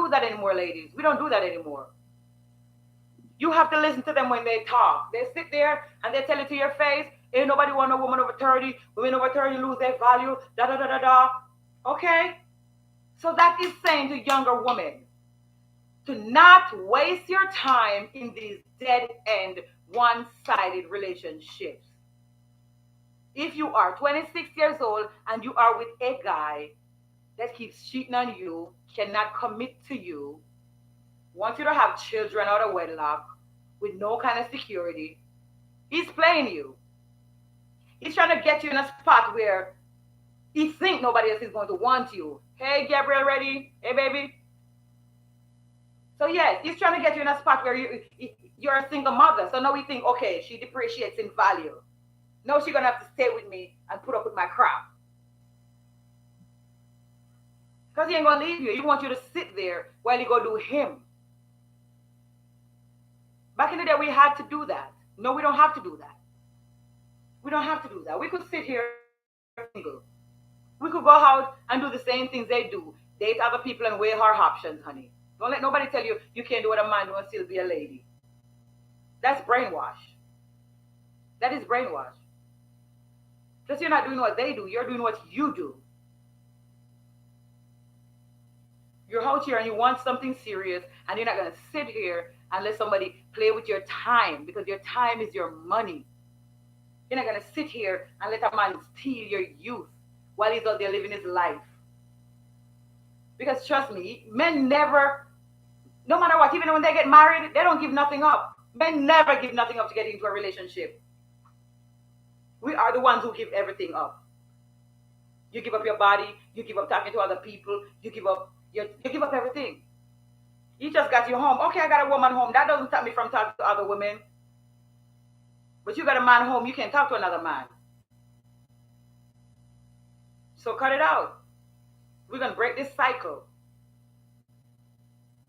do that anymore, ladies. We don't do that anymore. You have to listen to them when they talk. They sit there and they tell it to your face, ain't nobody want a woman over 30. Women over 30 lose their value. Da da da da da. Okay? So that is saying to younger women to not waste your time in these dead-end, one-sided relationships. If you are 26 years old and you are with a guy that keeps cheating on you, cannot commit to you, wants you to have children out of wedlock with no kind of security, he's playing you. He's trying to get you in a spot where he thinks nobody else is going to want you. Hey, Gabriel, ready? Hey, baby. So yes, he's trying to get you in a spot where you're a single mother. So now we think, okay, she depreciates in value. No, she's gonna have to stay with me and put up with my crap. Because he ain't gonna leave you. He wants you to sit there while you go do him. Back in the day, we had to do that. No, we don't have to do that. We don't have to do that. We could sit here single. We could go out and do the same things they do. Date other people and weigh our options, honey. Don't let nobody tell you you can't do what a man do and still be a lady. That's brainwash. That is brainwash. Because you're not doing what they do. You're doing what you do. You're out here and you want something serious and you're not going to sit here and let somebody play with your time because your time is your money. You're not going to sit here and let a man steal your youth while he's out there living his life. Because trust me, men never, no matter what, even when they get married, they don't give nothing up. Men never give nothing up to get into a relationship. We are the ones who give everything up. You give up your body, you give up talking to other people, you give up everything. You just got your home. Okay, I got a woman home. That doesn't stop me from talking to other women. But you got a man home, you can't talk to another man. So cut it out. We're going to break this cycle.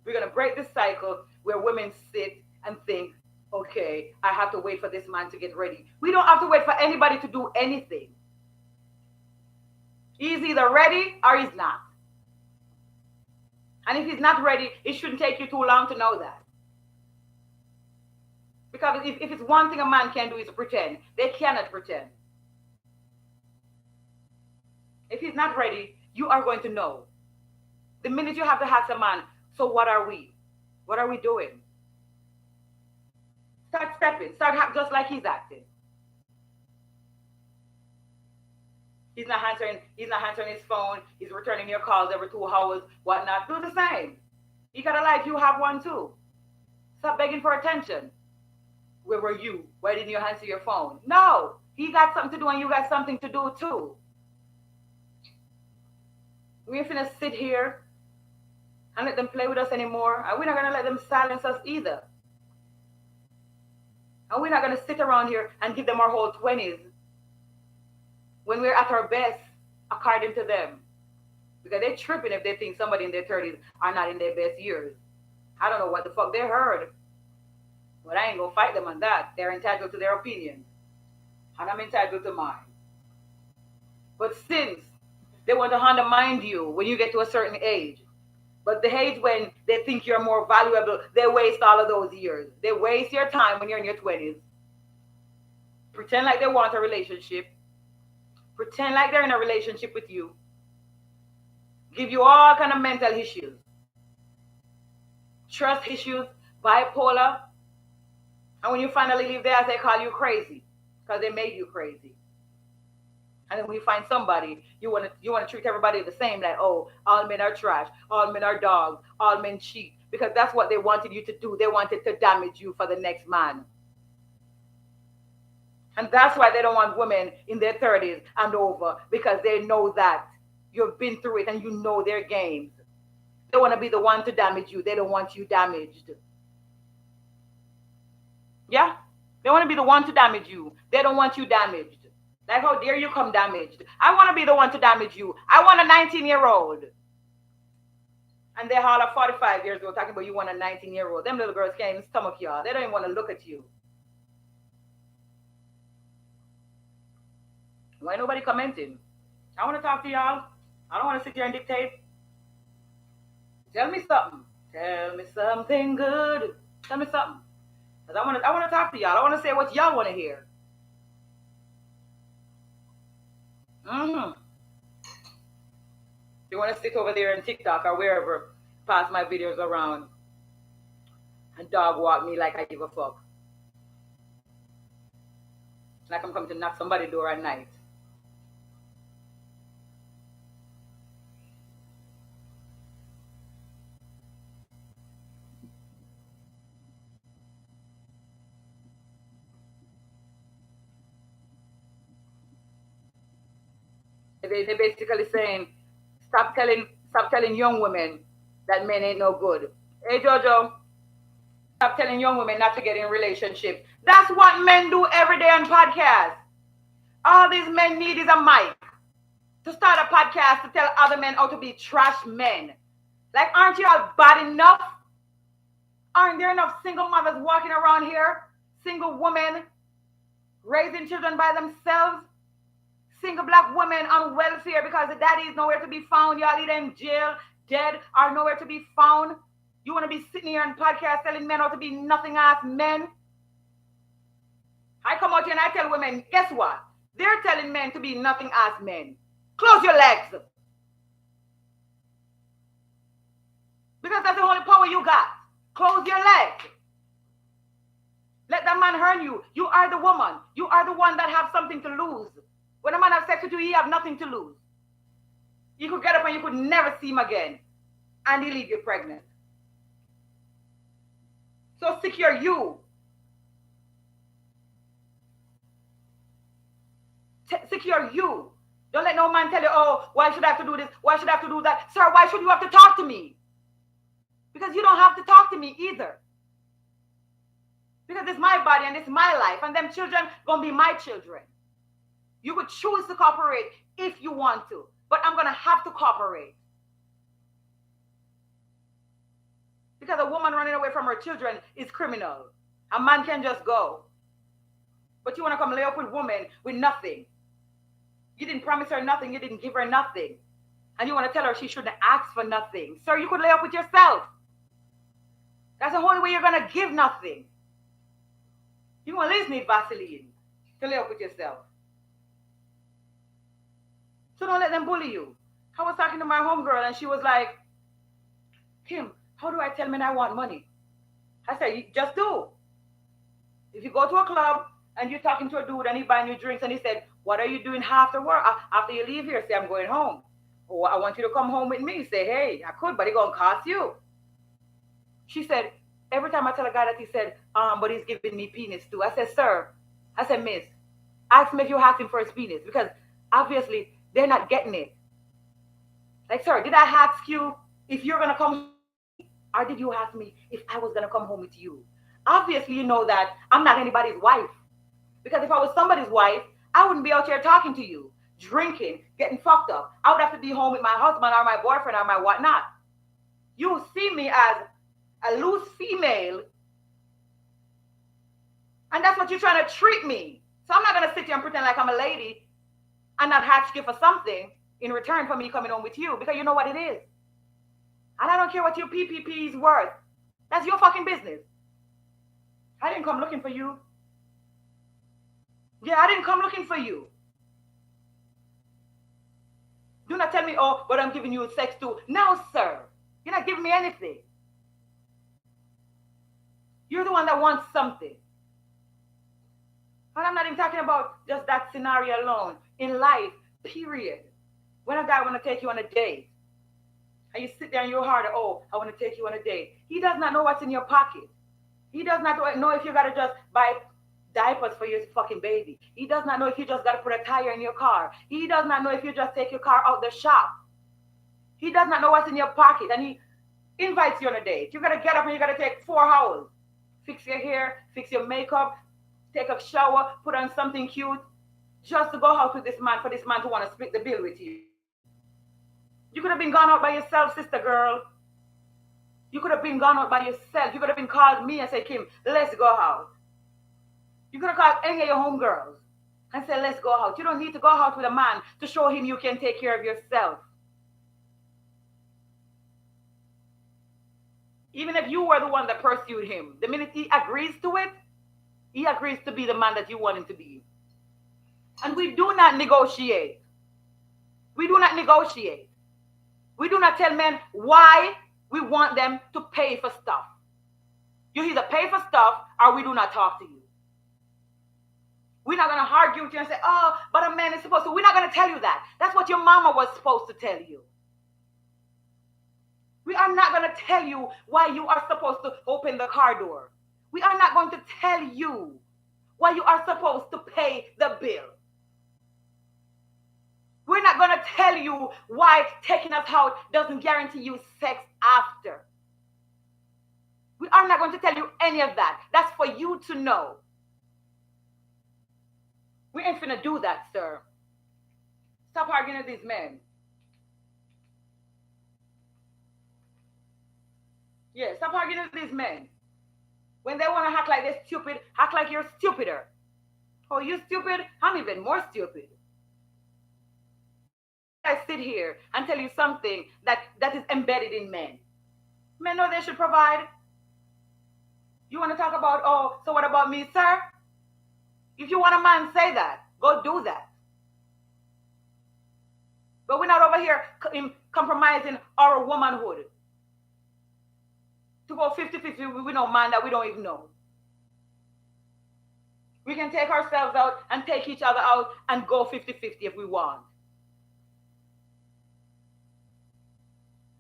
We're going to break this cycle where women sit and think, okay, I have to wait for this man to get ready. We don't have to wait for anybody to do anything. He's either ready or he's not. And if he's not ready, it shouldn't take you too long to know that. Because if it's one thing a man can do is pretend. They cannot pretend. If he's not ready, you are going to know. The minute you have to ask a man, so what are we? What are we doing? Start stepping. Start just like he's acting. He's not answering his phone. He's returning your calls every 2 hours, whatnot. Do the same. You got a life, you have one too. Stop begging for attention. Where were you? Why didn't you answer your phone? No, he got something to do and you got something to do too. We ain't finna sit here and let them play with us anymore. And we're not gonna let them silence us either. And we're not gonna sit around here and give them our whole 20s when we're at our best, according to them. Because they're tripping if they think somebody in their 30s are not in their best years. I don't know what the fuck they heard. But I ain't gonna fight them on that. They're entitled to their opinion. And I'm entitled to mine. But since they want to undermine you when you get to a certain age, but the age when they think you're more valuable, they waste all of those years. They waste your time when you're in your 20s. Pretend like they want a relationship. Pretend like they're in a relationship with you. Give you all kind of mental issues. Trust issues, bipolar. And when you finally leave theirs, they call you crazy. Because they made you crazy. And then when you find somebody, you want to treat everybody the same, like, oh, all men are trash, all men are dogs, all men cheat. Because that's what they wanted you to do. They wanted to damage you for the next man. And that's why they don't want women in their 30s and over, because they know that you've been through it and you know their games. They want to be the one to damage you. They don't want you damaged. Yeah? They want to be the one to damage you. They don't want you damaged. Like, how dare you come damaged? I want to be the one to damage you. I want a 19-year-old. And they're all 45 years old talking about you want a 19-year-old. Them little girls can't even stomach y'all. They don't even want to look at you. Why nobody commenting? I want to talk to y'all. I don't want to sit here and dictate. Tell me something. Tell me something good. Tell me something. Because I wanna talk to y'all. I wanna say what y'all wanna hear. Mm-hmm. You wanna sit over there on TikTok or wherever, pass my videos around and dog walk me like I give a fuck. Like I'm coming to knock somebody's door at night. They're basically saying, stop telling young women that men ain't no good. Hey Jojo, stop telling young women not to get in relationships. That's what men do every day on podcasts. All these men need is a mic to start a podcast to tell other men how to be trash men. Like, aren't you all bad enough? Aren't there enough single mothers walking around here? Single women raising children by themselves? Single black women on welfare because the daddy is nowhere to be found. Y'all either in jail, dead, or nowhere to be found. You want to be sitting here on podcast telling men how to be nothing ass men? I come out here and I tell women, guess what? They're telling men to be nothing ass men. Close your legs. Because that's the only power you got. Close your legs. Let that man hurt you. You are the woman. You are the one that have something to lose. When a man has sex with you, he have nothing to lose. You could get up and you could never see him again. And he leave you pregnant. So secure you. Secure you. Don't let no man tell you, oh, why should I have to do this? Why should I have to do that? Sir, why should you have to talk to me? Because you don't have to talk to me either. Because it's my body and it's my life. And them children gonna be my children. You could choose to cooperate if you want to. But I'm gonna have to cooperate. Because a woman running away from her children is criminal. A man can just go. But you wanna come lay up with women with nothing. You didn't promise her nothing. You didn't give her nothing. And you wanna tell her she shouldn't ask for nothing. Sir, you could lay up with yourself. That's the only way you're gonna give nothing. You gonna at least need Vaseline to lay up with yourself. So don't let them bully you. I was talking to my homegirl and she was like, Kim, how do I tell men I want money? I said, just do. If you go to a club and you're talking to a dude and he buying you drinks and he said, what are you doing after work? After you leave here, say, I'm going home. Oh, I want you to come home with me. Say, hey, I could, but it's going to cost you. She said, every time I tell a guy that, he said, but he's giving me penis too. I said, sir, I said, miss, ask him if you asked him for his penis because obviously they're not getting it. Like, sir, did I ask you if you're going to come or did you ask me if I was going to come home with you? Obviously, you know that I'm not anybody's wife. Because if I was somebody's wife, I wouldn't be out here talking to you, drinking, getting fucked up. I would have to be home with my husband or my boyfriend or my whatnot. You see me as a loose female, and that's what you're trying to treat me. So I'm not going to sit here and pretend like I'm a lady and not ask you for something in return for me coming home with you, because you know what it is. And I don't care what your PPP is worth. That's your fucking business. I didn't come looking for you. Yeah, I didn't come looking for you. Do not tell me, oh, but I'm giving you sex too. No, sir. You're not giving me anything. You're the one that wants something. And I'm not even talking about just that scenario alone. In life, period. When a guy want to take you on a date, and you sit there and you're hard, oh, I want to take you on a date. He does not know what's in your pocket. He does not know if you got to just buy diapers for your fucking baby. He does not know if you just got to put a tire in your car. He does not know if you just take your car out the shop. He does not know what's in your pocket. And he invites you on a date. You got to get up and you got to take 4 hours. Fix your hair, fix your makeup, take a shower, put on something cute, just to go out with this man, for this man to want to split the bill with you. You could have been gone out by yourself, sister girl. You could have been gone out by yourself. You could have been called me and said, Kim, let's go out. You could have called any of your homegirls and said, let's go out. You don't need to go out with a man to show him you can take care of yourself. Even if you were the one that pursued him, the minute he agrees to it, he agrees to be the man that you want him to be. And we do not negotiate. We do not negotiate. We do not tell men why we want them to pay for stuff. You either pay for stuff or we do not talk to you. We're not going to argue with you and say, oh, but a man is supposed to. We're not going to tell you that. That's what your mama was supposed to tell you. We are not going to tell you why you are supposed to open the car door. We are not going to tell you why you are supposed to pay the bill. We're not going to tell you why taking us out doesn't guarantee you sex after. We are not going to tell you any of that. That's for you to know. We ain't finna do that, sir. Stop arguing with these men. Yeah, stop arguing with these men. When they want to act like they're stupid, act like you're stupider. Oh, you stupid? I'm even more stupid. I sit here and tell you something that is embedded in men. Men know they should provide. You want to talk about, oh, so what about me, sir? If you want a man, say that. Go do that. But we're not over here compromising our womanhood. To go 50-50 with no man that we don't even know. We can take ourselves out and take each other out and go 50-50 if we want.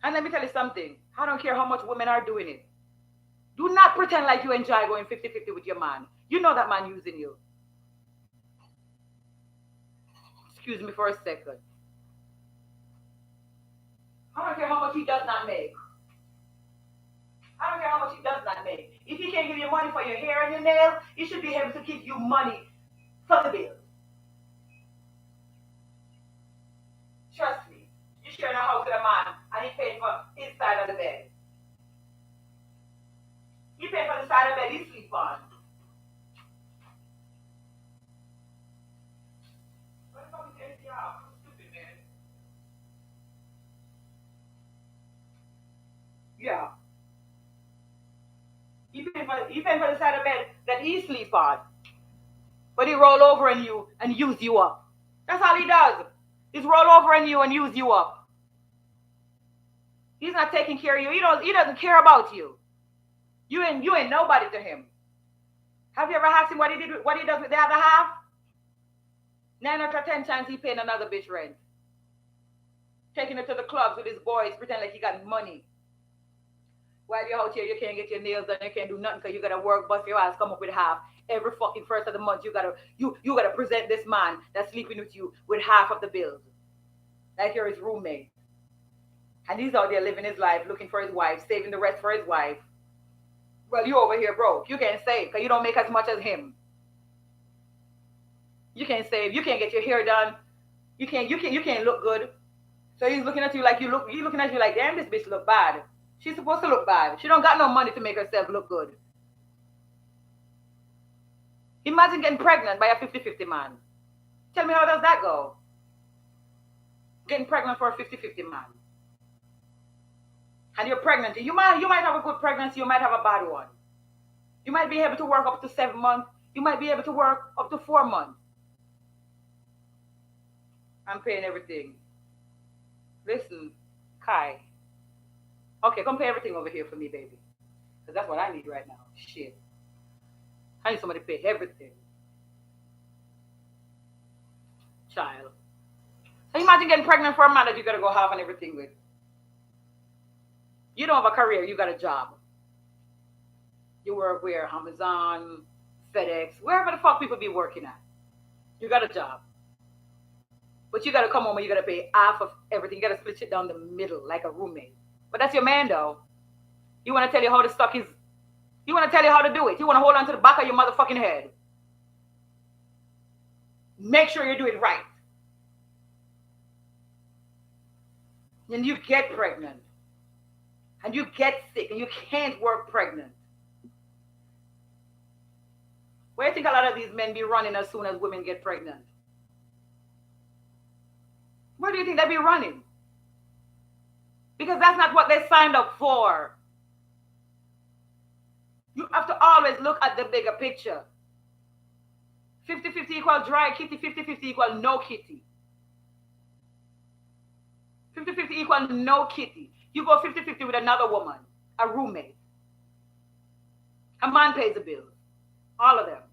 And let me tell you something. I don't care how much women are doing it. Do not pretend like you enjoy going 50-50 with your man. You know that man using you. Excuse me for a second. I don't care how much he does not make. I don't care how much he does not make. If he can't give you money for your hair and your nails, he should be able to give you money for the bill. Trust me. You share a house with a man and he paid for his side of the bed. He paid for the side of the bed he sleep on. What the fuck is this job? I'm stupid, man. Yeah. He paid for the side of the bed that he sleep on. But he roll over on you and use you up. That's all he does. He's roll over on you and use you up. He's not taking care of you. He doesn't care about you. You ain't nobody to him. Have you ever asked him what he does with the other half? 9 out of 10 times he paying another bitch rent. Taking her to the clubs with his boys, pretend like he got money. While you're out here, you can't get your nails done, you can't do nothing because you gotta work, bust your ass, come up with half. Every fucking first of the month, you gotta present this man that's sleeping with you with half of the bills. Like you're his roommate. And he's out there living his life, looking for his wife, saving the rest for his wife. Well, you over here broke. You can't save because you don't make as much as him. You can't save. You can't get your hair done. You can't look good. So he's looking at you like he's looking at you like, damn, this bitch look bad. She's supposed to look bad. She don't got no money to make herself look good. Imagine getting pregnant by a 50-50 man. Tell me, how does that go? Getting pregnant for a 50-50 man. And you're pregnant. You might have a good pregnancy. You might have a bad one. You might be able to work up to 7 months. You might be able to work up to 4 months. I'm paying everything. Listen, Kai. Okay, come pay everything over here for me, baby. Because that's what I need right now. Shit. I need somebody to pay everything. Child. So imagine getting pregnant for a man that you gotta go half and everything with. You don't have a career, you got a job. You work where? Amazon, FedEx, wherever the fuck people be working at. You got a job. But you gotta come home and you gotta pay half of everything. You gotta split it down the middle like a roommate. But that's your man though. He wanna tell you how to suck his. He wanna tell you how to do it. He wanna hold on to the back of your motherfucking head. Make sure you do it right. And you get pregnant. And you get sick and you can't work pregnant. Where do you think a lot of these men be running as soon as women get pregnant? Where do you think they be running? Because that's not what they signed up for. You have to always look at the bigger picture. 50-50 equal dry kitty, 50-50 equal no kitty. 50-50 equal no kitty. You go 50-50 with another woman, a roommate. A man pays the bills. All of them.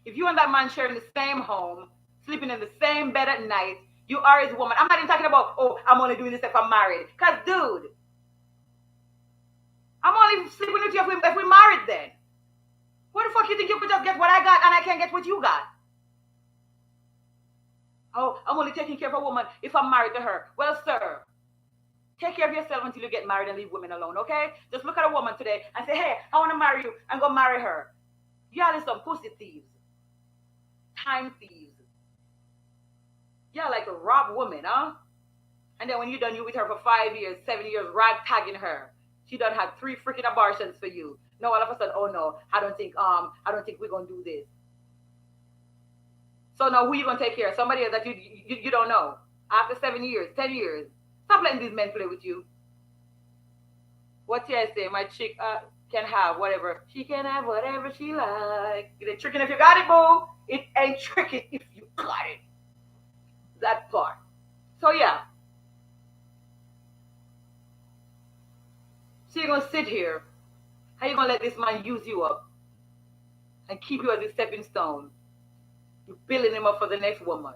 If you and that man sharing the same home, sleeping in the same bed at night, you are his woman. I'm not even talking about, oh, I'm only doing this if I'm married. Because, dude, I'm only sleeping with you if we're married then. What the fuck you think you could just get what I got and I can't get what you got? Oh, I'm only taking care of a woman if I'm married to her. Well, sir, take care of yourself until you get married and leave women alone, okay? Just look at a woman today and say, hey, I want to marry you, and go marry her. Y'all is some pussy thieves. Time thieves. Y'all like to rob women, huh? And then when you're done, you with her for 5 years, 7 years, rag tagging her. She done had 3 freaking abortions for you. No, all of a sudden, oh no, I don't think we're gonna do this. So now who you gonna take care of? Somebody else that you don't know. After 7 years, 10 years. Stop letting these men play with you. What's I say? My chick can have whatever. She can have whatever she like. It ain't tricking if you got it, boo. It ain't tricking if you got it. That part. So yeah. So you're gonna sit here. How you gonna let this man use you up and keep you as a stepping stone? You're building him up for the next woman.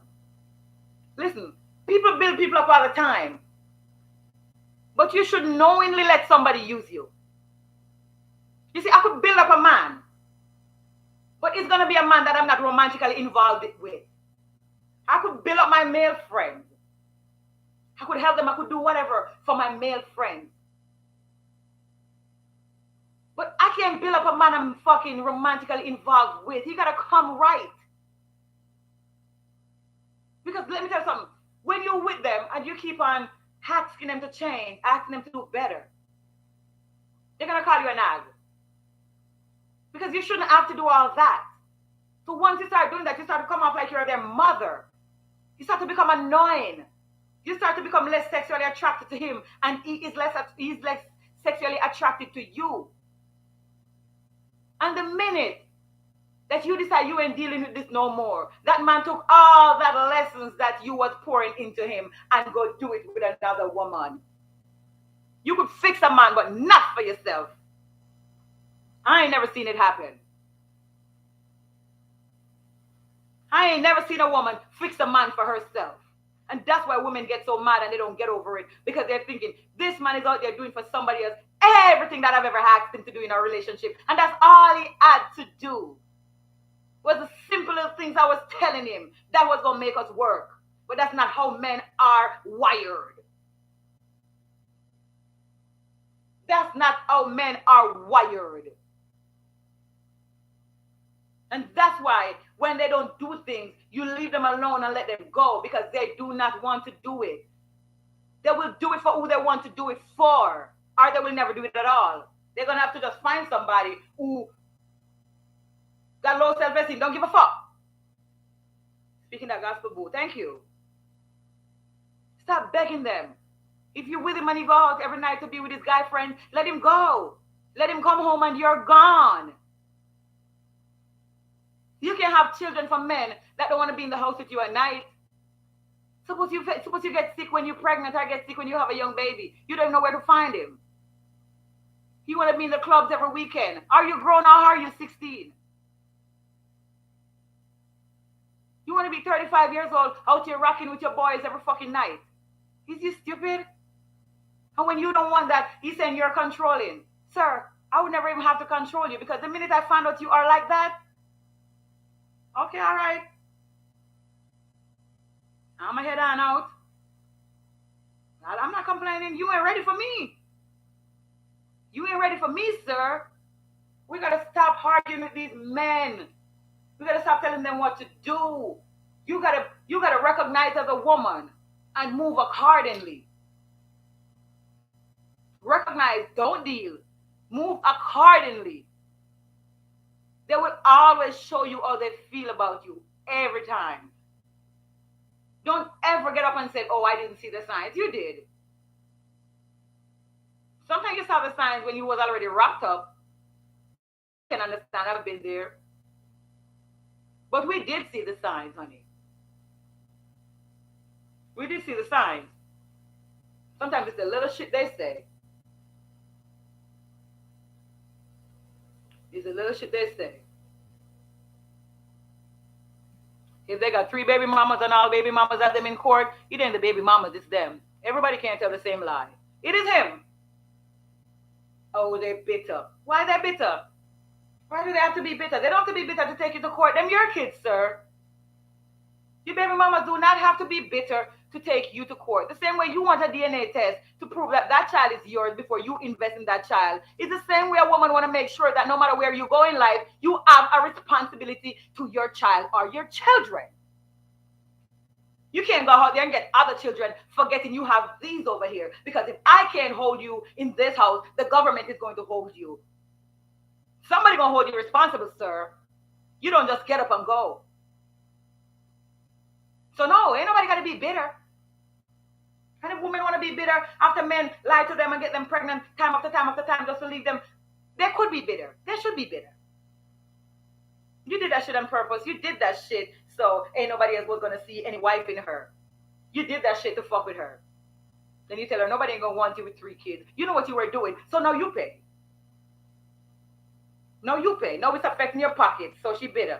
Listen, people build people up all the time. But you should knowingly let somebody use you. You see, I could build up a man, but it's going to be a man that I'm not romantically involved with. I could build up my male friends. I could help them. I could do whatever for my male friends. But I can't build up a man I'm fucking romantically involved with. He got to come right. Because let me tell you something. When you're with them and you keep on asking them to change, asking them to do better, they're going to call you a nag. Because you shouldn't have to do all that. So once you start doing that, you start to come off like you're their mother. You start to become annoying. You start to become less sexually attracted to him, and he's less sexually attracted to you. And the minute that you decide you ain't dealing with this no more, that man took all that lessons that you was pouring into him and go do it with another woman. You could fix a man, but not for yourself. I ain't never seen it happen. I ain't never seen a woman fix a man for herself. And that's why women get so mad and they don't get over it, because they're thinking, this man is out there doing for somebody else everything that I've ever asked him to do in a relationship. And that's all he had to do. Was the simple little things I was telling him that was going to make us work. But that's not how men are wired. That's not how men are wired. And that's why when they don't do things, you leave them alone and let them go, because they do not want to do it. They will do it for who they want to do it for, or they will never do it at all. They're going to have to just find somebody who got low self-esteem, don't give a fuck. Speaking that gospel, boo, thank you. Stop begging them. If you're with him and he go out every night to be with his guy friend, let him go. Let him come home and you're gone. You can't have children from men that don't want to be in the house with you at night. Suppose you get sick when you're pregnant, or get sick when you have a young baby. You don't know where to find him. You want to be in the clubs every weekend. Are you grown or are you 16? You want to be 35 years old out here rocking with your boys every fucking night. Is you stupid? And when you don't want that, he's saying you're controlling. Sir, I would never even have to control you, because the minute I find out you are like that, okay, all right. I'm going to head on out. I'm not complaining. You ain't ready for me. You ain't ready for me, sir. We got to stop arguing with these men. We got to stop telling them what to do. You got to recognize as a woman and move accordingly. Recognize, don't deal. Move accordingly. They will always show you how they feel about you every time. Don't ever get up and say, oh, I didn't see the signs. You did. Sometimes you saw the signs when you was already wrapped up. can understand. I've been there. But we did see the signs, honey. We did see the signs. Sometimes it's the little shit they say. It's the little shit they say. If they got 3 baby mamas and all baby mamas have them in court, it ain't the baby mamas, it's them. Everybody can't tell the same lie. It is him. Oh, they're bitter. Why are they bitter? Why do they have to be bitter? They don't have to be bitter to take you to court. Them your kids, sir. Your baby mamas do not have to be bitter to take you to court. The same way you want a DNA test to prove that that child is yours before you invest in that child. It's the same way a woman want to make sure that no matter where you go in life, you have a responsibility to your child or your children. You can't go out there and get other children forgetting you have these over here. Because if I can't hold you in this house, the government is going to hold you. Somebody gonna hold you responsible, sir. You don't just get up and go. So no, ain't nobody gotta be bitter. And if women want to be bitter after men lie to them and get them pregnant time after time after time just to leave them, they could be bitter. They should be bitter. You did that shit on purpose. You did that shit so ain't nobody else was gonna see any wife in her. You did that shit to fuck with her. Then you tell her nobody ain't gonna want you with 3 kids. You know what you were doing, so now you pay. No, you pay. No, it's affecting your pocket, so she bitter.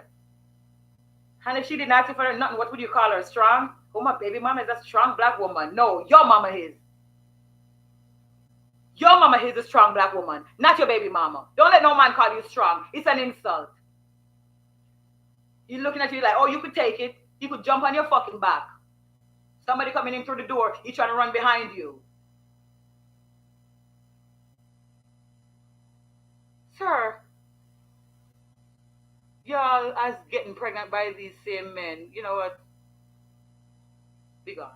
And if she didn't ask you for nothing, what would you call her? Strong? Oh, my baby mama is a strong black woman. No, your mama is. Your mama is a strong black woman, not your baby mama. Don't let no man call you strong. It's an insult. He's looking at you like, oh, you could take it. You could jump on your fucking back. Somebody coming in through the door, he's trying to run behind you. Sir, y'all as getting pregnant by these same men, you know what? Be gone.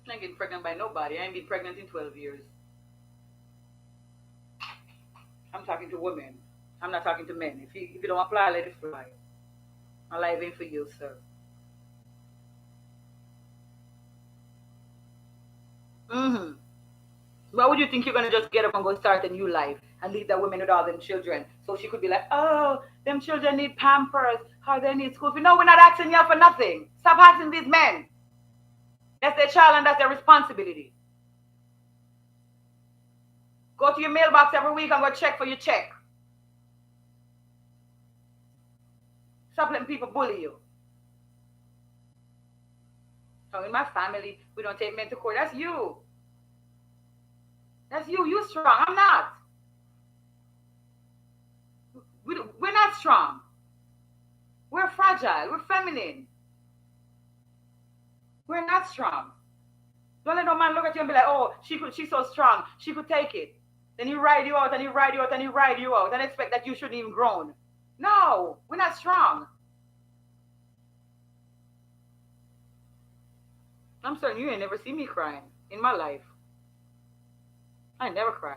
I ain't getting pregnant by nobody. I ain't been pregnant in 12 years. I'm talking to women. I'm not talking to men. If you don't apply, let it fly. My life ain't for you, sir. Mm-hmm. Why would you think you're gonna just get up and go start a new life and leave that woman with all them children? So she could be like, oh, them children need pampers, how they need school. No, we're not asking y'all for nothing. Stop asking these men. That's their child and that's their responsibility. Go to your mailbox every week and go check for your check. Stop letting people bully you. So in my family, we don't take men to court. That's you. That's you. You're strong. I'm not. We're not strong. We're fragile. We're feminine. We're not strong. Don't let no man look at you and be like, oh, she's so strong. She could take it. Then he ride you out and he ride you out and he ride you out and expect that you shouldn't even groan. No, we're not strong. I'm certain you ain't never seen me crying in my life. I never cry.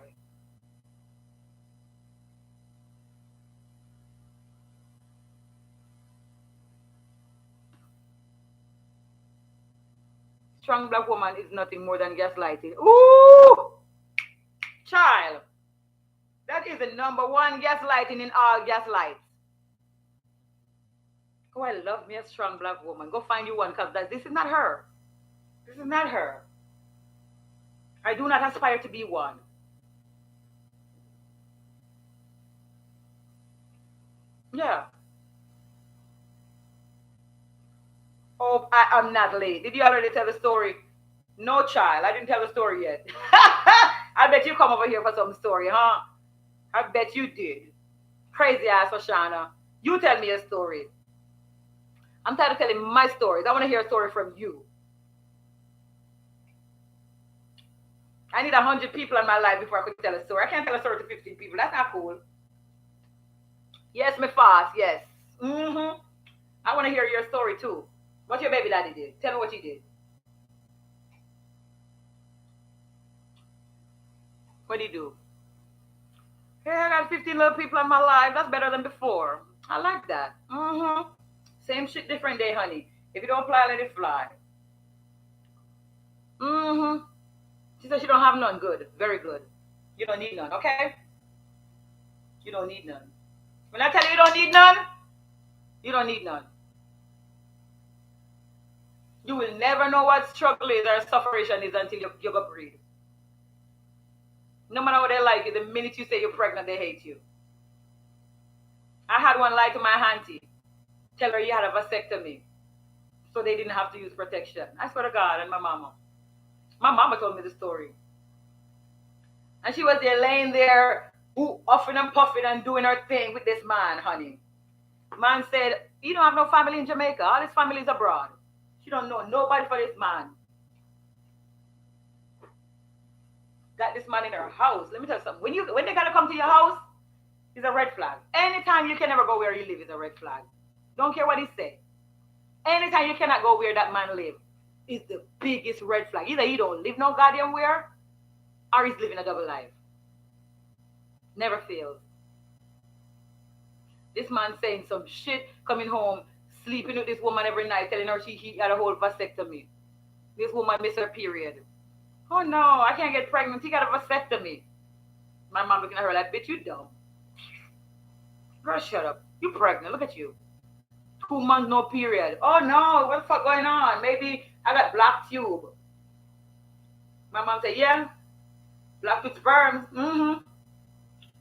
Strong black woman is nothing more than gaslighting. Ooh! Child. That is the number one gaslighting in all gaslights. Oh, I love me a strong black woman. Go find you one because this is not her. This is not her. I do not aspire to be one. Yeah. Oh, I'm not late. Did you already tell the story? No, child. I didn't tell the story yet. I bet you come over here for some story, huh? I bet you did. Crazy ass Oshana. You tell me a story. I'm tired of telling my stories. I want to hear a story from you. I need 100 people in my life before I could tell a story. I can't tell a story to 15 people. That's not cool. Yes, me fast. Yes. Mm-hmm. I want to hear your story too. What your baby daddy did. Tell me what he did. What did he do? Hey, I got 15 little people in my life. That's better than before. I like that. Mm-hmm. Same shit, different day, honey. If you don't fly, let it fly. Mm-hmm. She said she don't have none. Good. Very good. You don't need none, okay? You don't need none. When I tell you you don't need none, you don't need none. You will never know what struggle is or sufferation is until you go breathe. No matter what they like you, the minute you say you're pregnant, they hate you. I had one lie to my auntie. Tell her you had a vasectomy. So they didn't have to use protection. I swear to God, and my mama. My mama told me the story. And she was there laying there, huffing and puffing and doing her thing with this man, honey. Man said, you don't have no family in Jamaica. All his family is abroad. She don't know nobody for this man. Got this man in her house. Let me tell you something. When they gotta come to your house, it's a red flag. Anytime you can never go where you live is a red flag. Don't care what he say. Anytime you cannot go where that man live is the biggest red flag. Either he don't live no goddamn where, or he's living a double life. Never fails. This man saying some shit, coming home, sleeping with this woman every night, telling her he had a whole vasectomy. This woman missed her period. Oh no, I can't get pregnant. He got a vasectomy. My mom looking at her like, bitch, you dumb. Girl, shut up. You pregnant. Look at you. 2 months, no period. Oh no, what the fuck going on? Maybe I got black tube. My mom said, yeah. Black tube sperms. Mm-hmm.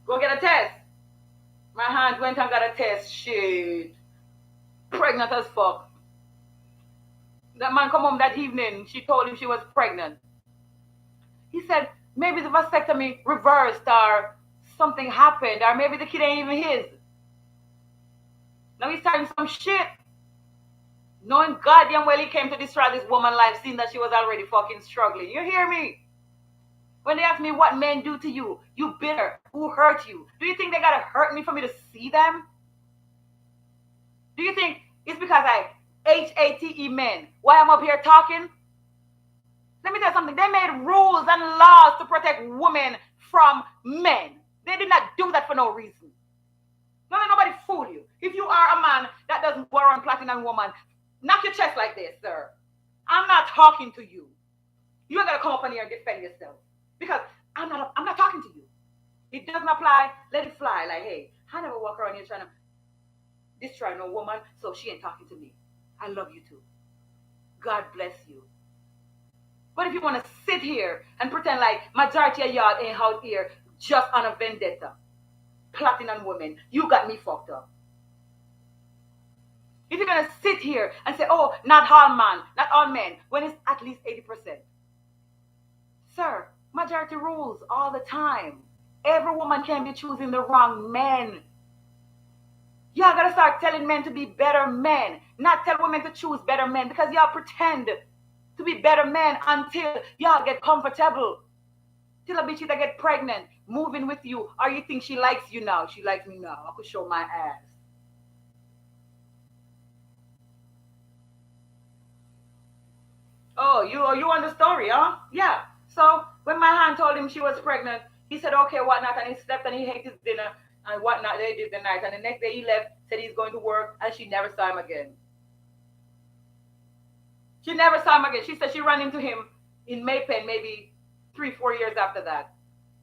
Go get a test. My aunt went and got a test. Shit. Pregnant as fuck. That man come home that evening. She told him she was pregnant. He said, maybe the vasectomy reversed or something happened or maybe the kid ain't even his. Now he's starting some shit. Knowing goddamn well he came to destroy this woman's life, seeing that she was already fucking struggling. You hear me? When they ask me what men do to you, you bitter, who hurt you? Do you think they gotta hurt me for me to see them? Do you think it's because I HATE men why I'm up here talking? Let me tell you something. They made rules and laws to protect women from men. They did not do that for no reason. Don't let nobody fool you. If you are a man that doesn't go around plotting on a woman, knock your chest like this, sir. I'm not talking to you. You ain't gonna come up in here and defend yourself. Because I'm not talking to you. It doesn't apply, let it fly. Like, hey, I never walk around here trying to destroy no woman, so she ain't talking to me. I love you too. God bless you. But if you want to sit here and pretend like majority of y'all ain't out here just on a vendetta, plotting on women, you got me fucked up. If you're going to sit here and say, oh, not all men, when it's at least 80%. Sir, majority rules all the time. Every woman can be choosing the wrong men. Y'all got to start telling men to be better men, not tell women to choose better men, because y'all pretend to be better men until y'all get comfortable. Till a bitch either get pregnant, moving with you, or you think she likes you now. She likes me now. I could show my ass. Oh, you on the story, huh? Yeah. So when my aunt told him she was pregnant, he said, okay, whatnot, and he slept and he ate his dinner and whatnot. They did the night, and the next day he left, said he's going to work, and she never saw him again. She never saw him again. She said she ran into him in Maypen maybe 3-4 years after that.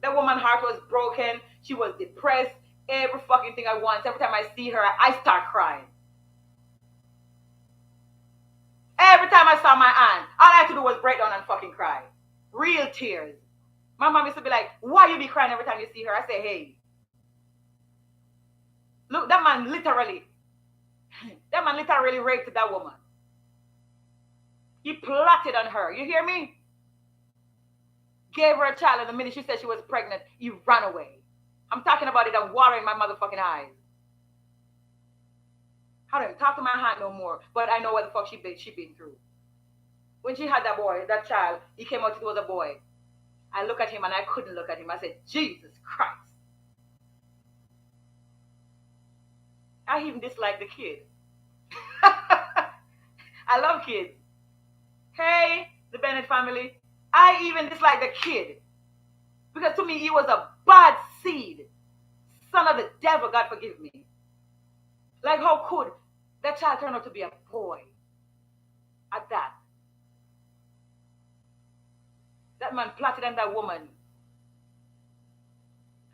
That woman's heart was broken. She was depressed. Every fucking thing I want. Every time I see her, I start crying. Every time I saw my aunt, all I had to do was break down and fucking cry. Real tears. My mom used to be like, why you be crying every time you see her? I say, hey. Look, that man literally raped that woman. He plotted on her. You hear me? Gave her a child, and the minute she said she was pregnant, he ran away. I'm talking about it. I'm watering my motherfucking eyes. I don't even talk to my aunt no more, but I know what the fuck she been through. When she had that boy, that child, he came out, it was a boy. I look at him and I couldn't look at him. I said, Jesus Christ. I even dislike the kid. I love kids. Hey, the Bennett family. I even dislike the kid. Because to me, he was a bad seed. Son of the devil, God forgive me. Like, how could that child turn out to be a boy? At that. That man plotted on that woman.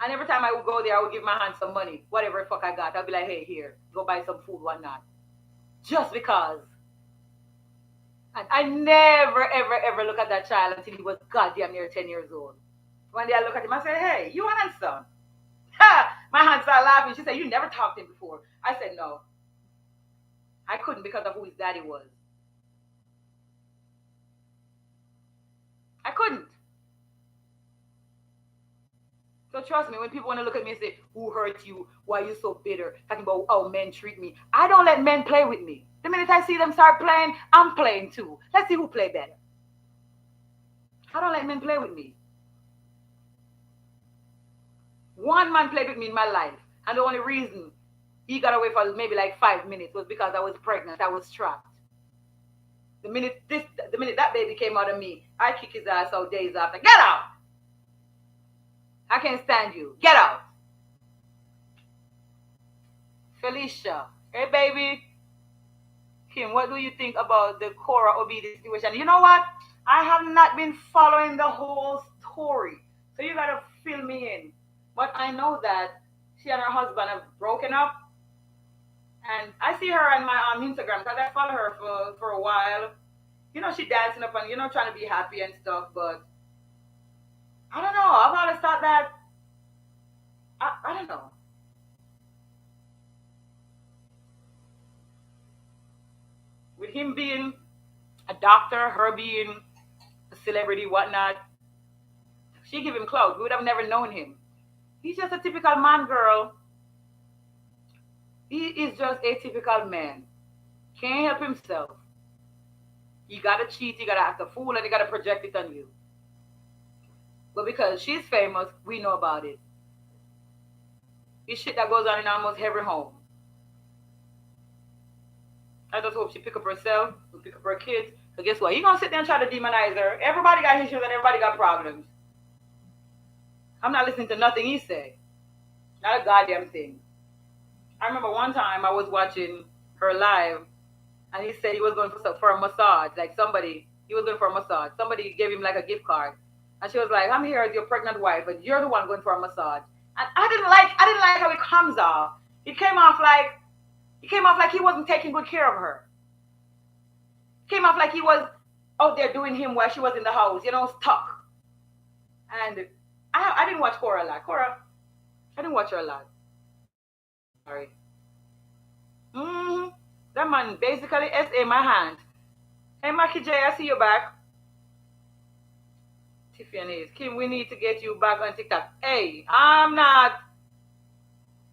And every time I would go there, I would give my hand some money, whatever the fuck I got. I'd be like, hey, here, go buy some food, whatnot. Just because. And I never, ever, ever look at that child until he was goddamn near 10 years old. One day I look at him, I say, hey, you handsome. Ha! My hand started laughing. She said, you never talked to him before. I said, no. I couldn't because of who his daddy was. I couldn't. So trust me, when people want to look at me and say, who hurt you? Why are you so bitter? Talking about how men treat me. I don't let men play with me. The minute I see them start playing, I'm playing too. Let's see who play better. I don't let men play with me. One man played with me in my life. And the only reason he got away for maybe like 5 minutes was because I was pregnant. I was trapped. The minute that baby came out of me, I kick his ass out days after. Get out! I can't stand you. Get out. Felicia. Hey, baby. Kim, what do you think about the Cora Obedi situation? You know what? I have not been following the whole story. So you got to fill me in. But I know that she and her husband have broken up. And I see her on my Instagram because I follow her for a while. You know, she dancing up and, trying to be happy and stuff. But I don't know. I've always thought that, I don't know. With him being a doctor, her being a celebrity, whatnot, she give him clout. We would have never known him. He's just a typical man, girl. He is just a typical man. Can't help himself. You gotta cheat, you gotta act a fool, and you gotta project it on you. But because she's famous, we know about it. It's shit that goes on in almost every home. I just hope she pick up herself, and pick up her kids. But guess what? You gonna sit there and try to demonize her. Everybody got issues and everybody got problems. I'm not listening to nothing he say. Not a goddamn thing. I remember one time I was watching her live, and he said he was going for a massage. Like he was going for a massage. Somebody gave him like a gift card, and she was like, "I'm here as your pregnant wife, but you're the one going for a massage." And I didn't like how it comes off. It came off like he wasn't taking good care of her. It came off like he was out there doing him while she was in the house, stuck. And I didn't watch Cora a lot. I didn't watch her a lot. Sorry. That man basically SA my hand. Hey, Mackie J, I see you back. Tiffany, Kim, we need to get you back on TikTok. Hey, I'm not.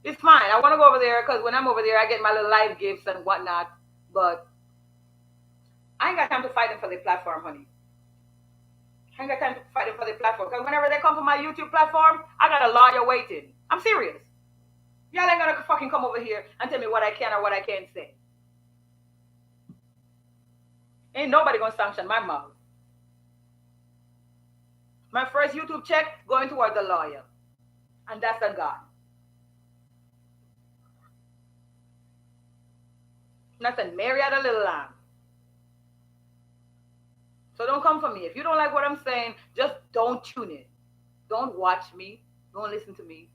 It's fine. I want to go over there because when I'm over there, I get my little live gifts and whatnot. But I ain't got time to fight them for the platform, honey. I ain't got time to fight them for the platform. Because whenever they come for my YouTube platform, I got a lawyer waiting. I'm serious. Y'all ain't gonna fucking come over here and tell me what I can or what I can't say. Ain't nobody gonna sanction my mouth. My first YouTube check going toward the lawyer. And that's a God. Nothing. Mary had a little lamb. So don't come for me. If you don't like what I'm saying, just don't tune in. Don't watch me. Don't listen to me.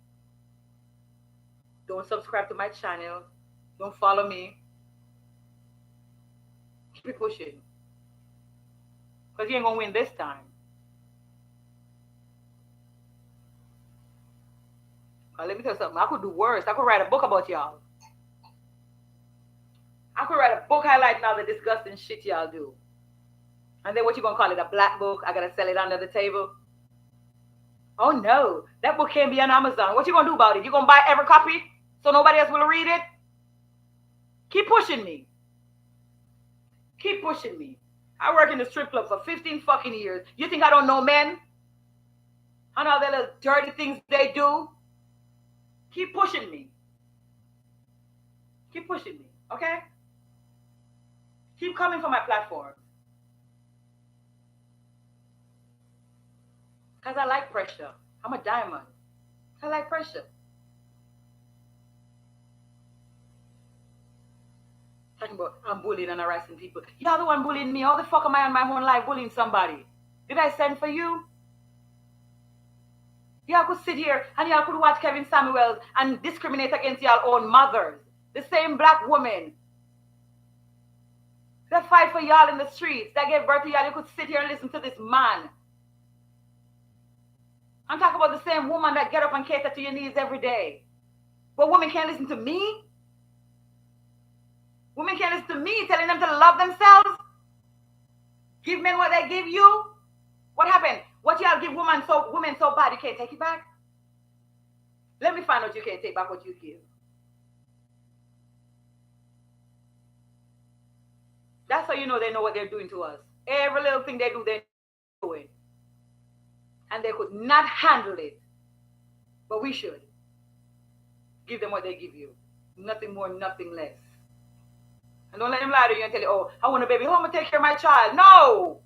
Don't subscribe to my channel. Don't follow me. Keep it pushing. Because you ain't going to win this time. Let me tell you something. I could do worse. I could write a book about y'all. I could write a book highlighting all the disgusting shit y'all do. And then what you going to call it? A black book? I got to sell it under the table? Oh, no. That book can't be on Amazon. What you going to do about it? You going to buy every copy so nobody else will read it? Keep pushing me. Keep pushing me. I work in the strip club for 15 fucking years. You think I don't know men? And all the little dirty things they do? Keep pushing me. Keep pushing me, okay? Keep coming for my platform. Because I like pressure. I'm a diamond. I like pressure. Talking about I'm bullying and harassing people. You're the one bullying me. How the fuck am I on my own life bullying somebody? Did I send for you? Y'all could sit here and y'all could watch Kevin Samuels and discriminate against y'all own mothers. The same black woman that fight for y'all in the streets, that gave birth to y'all. You could sit here and listen to this man. I'm talking about the same woman that get up and cater to your needs every day. But women can't listen to me. Women can't listen to me telling them to love themselves. Give men what they give you. What happened? What y'all give women so bad you can't take it back? Let me find out you can't take back what you give. That's how you know they know what they're doing to us. Every little thing they do, they're doing. And they could not handle it. But we should. Give them what they give you. Nothing more, nothing less. And don't let them lie to you and tell you, oh, I want a baby. Oh, I'm going to take care of my child. No.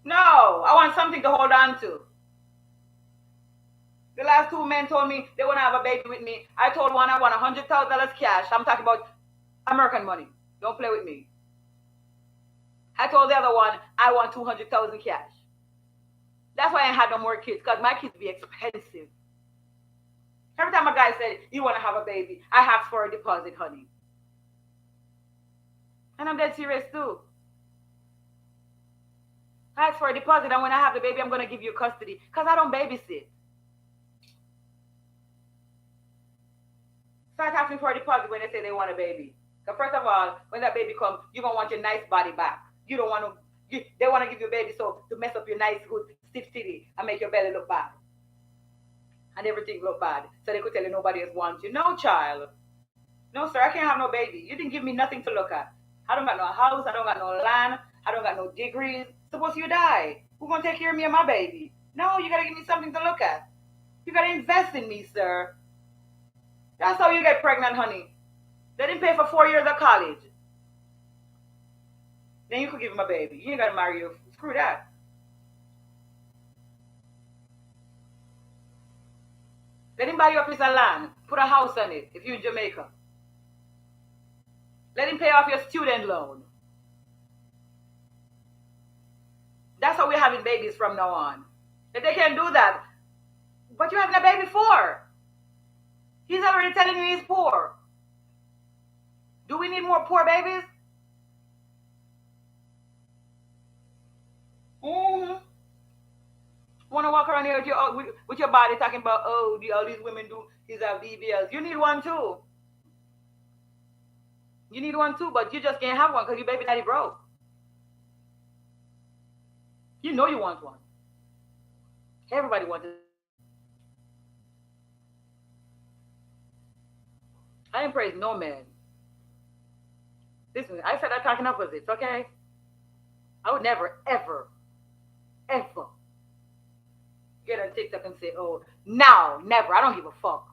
No. I want something to hold on to. The last 2 men told me they want to have a baby with me. I told one I want $100,000 cash. I'm talking about American money. Don't play with me. I told the other one I want $200,000 cash. That's why I ain't had no more kids, because my kids be expensive. Every time a guy said, you want to have a baby, I ask for a deposit, honey. And I'm dead serious too. I ask for a deposit, and when I have the baby, I'm going to give you custody, because I don't babysit. Start asking for a deposit when they say they want a baby. So first of all, when that baby comes, you're going to want your nice body back. You don't want to, they want to give you a baby so to mess up your nice, good, stiff titty and make your belly look bad. And everything look bad. So they could tell you nobody else wants you. No, child. No, sir, I can't have no baby. You didn't give me nothing to look at. I don't got no house. I don't got no land. I don't got no degrees. Suppose you die. Who's going to take care of me and my baby? No, you got to give me something to look at. You got to invest in me, sir. That's how you get pregnant, honey. They didn't pay for 4 years of college. Then you could give him a baby. You ain't got to marry you. Screw that. Let him buy you a piece of land. Put a house on it if you're in Jamaica. Let him pay off your student loan. That's how we're having babies from now on. If they can't do that, what you having a baby for? He's already telling you he's poor. Do we need more poor babies? Mm-hmm. Want to walk around here with your body talking about, oh, all these women do, these are BBLs. You need one too. You need one too, but you just can't have one because your baby daddy broke. You know you want one. Everybody wants it. I didn't praise no man. Listen, I said I'm talking opposites, okay? I would never, ever, ever get on TikTok and say, oh, no, never. I don't give a fuck.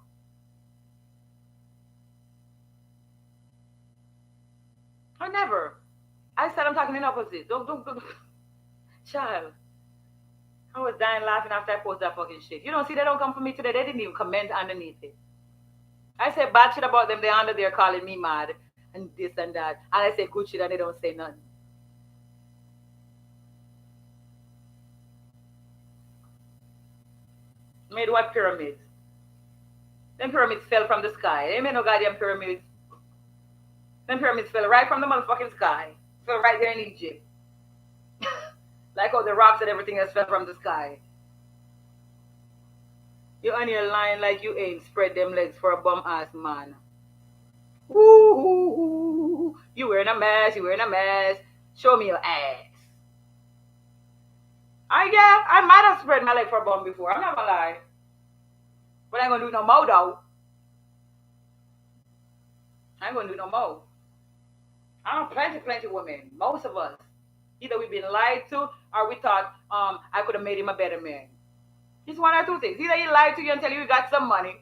I never. I said I'm talking in opposites. Don't. Child. I was dying laughing after I posted that fucking shit. You don't see they don't come for me today. They didn't even comment underneath it. I said bad shit about them. They're under there calling me mad and this and that. And I say good shit and they don't say nothing. Made what pyramids? Them pyramids fell from the sky. They made no goddamn pyramids. Them pyramids fell right from the motherfucking sky. Fell right there in Egypt. Like all the rocks and everything else fell from the sky. You on your line like you ain't spread them legs for a bum ass man. Ooh, you wearing a mess, you wearing a mess. Show me your ass. I might have spread my leg for a bum before. I'm not gonna lie. But I ain't gonna do no more though. I ain't gonna do no more. I know plenty women. Most of us. Either we've been lied to or we thought I could have made him a better man. It's one or two things. Either he lied to you and tell you he got some money,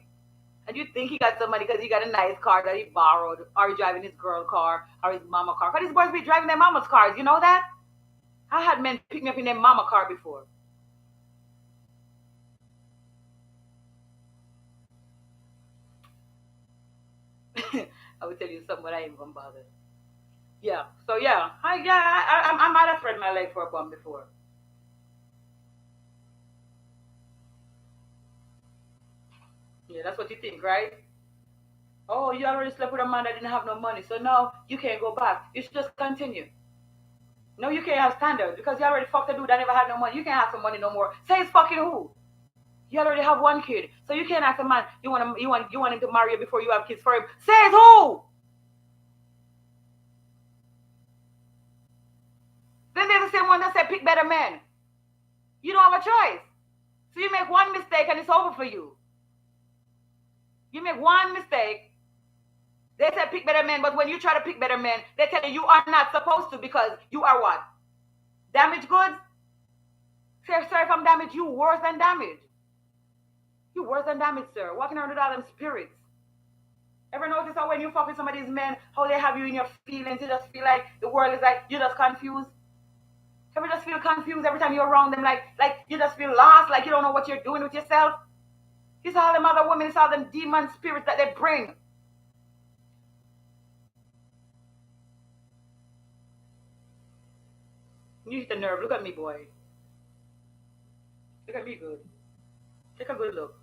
and you think he got some money because he got a nice car that he borrowed, or he's driving his girl car or his mama car. Because these boys be driving their mama's cars, you know that? I had men pick me up in their mama car before. I would tell you something, but I ain't even bother. Yeah. So yeah, I might have spread my leg for a bum before. Yeah, that's what you think, right? Oh, you already slept with a man that didn't have no money, so now you can't go back. You should just continue. No, you can't have standards because you already fucked a dude that never had no money. You can't have some money no more. Say it's fucking who? You already have one kid, so you can't ask a man you want him to marry you before you have kids for him. Say it's who? Then there's the same one that said pick better men. You don't have a choice. So you make one mistake and it's over for you. You make one mistake. They said pick better men, but when you try to pick better men, they tell you are not supposed to because you are what? Damaged goods? Sorry if I'm damaged. You worse than damaged. You worse than damaged, sir. Walking around with all them spirits. Ever notice how when you fuck with some of these men, how they have you in your feelings, you just feel like the world is like, you're just confused? Ever just feel confused every time you're around them, like you just feel lost, like you don't know what you're doing with yourself? It's all them other women, it's all them demon spirits that they bring. You hit the nerve. Look at me, boy. Look at me good. Take a good look.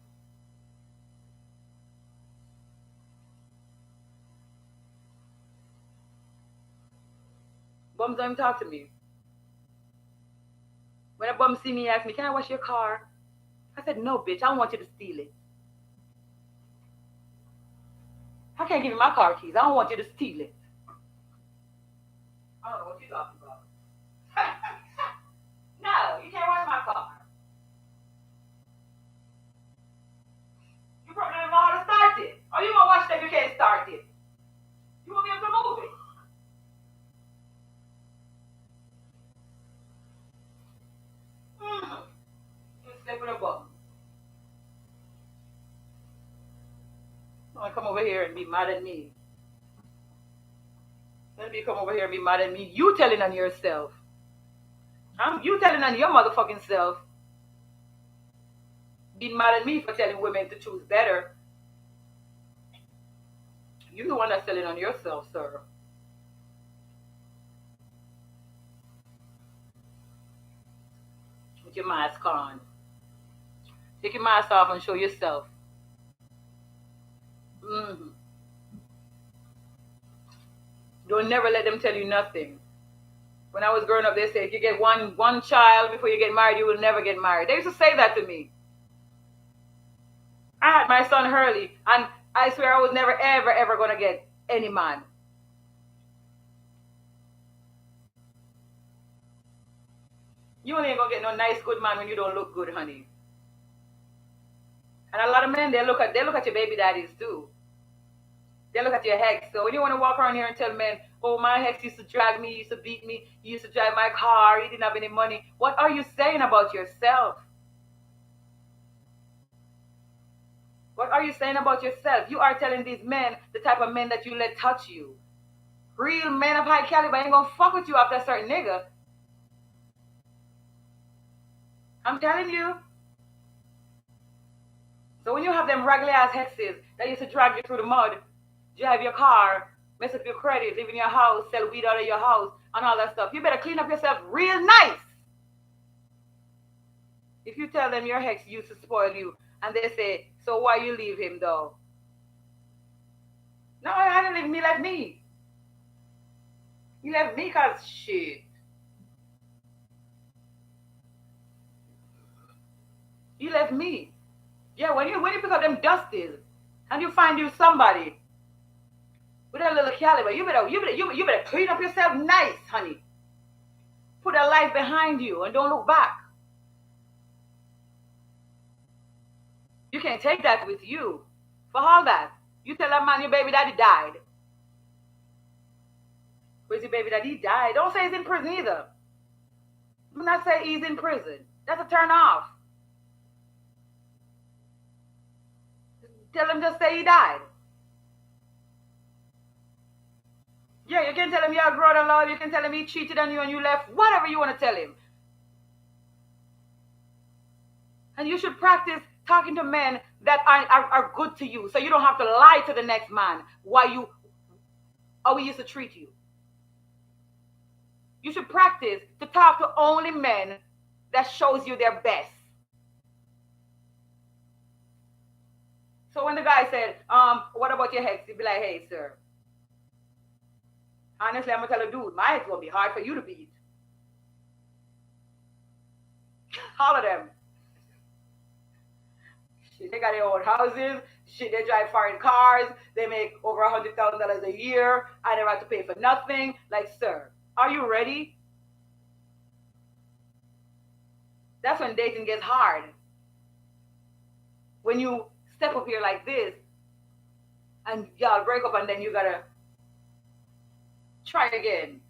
Bums don't even talk to me. When a bum see me, ask me, can I wash your car? I said, no, bitch, I don't want you to steal it. I can't give you my car keys. I don't want you to steal it. I don't know what you're talking about. No, you can't wash my car. You probably don't know how to start it. Or you want to watch that you can't start it. You want me able to move it. You sleep with a bum. Don't come over here and be mad at me. Don't you come over here and be mad at me. You telling on yourself. You telling on your motherfucking self. Be mad at me for telling women to choose better. You're the one that's telling on yourself, sir. With your mask on. Take your mask off and show yourself. Mm-hmm. Don't never let them tell you nothing. When I was growing up, they say if you get one child before you get married, you will never get married. They used to say that to me. I had my son early, and I swear I was never ever gonna get any man. You only ain't gonna get no nice good man when you don't look good, honey. And a lot of men they look at your baby daddies too. They look at your ex. So when you want to walk around here and tell men, oh, my ex used to drag me, used to beat me, he used to drive my car, he didn't have any money. What are you saying about yourself? What are you saying about yourself? You are telling these men the type of men that you let touch you. Real men of high caliber ain't gonna fuck with you after a certain nigga. I'm telling you. So when you have them raggedy ass hexes that used to drag you through the mud, drive your car, mess up your credit, live in your house, sell weed out of your house, and all that stuff, you better clean up yourself real nice. If you tell them your hex used to spoil you, and they say, so why you leave him though? No, I didn't leave him, he left me. He left me cause shit. He left me. Yeah, when you pick up them dusties and you find you somebody with a little caliber, you better clean up yourself nice, honey. Put a life behind you and don't look back. You can't take that with you. For all that, you tell that man your baby daddy died. Where's your baby daddy? He died. Don't say he's in prison either. Do not say he's in prison. That's a turn off. Tell him just say he died. Yeah, you can tell him you're grown and love. You can tell him he cheated on you and you left. Whatever you want to tell him. And you should practice talking to men that are good to you, so you don't have to lie to the next man how he used to treat you. You should practice to talk to only men that shows you their best. So when the guy said, what about your ex? You'd be like, hey, sir, honestly, I'm gonna tell a dude, my ex will be hard for you to beat. All of them. Shit, they got their own houses. Shit, they drive foreign cars. They make over $100,000 a year. I never have to pay for nothing. Like, sir, are you ready? That's when dating gets hard. When you step up here like this and y'all break up and then you gotta try again.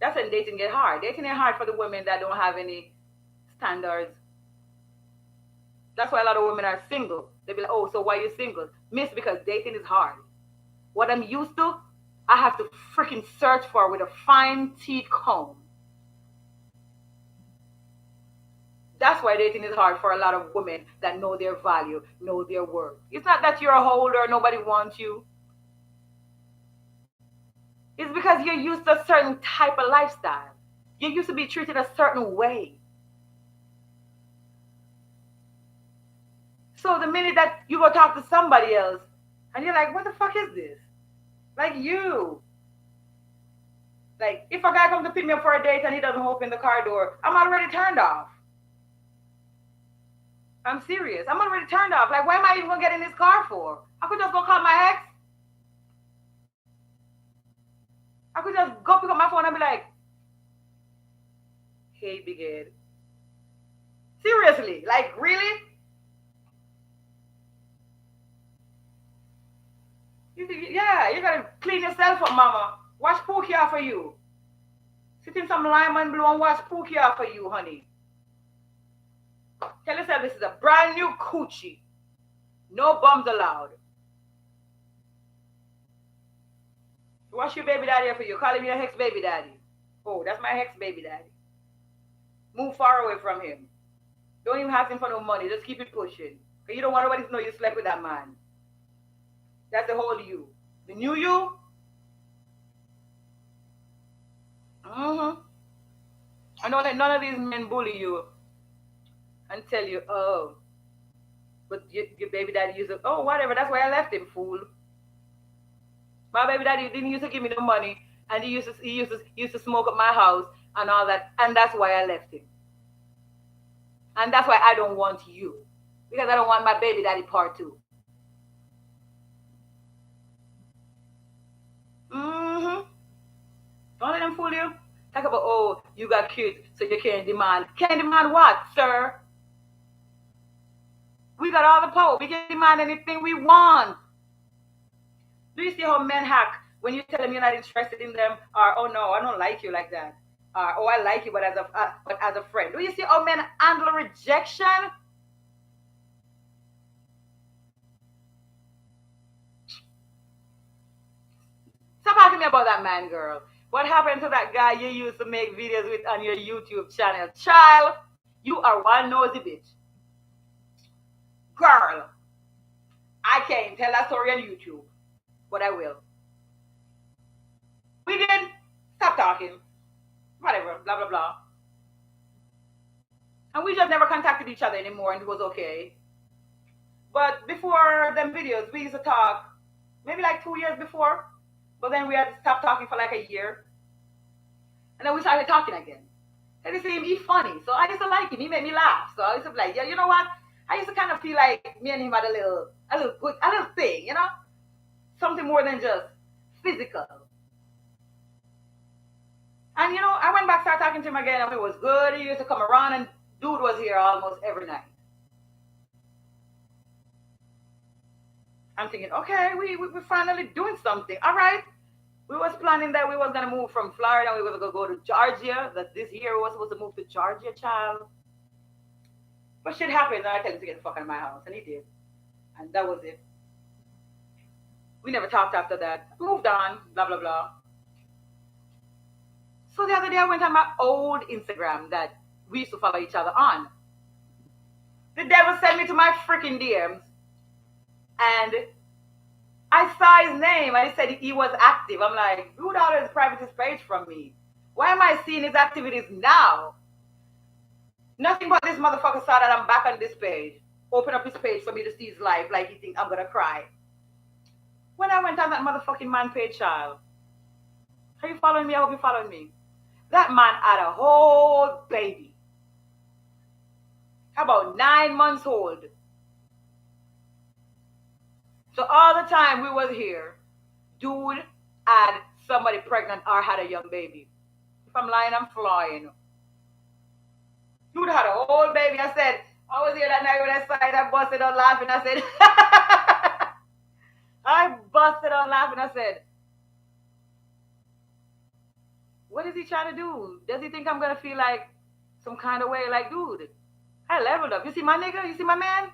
That's when dating get hard. Dating is hard for the women that don't have any standards. That's why a lot of women are single. They be like, oh, so why are you single? Miss, because dating is hard. What I'm used to, I have to freaking search for with a fine teeth comb. That's why dating is hard for a lot of women that know their value, know their worth. It's not that you're a holder, nobody wants you. It's because you're used to a certain type of lifestyle. You used to be treated a certain way. So the minute that you go talk to somebody else, and you're like, what the fuck is this? Like you. Like, if a guy comes to pick me up for a date and he doesn't open the car door, I'm already turned off. I'm serious. I'm already turned off. Like, why am I even gonna get in this car for? I could just go call my ex. I could just go pick up my phone and be like, hey, big head. Seriously, like, really? Yeah, you gotta clean yourself up, mama. Wash Pookie off for you. Sit in some lime and blue and wash Pookie off for you, honey. Tell yourself this is a brand new coochie. No bums allowed. Wash your baby daddy for you. Call him your ex baby daddy. Oh, that's my ex baby daddy. Move far away from him. Don't even ask him for no money. Just keep it pushing. Because you don't want nobody to know you slept with that man. That's the whole you. The new you? I know that none of these men bully you and tell you, oh, but your baby daddy used to, oh, whatever, that's why I left him, fool. My baby daddy didn't used to give me the money, and he used to smoke up my house and all that, and that's why I left him. And that's why I don't want you, because I don't want my baby daddy part two. Don't let them fool you. Talk about, oh, you got kids, so you can't demand. Can't demand what, sir? We got all the power. We can demand anything we want. Do you see how men hack when you tell them you're not interested in them? Or, oh no, I don't like you like that. Or, oh, I like you, but as a friend. Do you see how men handle rejection? Stop asking me about that man, girl. What happened to that guy you used to make videos with on your YouTube channel? Child, you are one nosy bitch. Girl, I can't tell that story on YouTube, but I will. We did. Stop talking. Whatever, blah, blah, blah. And we just never contacted each other anymore, and it was okay. But before them videos, we used to talk maybe like 2 years before. But then we had to stop talking for like a year. And then we started talking again. And he seemed funny. So I used to like him. He made me laugh. So I used to be like, yeah, you know what? I used to kind of feel like me and him had a little thing, you know? Something more than just physical. And you know, I went back, started talking to him again, and it was good. He used to come around, and dude was here almost every night. I'm thinking, okay, we're finally doing something. All right. We was planning that we was going to move from Florida. We were going to go to Georgia. That this year we was supposed to move to Georgia, child. But shit happened, and I told him to get the fuck out of my house. And he did. And that was it. We never talked after that. Moved on, blah, blah, blah. So the other day I went on my old Instagram that we used to follow each other on. The devil sent me to my freaking DMs. And I saw his name and he said he was active. I'm like, who the hell is private his page from me? Why am I seeing his activities now? Nothing but this motherfucker saw that I'm back on this page. open up his page for me to see his life like he think I'm gonna cry. When I went on that motherfucking man page, child, are you following me? I hope you following me. That man had a whole baby. About 9 months old. So all the time we was here, dude had somebody pregnant or had a young baby. If I'm lying, I'm flying. Dude had a whole baby. I said, I was here that night when I saw it, I busted out laughing. I said, I busted out laughing. I said, what is he trying to do? Does he think I'm going to feel like some kind of way? Like, dude, I leveled up. You see my nigga? You see my man?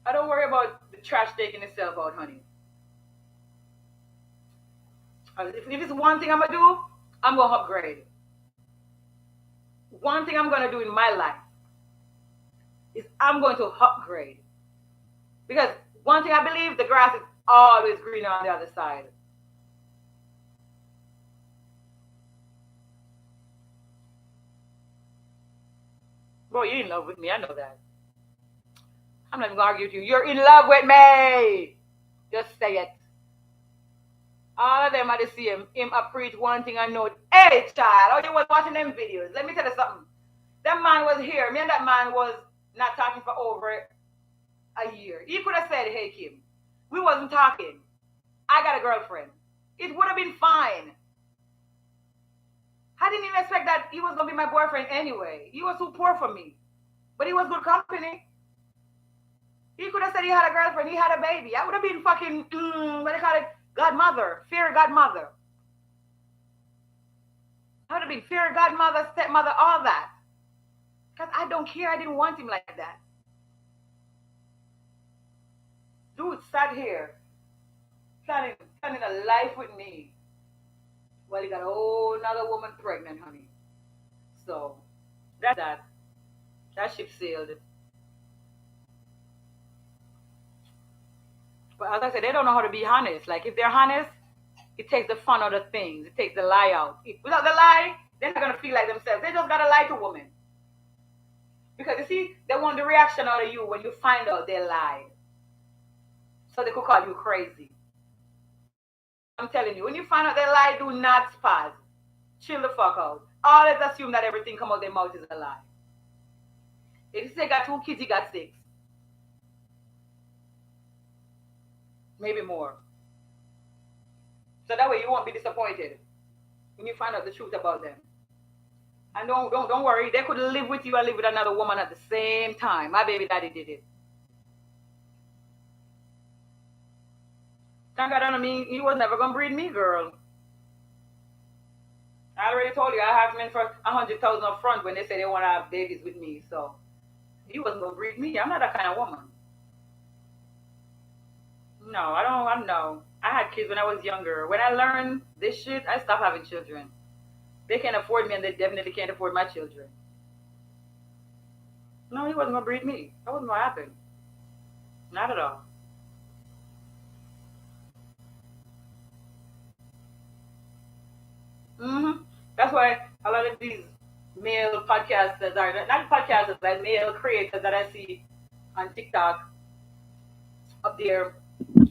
I don't worry about the trash taking itself out, honey. If it's one thing I'm going to do, I'm going to upgrade. One thing I'm going to do in my life is I'm going to upgrade. Because one thing I believe, the grass is always greener on the other side. Bro, you're in love with me. I know that. I'm not even going to argue with you. You're in love with me. Just say it. All of them are the same. Him a preach one thing I know. Hey, child, oh, you was watching them videos. Let me tell you something. That man was here. Me and that man was not talking for over a year. He could have said, hey, Kim, we wasn't talking. I got a girlfriend. It would have been fine. I didn't even expect that he was going to be my boyfriend anyway. He was too poor for me. But he was good company. He could have said he had a girlfriend. He had a baby. I would have been fucking, what do you call it? Godmother. Fairy godmother. I would have been fairy godmother, stepmother, all that. Because I don't care. I didn't want him like that. Dude sat here planning a life with me. Well, he got a whole nother woman pregnant, honey. So, that's that. That ship sailed. But as I said, they don't know how to be honest. Like, if they're honest, it takes the fun out of things. It takes the lie out. Without the lie, they're not going to feel like themselves. They just got to lie to women. Because, you see, they want the reaction out of you when you find out they lied. So they could call you crazy. I'm telling you, when you find out they lie, do not spaz. Chill the fuck out. Always assume that everything come out their mouth is a lie. If you say you got 2 kids, you got 6. Maybe more. So that way you won't be disappointed when you find out the truth about them. And don't worry, they could live with you and live with another woman at the same time. My baby daddy did it. Thank God, I mean, he was never gonna breed me, girl. I already told you I have men for 100,000 up front when they say they want to have babies with me. So he wasn't gonna breed me. I'm not that kind of woman. No, I don't. No. I had kids when I was younger. When I learned this shit, I stopped having children. They can't afford me, and they definitely can't afford my children. No, he wasn't gonna breed me. That wasn't gonna happen. Not at all. That's why a lot of these male podcasters are not podcasters, but male creators that I see on TikTok up there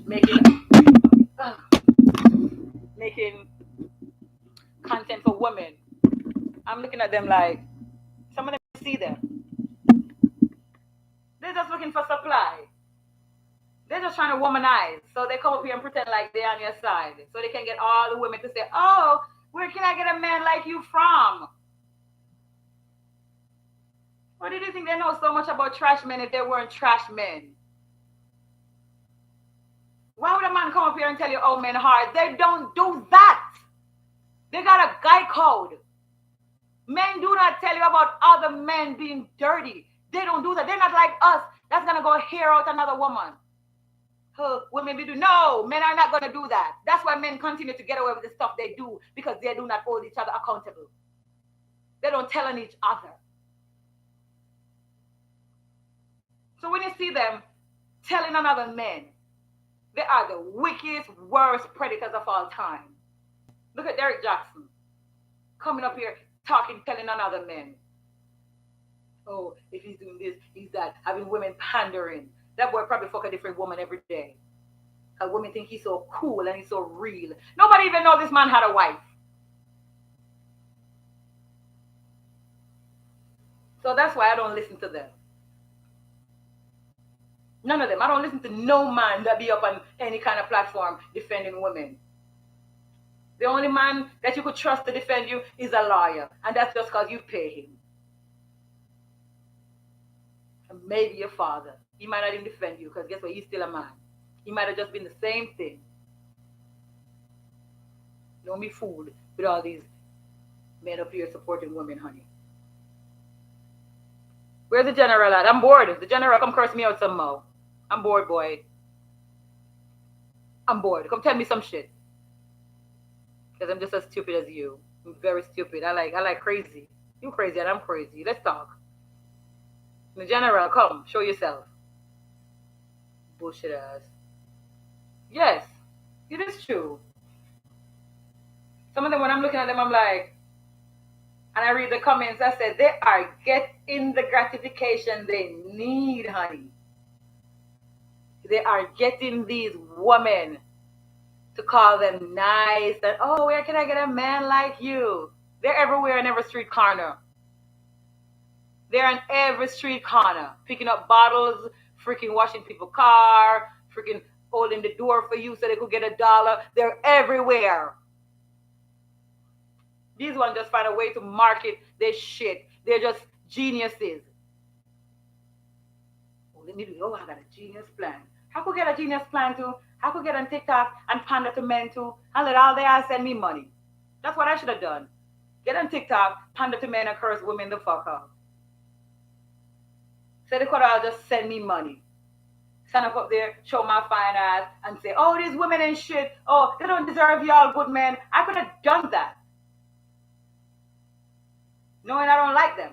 making uh, making content for women. I'm looking at them like some of them see them. They're just looking for supply. They're just trying to womanize. So they come up here and pretend like they're on your side. So they can get all the women to say, oh, where can I get a man like you from? What did you think they know so much about trash men if they weren't trash men? Why would a man come up here and tell you, oh, men hard? They don't do that. They got a guy code. Men do not tell you about other men being dirty. They don't do that. They're not like us. That's going to go hear out another woman. Women do. No, men are not going to do that. That's why men continue to get away with the stuff they do, because they do not hold each other accountable. They don't tell on each other. So when you see them telling on other men, they are the wickedest, worst predators of all time. Look at Derek Jackson coming up here talking, telling on other men. Oh, if he's doing this, he's that. Having women pandering. That boy probably fuck a different woman every day. Because women think he's so cool and he's so real. Nobody even know this man had a wife. So that's why I don't listen to them. None of them. I don't listen to no man that be up on any kind of platform defending women. The only man that you could trust to defend you is a lawyer. And that's just because you pay him. And maybe your father. He might not even defend you because guess what? He's still a man. He might have just been the same thing. Don't be fooled with all these men up here supporting women, honey. Where's the general at? I'm bored. The general come curse me out some more. I'm bored, boy. I'm bored. Come tell me some shit. Because I'm just as stupid as you. I'm very stupid. I like crazy. You crazy and I'm crazy. Let's talk. The general, come, show yourself. Bullshit ass. Yes, it is true. Some of them, when I'm looking at them, I'm like, and I read the comments, I said, they are getting the gratification they need, honey. They are getting these women to call them nice, and oh, where can I get a man like you? They're everywhere in every street corner. They're in every street corner, picking up bottles, freaking washing people's car, freaking holding the door for you so they could get $1. They're everywhere. These ones just find a way to market their shit. They're just geniuses. Oh, let me do. Oh, I got a genius plan. How could get a genius plan too? How could get on TikTok and pander to men too? And let all they are send me money. That's what I should have done. Get on TikTok, pander to men and curse women the fuck out. So they could all just send me money. Stand up there, show my fine ass, and say, oh, these women ain't shit. Oh, they don't deserve y'all good men. I could have done that. Knowing I don't like them.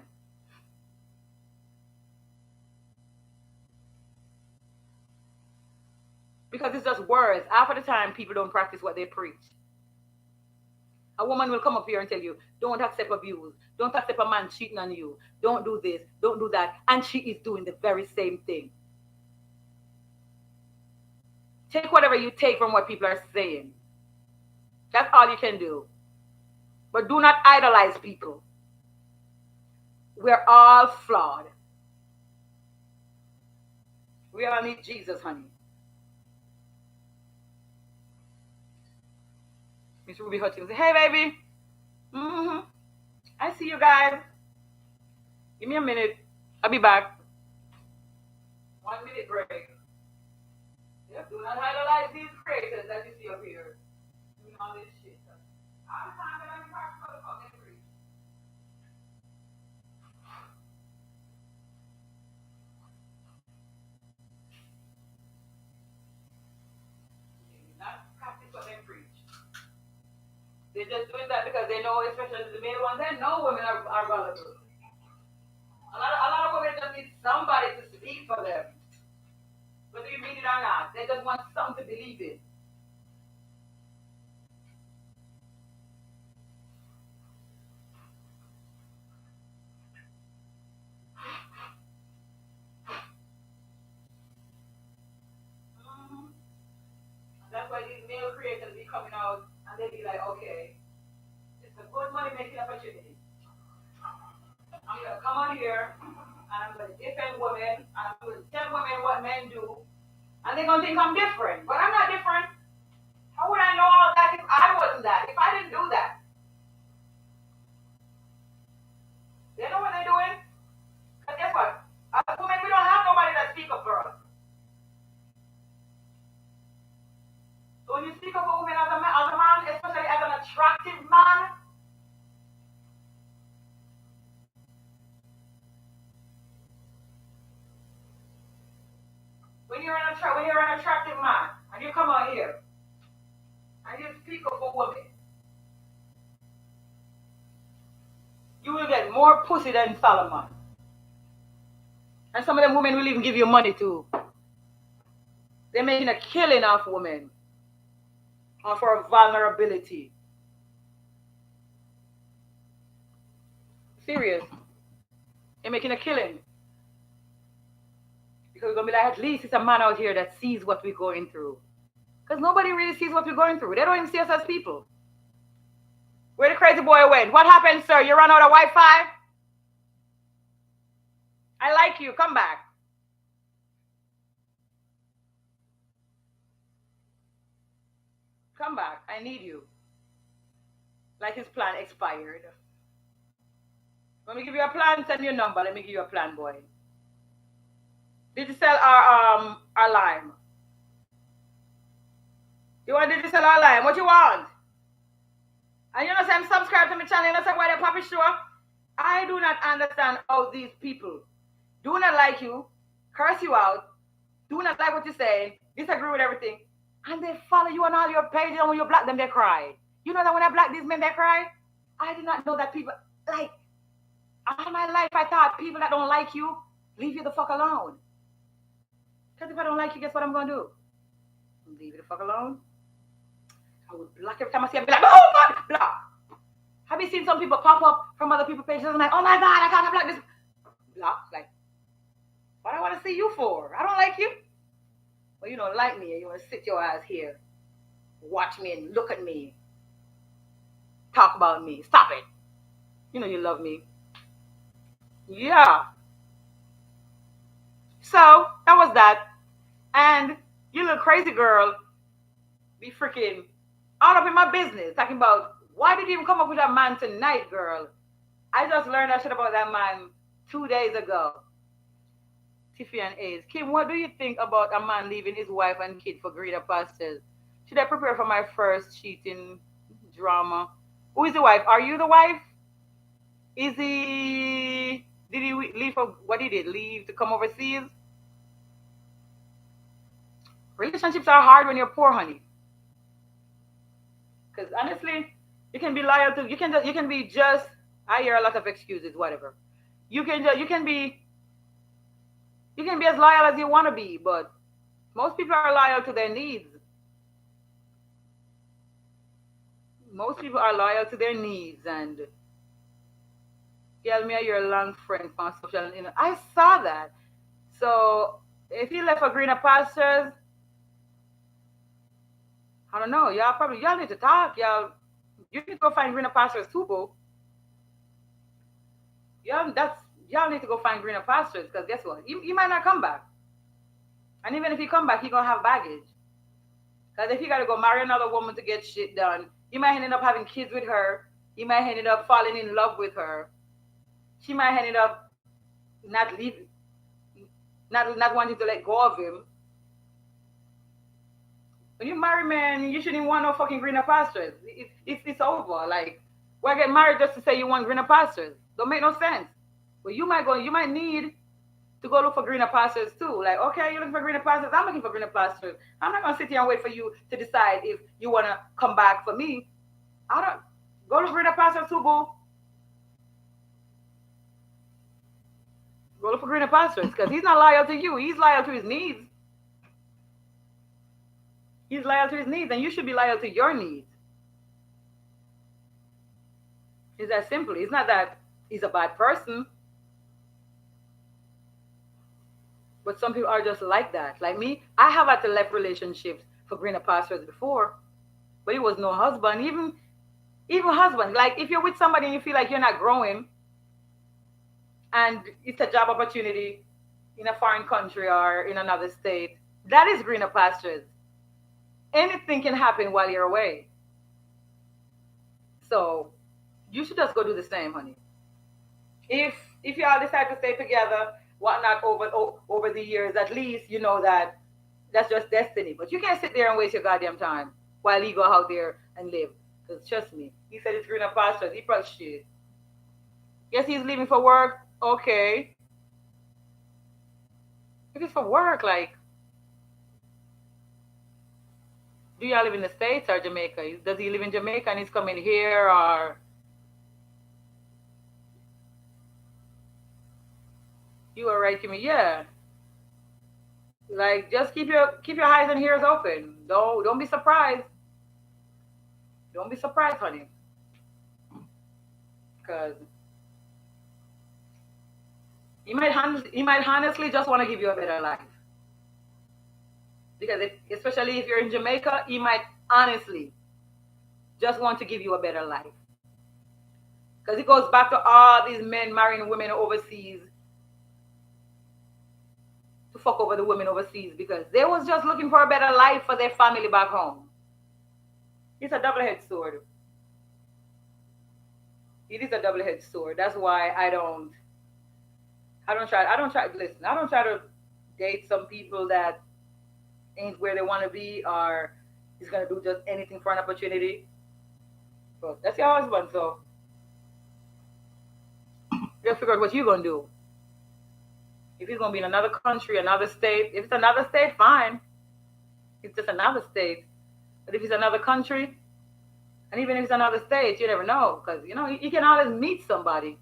Because it's just words. Half of the time, people don't practice what they preach. A woman will come up here and tell you, don't accept abuse. Don't accept a man cheating on you. Don't do this. Don't do that. And she is doing the very same thing. Take whatever you take from what people are saying. That's all you can do. But do not idolize people. We're all flawed. We all need Jesus, honey. Miss Ruby Hutchins say, hey, baby. Mm-hmm. I see you guys. Give me a minute. I'll be back. 1 minute break. Yep, do not idolize these creators that you see up here. Doing all this shit. I'm time that I'm practical fucking free. Not practice what they preach. They're just doing that because they know, especially the male ones, they know women are vulnerable. A lot of women just need somebody to speak for them. Whether you mean it or not, they just want something to believe in. That's why these male creators be coming out and they be like, okay, it's a good money making opportunity. I'm gonna come on here and I'm gonna defend women and I'm gonna tell women what men do, and they're gonna think I'm different. But I'm not different. How would I know all that if I wasn't that? If I didn't do that? They know what they're doing. Because guess what? As women, we don't have nobody that speak up for us. So when you speak up for women as a man, especially as an attractive man, when you're an attractive man and you come out here and you speak up for women, you will get more pussy than Solomon. And some of them women will even give you money too. They're making a killing off women or for vulnerability. Serious. and making a killing. Because we're gonna be like, at least it's a man out here that sees what we're going through. Because nobody really sees what we're going through. They don't even see us as people. Where the crazy boy went? What happened, sir? You ran out of Wi-Fi? I like you. Come back. Come back. I need you. Like his plan expired. Let me give you a plan. Send me your number. Let me give you a plan, boy. Did you sell our lime? You want to sell our lime? What you want? And you know, say I'm subscribed to my channel. You know, say why they puppy show. I do not understand how these people do not like you, curse you out, do not like what you're saying, disagree with everything, and they follow you on all your pages, and when you block them, they cry. You know that when I block these men, they cry? I did not know that people, like, all my life I thought people that don't like you, leave you the fuck alone. Because if I don't like you, guess what I'm going to do? Leave you the fuck alone. I would block every time I see them, be like, oh, fuck, block. Have you seen some people pop up from other people's pages and like, oh my God, I can't block this. Block, like, what do I want to see you for? I don't like you. Well, you don't like me and you want to sit your ass here, watch me and look at me, talk about me. Stop it. You know you love me. Yeah. So, that was that. And you little crazy girl be freaking all up in my business, talking about, why did you even come up with that man tonight, girl? I just learned that shit about that man 2 days ago. Tiffy and Ace. Kim, what do you think about a man leaving his wife and kid for greater pastures? Should I prepare for my first cheating drama? Who is the wife? Are you the wife? Is he... Did he leave for... What did he leave to come overseas? Relationships are hard when you're poor, honey. Because honestly, you can be loyal to... You can be just... I hear a lot of excuses, whatever. You can be as loyal as you want to be, but most people are loyal to their needs. Most people are loyal to their needs, and tell me you're a long friend from social. I saw that. So if he left for greener pastures, I don't know. Y'all need to talk. You need to go find greener pastures too, boo. Y'all need to go find greener pastures, because guess what? You might not come back. And even if you come back, you're going to have baggage. Because if you got to go marry another woman to get shit done, you might end up having kids with her. You might end up falling in love with her. She might end up not wanting to let go of him. When you marry, man, you shouldn't want no fucking greener pastures. It's over. Like, why get married just to say you want greener pastures? Don't make no sense. But you might need to go look for greener pastures too. Like, okay, you're looking for greener pastures. I'm looking for greener pastures. I'm not gonna sit here and wait for you to decide if you wanna come back for me. I don't go look for greener pastures too, boo. Go look for greener pastures, because he's not loyal to you. He's loyal to his needs. He's loyal to his needs, and you should be loyal to your needs. It's that simple. It's not that he's a bad person. But some people are just like that. Like me, I have had to left relationships for greener pastures before, but it was no husband. Even husband, like if you're with somebody and you feel like you're not growing, and it's a job opportunity in a foreign country or in another state, that is greener pastures. Anything can happen while you're away. So you should just go do the same, honey. If y'all decide to stay together, whatnot, over the years, at least you know that that's just destiny. But you can't sit there and waste your goddamn time while he go out there and live. Because trust me, he said it's greener pastures. He probably shit. Yes, he's leaving for work. Okay. If it's for work, like, do y'all live in the States or Jamaica? Does he live in Jamaica and he's coming here, or you are right to me? Yeah. Like, just keep your eyes and ears open. Don't be surprised. Don't be surprised, honey. Because He might honestly just want to give you a better life. Because especially if you're in Jamaica, he might honestly just want to give you a better life. Because it goes back to all these men marrying women overseas to fuck over the women overseas because they was just looking for a better life for their family back home. It's a double-edged sword. It is a double-edged sword. That's why listen, I don't try to date some people that ain't where they want to be or is going to do just anything for an opportunity. But that's your husband, so you figure out what you're going to do. If he's going to be in another country, another state, if it's another state, fine. It's just another state. But if it's another country, and even if it's another state, you never know. Because, you can always meet somebody.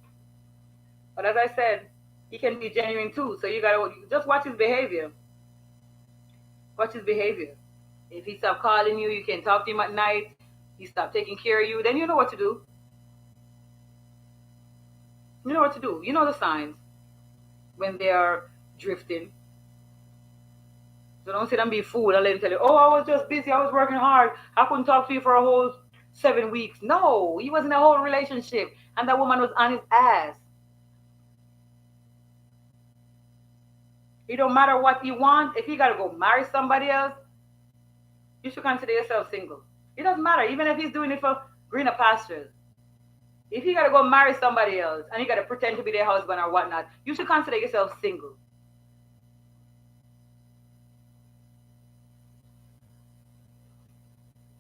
But as I said, he can be genuine too. So you got to just watch his behavior. Watch his behavior. If he stop calling you, you can talk to him at night, he stop taking care of you, then you know what to do. You know what to do. You know the signs when they are drifting. So don't sit and be a fool and let him tell you, oh, I was just busy, I was working hard, I couldn't talk to you for a whole 7 weeks. No, he was in a whole relationship and that woman was on his ass. It don't matter what he wants. If he got to go marry somebody else, you should consider yourself single. It doesn't matter, even if he's doing it for greener pastures. If you got to go marry somebody else and you got to pretend to be their husband or whatnot, you should consider yourself single.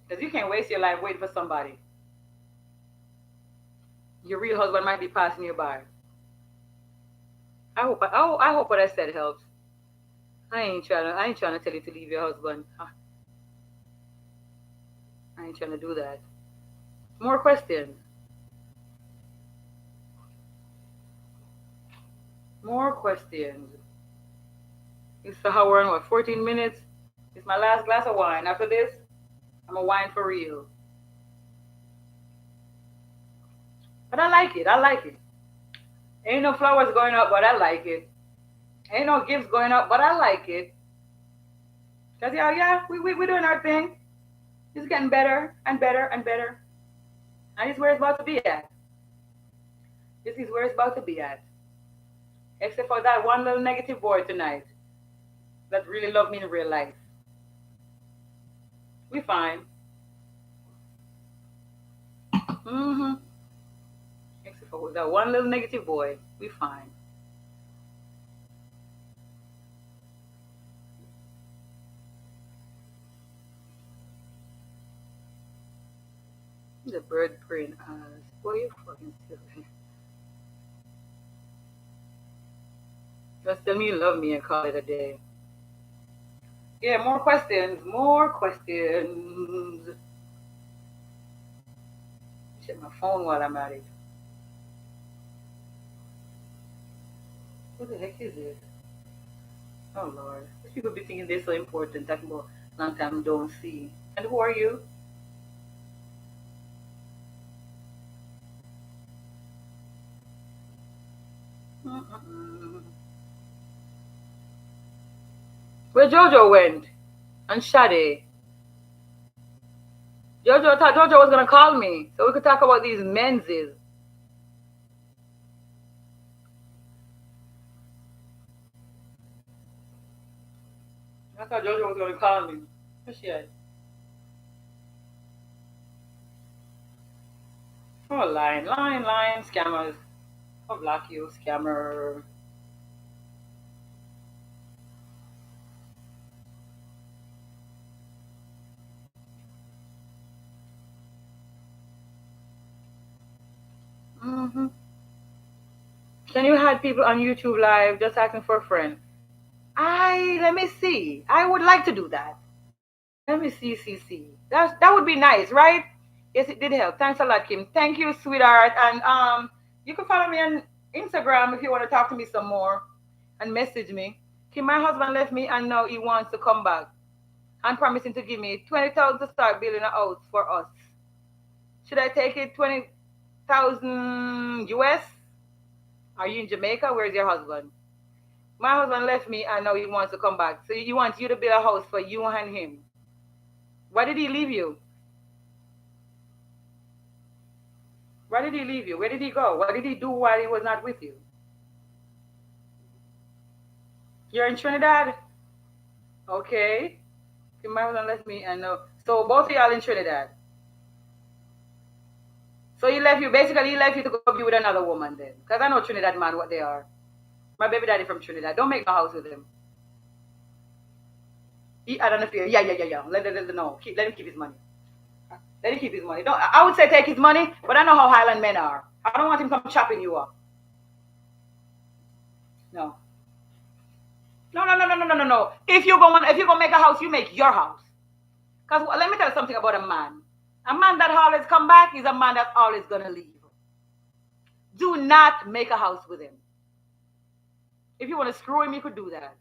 Because you can't waste your life waiting for somebody. Your real husband might be passing you by. I hope what I said helps. I ain't trying to tell you to leave your husband. I ain't trying to do that. More questions. More questions. It's the hour and what, 14 minutes? It's my last glass of wine. After this, I'm a wine for real. But I like it. I like it. Ain't no flowers going up, but I like it. Ain't no gifts going up, but I like it. Because, yeah, we're doing our thing. It's getting better and better and better. And it's where it's about to be at. This is where it's about to be at. Except for that one little negative boy tonight that really loved me in real life. We fine. Mm-hmm. Except for that one little negative boy, we fine. The bird praying eyes. Boy, you fucking silly. Just tell me you love me and call it a day. Yeah, more questions. More questions. Check my phone while I'm at it. What the heck is this? Oh Lord. These people be thinking they're so important, talking about long time don't see. And who are you? Mm-mm. Where Jojo went? And Shade. Jojo thought Jojo was gonna call me so we could talk about these menses. I thought Jojo was gonna call me. Where's she at? Oh, lying, scammers. I'll block you, scammer. Mm-hmm. Can you have people on YouTube live just asking for a friend? Let me see. I would like to do that. Let me see. That would be nice, right? Yes, it did help. Thanks a lot, Kim. Thank you, sweetheart. And you can follow me on Instagram if you want to talk to me some more and message me. Kim, my husband left me and now he wants to come back and promising to give me 20,000 to start building a house for us. Should I take it 20,000 US Are you in Jamaica? Where's your husband? My husband left me and now he wants to come back. So he wants you to build a house for you and him. Why did he leave you? Why did he leave you? Where did he go? What did he do while he was not with you? You're in Trinidad? Okay. My husband left me and now. So both of y'all in Trinidad. So he left you, basically he left you to go be with another woman then. Because I know Trinidad man what they are. My baby daddy from Trinidad. Don't make no house with him. I don't know if you, yeah. Let him know. Let him keep his money. Let him keep his money. I would say take his money, but I know how Highland men are. I don't want him come chopping you up. No. No. If you're gonna make a house, you make your house. Because let me tell you something about a man. A man that always come back is a man that's always gonna leave. Do not make a house with him. If you want to screw him, you could do that.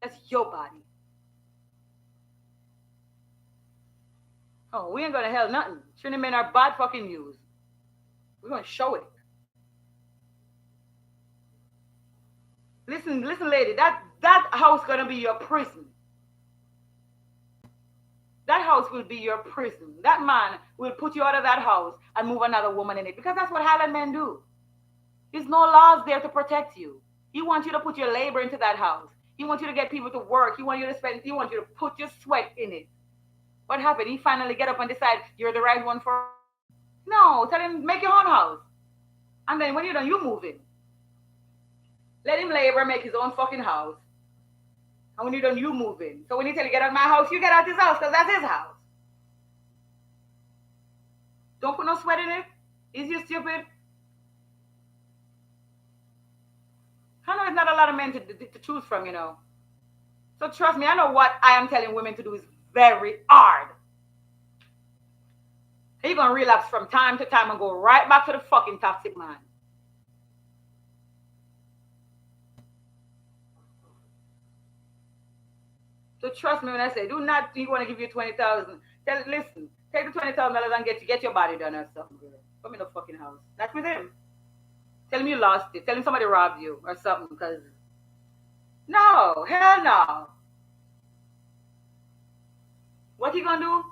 That's your body. Oh, we ain't gonna hell nothing. Trinity men are bad fucking news. We're gonna show it. Listen, lady. That house gonna be your prison. That house will be your prison. That man will put you out of that house and move another woman in it because that's what Highland men do. There's no laws there to protect you. He wants you to put your labor into that house. He wants you to get people to work. He wants you to put your sweat in it. What happened? He finally get up and decide you're the right one for. No, tell him make your own house. And then when you're done, you move in. Let him labor, make his own fucking house. And when you're done, you move in. So when he tell you get out of my house, you get out his house because that's his house. Don't put no sweat in it. Is you stupid? I know it's not a lot of men to choose from, you know. So trust me, I know what I am telling women to do is very hard. You're going to relapse from time to time and go right back to the fucking toxic man. So trust me when I say, do not, he want to give you 20,000. Listen, take the $20,000 and get your body done or something, girl. Come in the fucking house. That's with him. Tell him you lost it. Tell him somebody robbed you or something because... No, hell no. What he gonna do?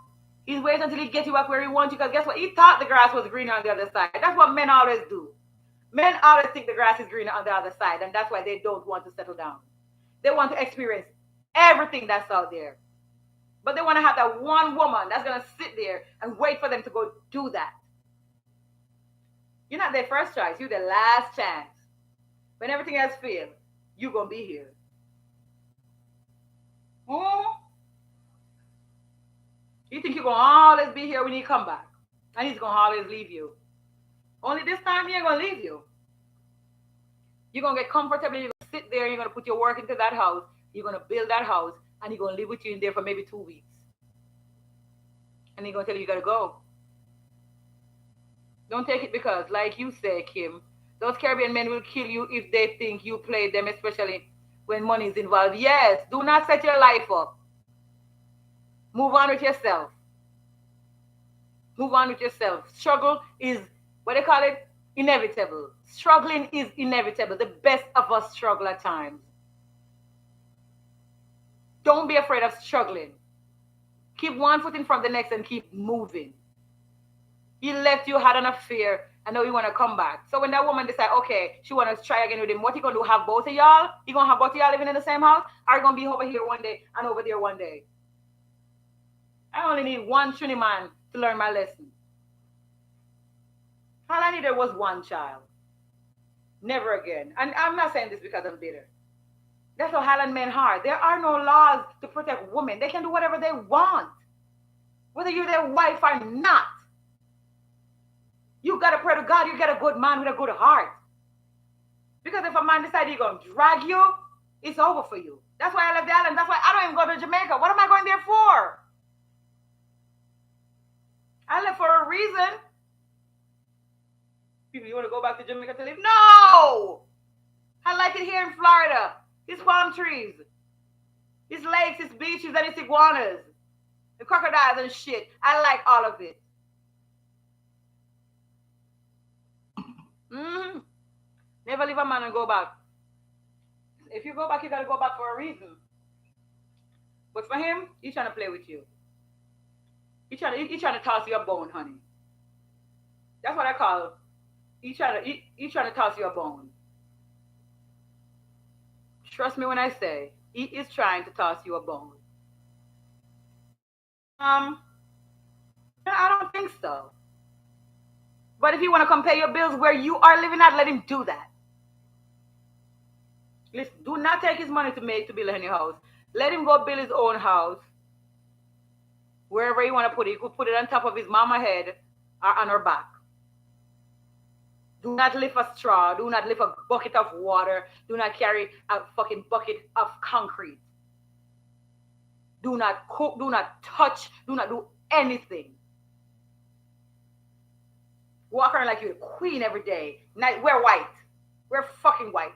He's waiting until he gets you back where he wants you because guess what? He thought the grass was greener on the other side. That's what men always do. Men always think the grass is greener on the other side and that's why they don't want to settle down. They want to experience everything that's out there. But they want to have that one woman that's going to sit there and wait for them to go do that. You're not their first choice. You're their last chance. When everything else fails, you're going to be here. You think you're going to always be here when you come back. And he's going to always leave you. Only this time he ain't going to leave you. You're going to get comfortable. You're going to sit there. You're going to put your work into that house. You're going to build that house. And he's going to live with you in there for maybe 2 weeks. And he's going to tell you got to go. Don't take it because, like you say, Kim, those Caribbean men will kill you if they think you played them, especially when money is involved. Yes, do not set your life up. Move on with yourself. Move on with yourself. Struggle is, what they call it? Inevitable. Struggling is inevitable. The best of us struggle at times. Don't be afraid of struggling. Keep one foot in front of the next and keep moving. He left you, had an affair, and now you want to come back. So when that woman decide, okay, she want to try again with him, what he going to do? Have both of y'all? He going to have both of y'all living in the same house? Or you going to be over here one day and over there one day? I only need one Trini man to learn my lesson. All I needed was one child. Never again. And I'm not saying this because I'm bitter. That's how Highland men are. There are no laws to protect women. They can do whatever they want. Whether you're their wife or not. You got to pray to God you get a good man with a good heart. Because if a man decides he's going to drag you, it's over for you. That's why I left the island. That's why I don't even go to Jamaica. What am I going there for? I left for a reason. People, you want to go back to Jamaica to live? No! I like it here in Florida. It's palm trees. It's lakes, it's beaches, and it's iguanas. The crocodiles and shit. I like all of it. Never never leave a man and go back. If you go back, you gotta go back for a reason. But for him, he's trying to play with you. He's trying to toss you a bone, honey. That's what I call. He's trying to toss you a bone. Trust me when I say he is trying to toss you a bone. I don't think so. But if you want to come pay your bills where you are living at, let him do that. Listen, do not take his money to build a new house. Let him go build his own house. Wherever you want to put it, you could put it on top of his mama head or on her back. Do not lift a straw. Do not lift a bucket of water. Do not carry a fucking bucket of concrete. Do not cook. Do not touch. Do not do anything. Walk around like you're a queen every day. Wear white. Wear fucking white.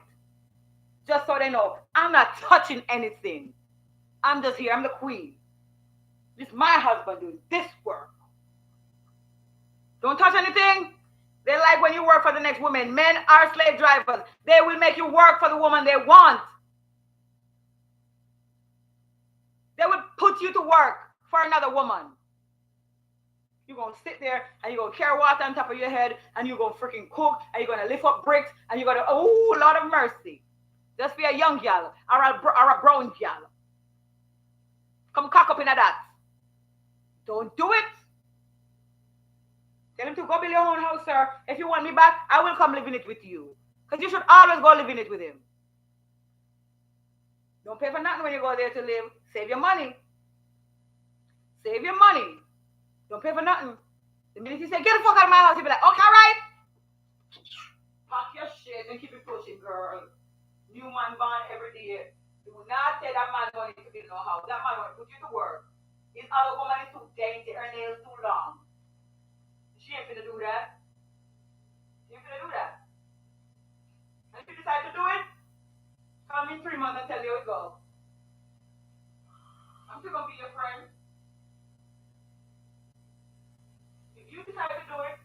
Just so they know, I'm not touching anything. I'm just here. I'm the queen. This is my husband doing this work. Don't touch anything. They like when you work for the next woman. Men are slave drivers. They will make you work for the woman they want. They will put you to work for another woman. You're going to sit there and you're going to carry water on top of your head and you're going to freaking cook and you're going to lift up bricks and you're going to, oh, Lord of mercy. Just be a young gal or a brown gal. Come cock up in that. Don't do it. Tell him to go build your own house, sir. If you want me back, I will come live in it with you. Because you should always go live in it with him. Don't pay for nothing when you go there to live. Save your money. Save your money. Don't pay for nothing. The minute you say, get the fuck out of my house, you'll be like, okay, all right. Pack your shit and keep it pushing, girl. New man born every day. Do not take that man money to build no house. That man want to put you to work. His other woman is too dainty, her nails too long. She ain't finna do that. She ain't finna do that. And if you decide to do it, come in 3 months and tell me how it goes. I'm still gonna be your friend. If you decide to do it,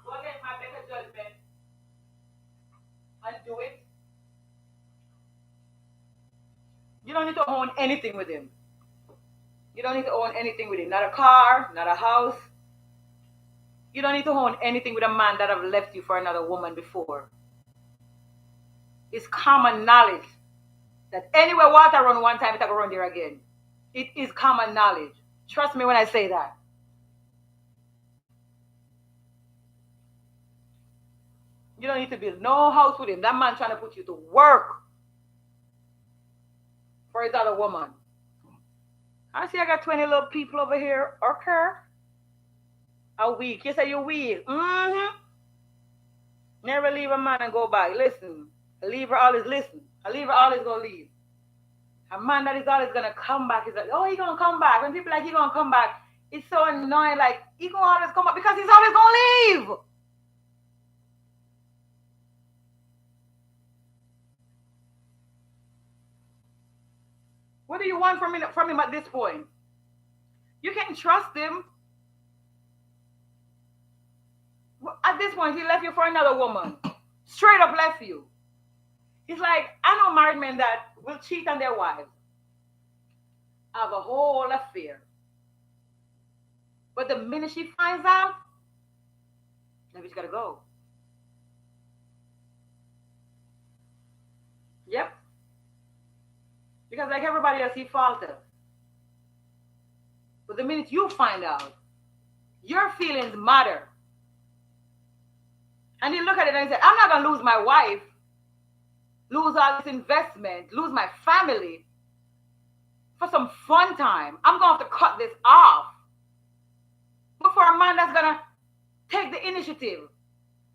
go against my better judgment and do it. You don't need to own anything with him. You don't need to own anything with him. Not a car, not a house. You don't need to own anything with a man that have left you for another woman before. It's common knowledge that anywhere water run one time, it will run there again. It is common knowledge. Trust me when I say that. You don't need to build no house with him. That man trying to put you to work for his other woman. I see I got 20 little people over here. Okay. A week. You say you're weak. Mm-hmm. Never leave a man and go back. Listen. A leaver always listen. A leaver always gonna leave. A man that is always gonna come back is like, oh, he gonna come back. When people like he gonna come back, it's so annoying. Like, he gonna always come back because he's always gonna leave. What do you want from him at this point? You can't trust him. At this point, he left you for another woman. Straight up left you. He's like, I know married men that will cheat on their wives. Have a whole affair. But the minute she finds out, that bitch gotta go. Yep. Because like everybody else, he faltered. But the minute you find out, your feelings matter. And he look at it and he said, I'm not going to lose my wife, lose all this investment, lose my family for some fun time. I'm going to have to cut this off. But for a man that's going to take the initiative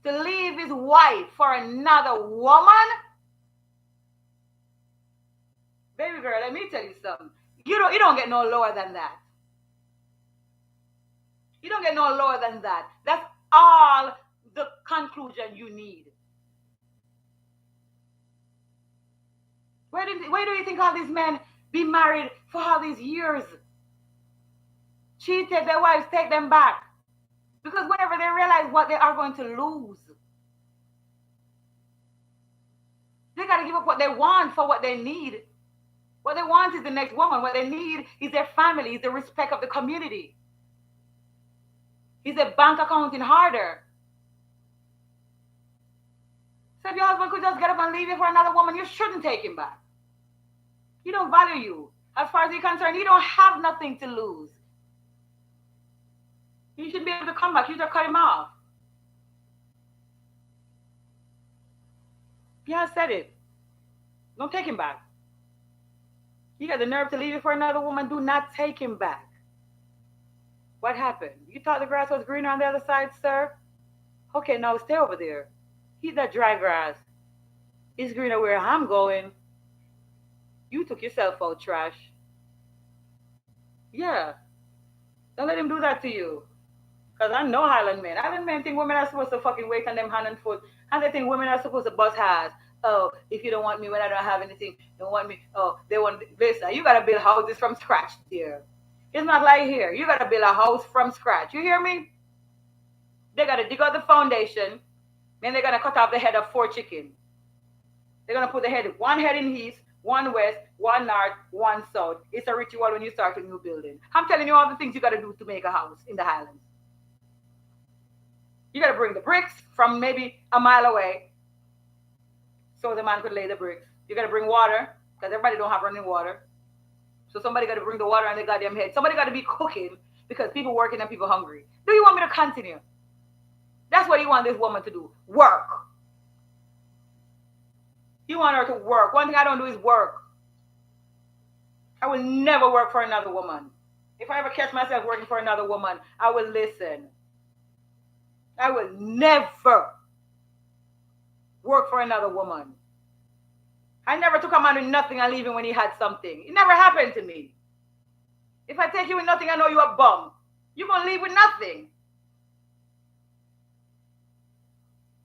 to leave his wife for another woman, baby girl, let me tell you something. You don't get no lower than that. You don't get no lower than that. That's all the conclusion you need. Where do you think all these men be married for all these years? Cheated their wives, take them back. Because whenever they realize what they are going to lose, give up what they want for what they need. What they want is the next woman. What they need is their family, is the respect of the community. Is a bank account in harder. So if your husband could just get up and leave you for another woman, you shouldn't take him back. He don't value you. As far as he's concerned, he don't have nothing to lose. You should be able to come back. You just cut him off. Yeah, I said it. Don't take him back. You got the nerve to leave you for another woman. Do not take him back. What happened? You thought the grass was greener on the other side, sir? Okay, now stay over there. Eat that dry grass. It's greener where I'm going. You took yourself out, trash. Yeah. Don't let him do that to you. Because I know Highland men. Highland men think women are supposed to fucking wait on them hand and foot. And they think women are supposed to bust ass. Oh, if you don't want me when I don't have anything, don't want me. Oh, they want this. You got to build houses from scratch, dear. It's not like here. You got to build a house from scratch. You hear me? They got to dig out the foundation. Then they're going to cut off the head of 4 chickens. They're going to put the head, one head in east, one west, one north, one south. It's a ritual when you start a new building. I'm telling you all the things you got to do to make a house in the Highlands. You got to bring the bricks from maybe a mile away so the man could lay the bricks. You got to bring water because everybody don't have running water. So somebody got to bring the water on the goddamn head. Somebody got to be cooking because people working and people hungry. Do you want me to continue? That's what you want this woman to do. Work. You want her to work. One thing I don't do is work. I will never work for another woman. If I ever catch myself working for another woman, I will listen. I will never work for another woman. I never took a man with nothing and leave him when he had something. It never happened to me. If I take you with nothing, I know you're a bum. You're going to leave with nothing.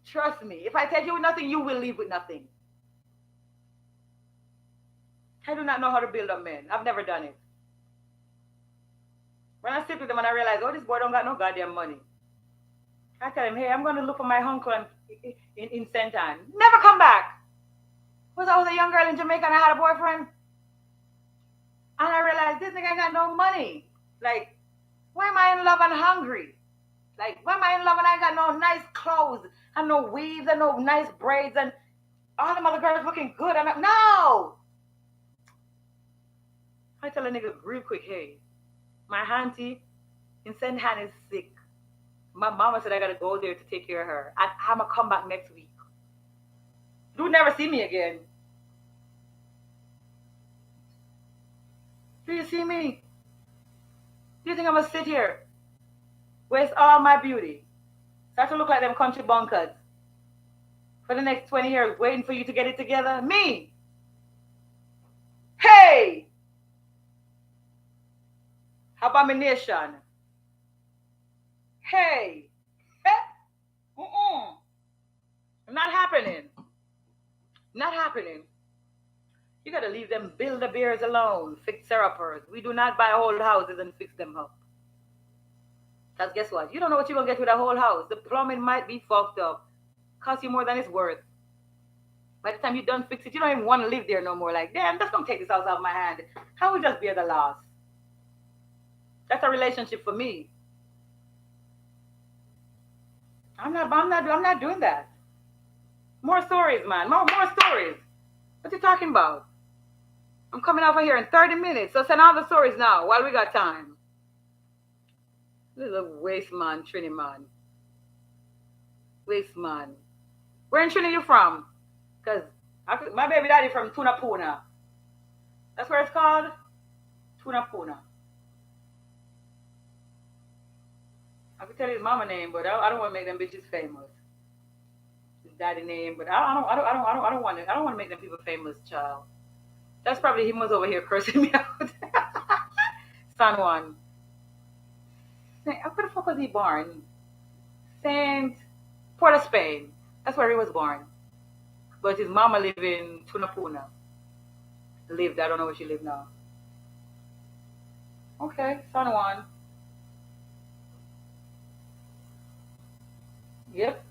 Trust me. If I take you with nothing, you will leave with nothing. I do not know how to build a man. I've never done it. When I sit with them and I realize, oh, this boy don't got no goddamn money. I tell him, hey, I'm going to look for my uncle in St. Anne. Never come back. Because I was a young girl in Jamaica and I had a boyfriend. And I realized this nigga ain't got no money. Like, why am I in love and hungry? Like, why am I in love and I ain't got no nice clothes and no weaves and no nice braids and all the other girls looking good? I'm like, no! I tell a nigga real quick, hey, my auntie in St. Anne is sick. My mama said I gotta go there to take care of her. And I'm gonna come back next week. You'll never see me again. Do you see me? Do you think I'm gonna sit here, waste all my beauty, start to look like them country bunkers for the next 20 years waiting for you to get it together? Me! Hey! Abomination. Hey! Not happening. Not happening. You gotta leave them build-a-bears alone, fixer-uppers. We do not buy whole houses and fix them up. Because guess what? You don't know what you're gonna get with a whole house. The plumbing might be fucked up. Cost you more than it's worth. By the time you're done fix it, you don't even want to live there no more. Like, damn, just don't take this house out of my hand. I would just bear the loss. That's a relationship for me. I'm not doing that. More stories, man. More stories. What you talking about? I'm coming over here in 30 minutes. So send all the stories now while we got time. Little waste man, Trini man. Waste man. Where in Trini you from? Because my baby daddy from Tunapuna. That's where it's called? Tunapuna. I could tell you his mama name, but I don't want to make them bitches famous. His daddy name, but I don't want to make them people famous, child. That's probably him was over here cursing me out. San Juan. Where the fuck was he born? Saint Port of Spain. That's where he was born. But his mama lived in Tunapuna. Lived. I don't know where she lives now. Okay, San Juan. Yep.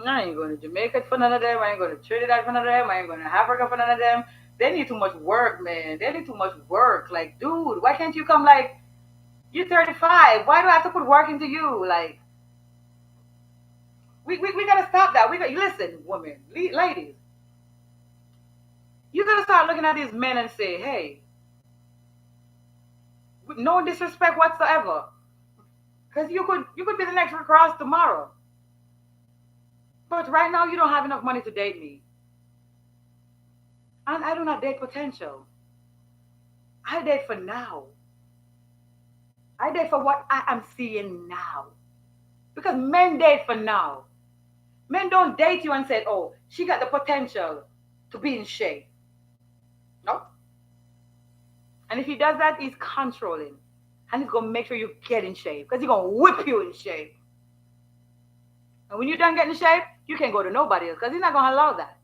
I ain't going to Jamaica for none of them. I ain't going to Trinidad for none of them. I ain't going to Africa for none of them. They need too much work, man. They need too much work. Like, dude, why can't you come like you're 35? Why do I have to put work into you? Like, we gotta stop that. We got listen, women, ladies. You gotta start looking at these men and say, hey, with no disrespect whatsoever, because you could be the next Rick Ross tomorrow. But right now you don't have enough money to date me, and I do not date potential. I date for now. I date for what I am seeing now. Because men date for now. Men don't date you and say, oh, she got the potential to be in shape. No. And if he does that, he's controlling. And he's going to make sure you get in shape. Because he's going to whip you in shape. And when you're done getting in shape, you can't go to nobody else. Because he's not going to allow that.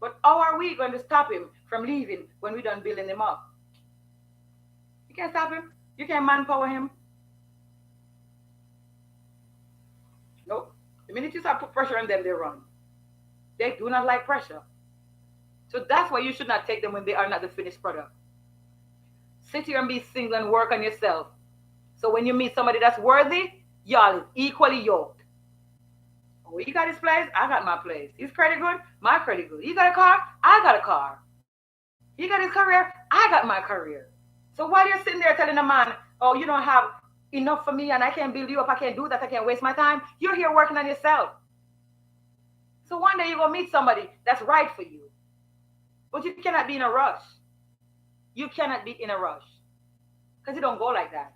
But how are we going to stop him from leaving when we're done building him up? You can't stop him. You can't manpower him. Nope. The minute you start put pressure on them, they run. They do not like pressure. So that's why you should not take them when they are not the finished product. Sit here and be single and work on yourself. So when you meet somebody that's worthy, y'all is equally yoked. Oh, he got his place, I got my place. His credit good, my credit good. He got a car, I got a car. He got his career, I got my career. So while you're sitting there telling a man, oh, you don't have enough for me and I can't build you up, I can't do that, I can't waste my time, you're here working on yourself. So one day you're going to meet somebody that's right for you. But you cannot be in a rush. You cannot be in a rush. Because it don't go like that.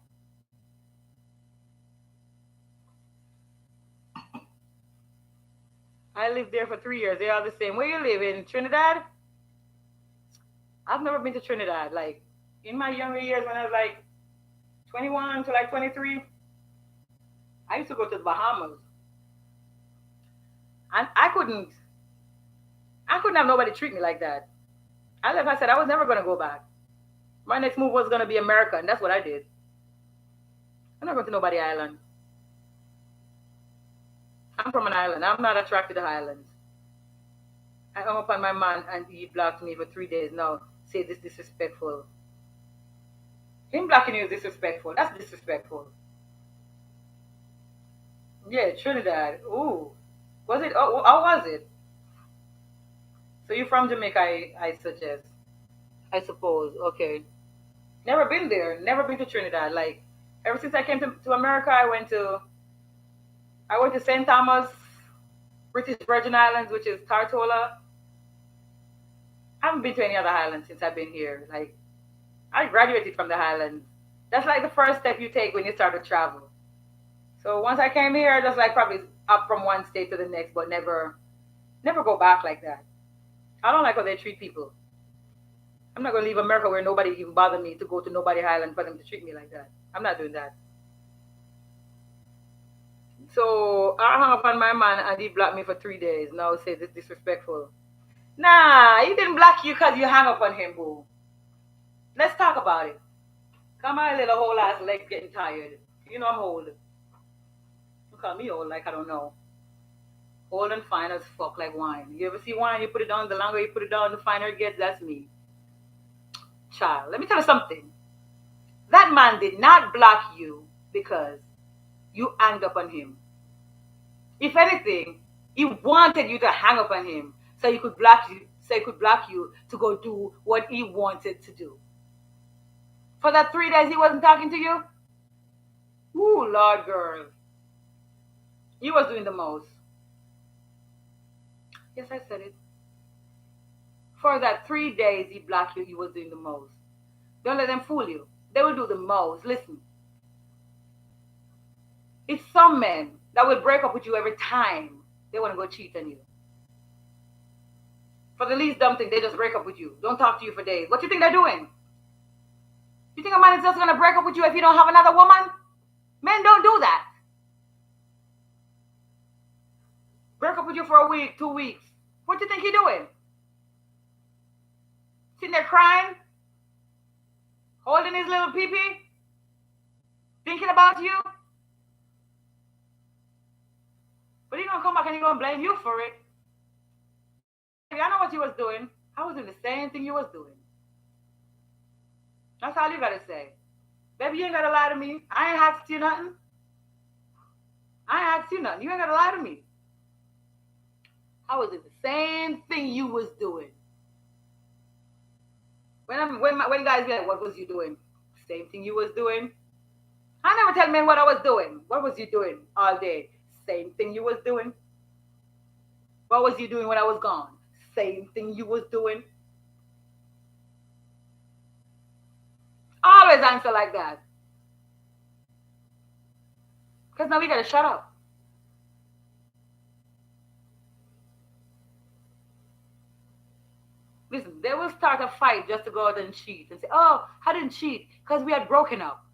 I lived there for 3 years. They are the same. Where you live? In Trinidad? I've never been to Trinidad. Like, in my younger years when I was like 21 to like 23, I used to go to the Bahamas. And I couldn't have nobody treat me like that. I left, I said I was never going to go back. My next move was going to be America, and that's what I did. I'm not going to nobody island. I'm from an island. I'm not attracted to islands. I hung up on my man, and he blocked me for 3 days. Now, say this disrespectful. Him blocking you is disrespectful. That's disrespectful. Yeah, Trinidad. Ooh. Was it? Oh, how was it? So you're from Jamaica, I suggest. I suppose. Okay. Never been there. Never been to Trinidad. Like, ever since I came to America, I went to St. Thomas, British Virgin Islands, which is Tartola. I haven't been to any other island since I've been here. Like, I graduated from the islands. That's like the first step you take when you start to travel. So once I came here, just like probably up from one state to the next, but never go back like that. I don't like how they treat people. I'm not gonna leave America where nobody even bother me to go to nobody island for them to treat me like that. I'm not doing that. So I hung up on my man and he blocked me for 3 days. Now say this disrespectful. Nah, he didn't block you because you hung up on him, boo. Let's talk about it. Come on, little whole ass legs getting tired. You know I'm old. You call me old like I don't know. Old and fine as fuck like wine. You ever see wine? You put it down, the longer you put it down, the finer it gets. That's me. Child, let me tell you something. That man did not block you because you hanged up on him. If anything, he wanted you to hang up on him so he could block you to go do what he wanted to do. For that 3 days he wasn't talking to you? Ooh, Lord girl. He was doing the most. Yes, I said it. For that 3 days he blocked you, he was doing the most. Don't let them fool you. They will do the most. Listen. It's some men that will break up with you every time they want to go cheat on you. For the least dumb thing, they just break up with you. Don't talk to you for days. What do you think they're doing? You think a man is just going to break up with you if you don't have another woman? Men don't do that. Break up with you for a week, 2 weeks. What do you think he's doing? Sitting there crying? Holding his little pee-pee? Thinking about you? But he's gonna come back and he's gonna blame you for it. I know what you was doing. I was doing the same thing you was doing. That's all you gotta say. Baby, you ain't gotta lie to me. I ain't asked you nothing. I ain't asked you nothing. You ain't gotta lie to me. I was doing the same thing you was doing. When guys be like, what was you doing? Same thing you was doing. I never tell men what I was doing. What was you doing all day? Same thing you was doing. What was you doing when I was gone? Same thing you was doing. Always answer like that. Because now we gotta shut up. Listen, they will start a fight just to go out and cheat and say, oh, I didn't cheat because we had broken up.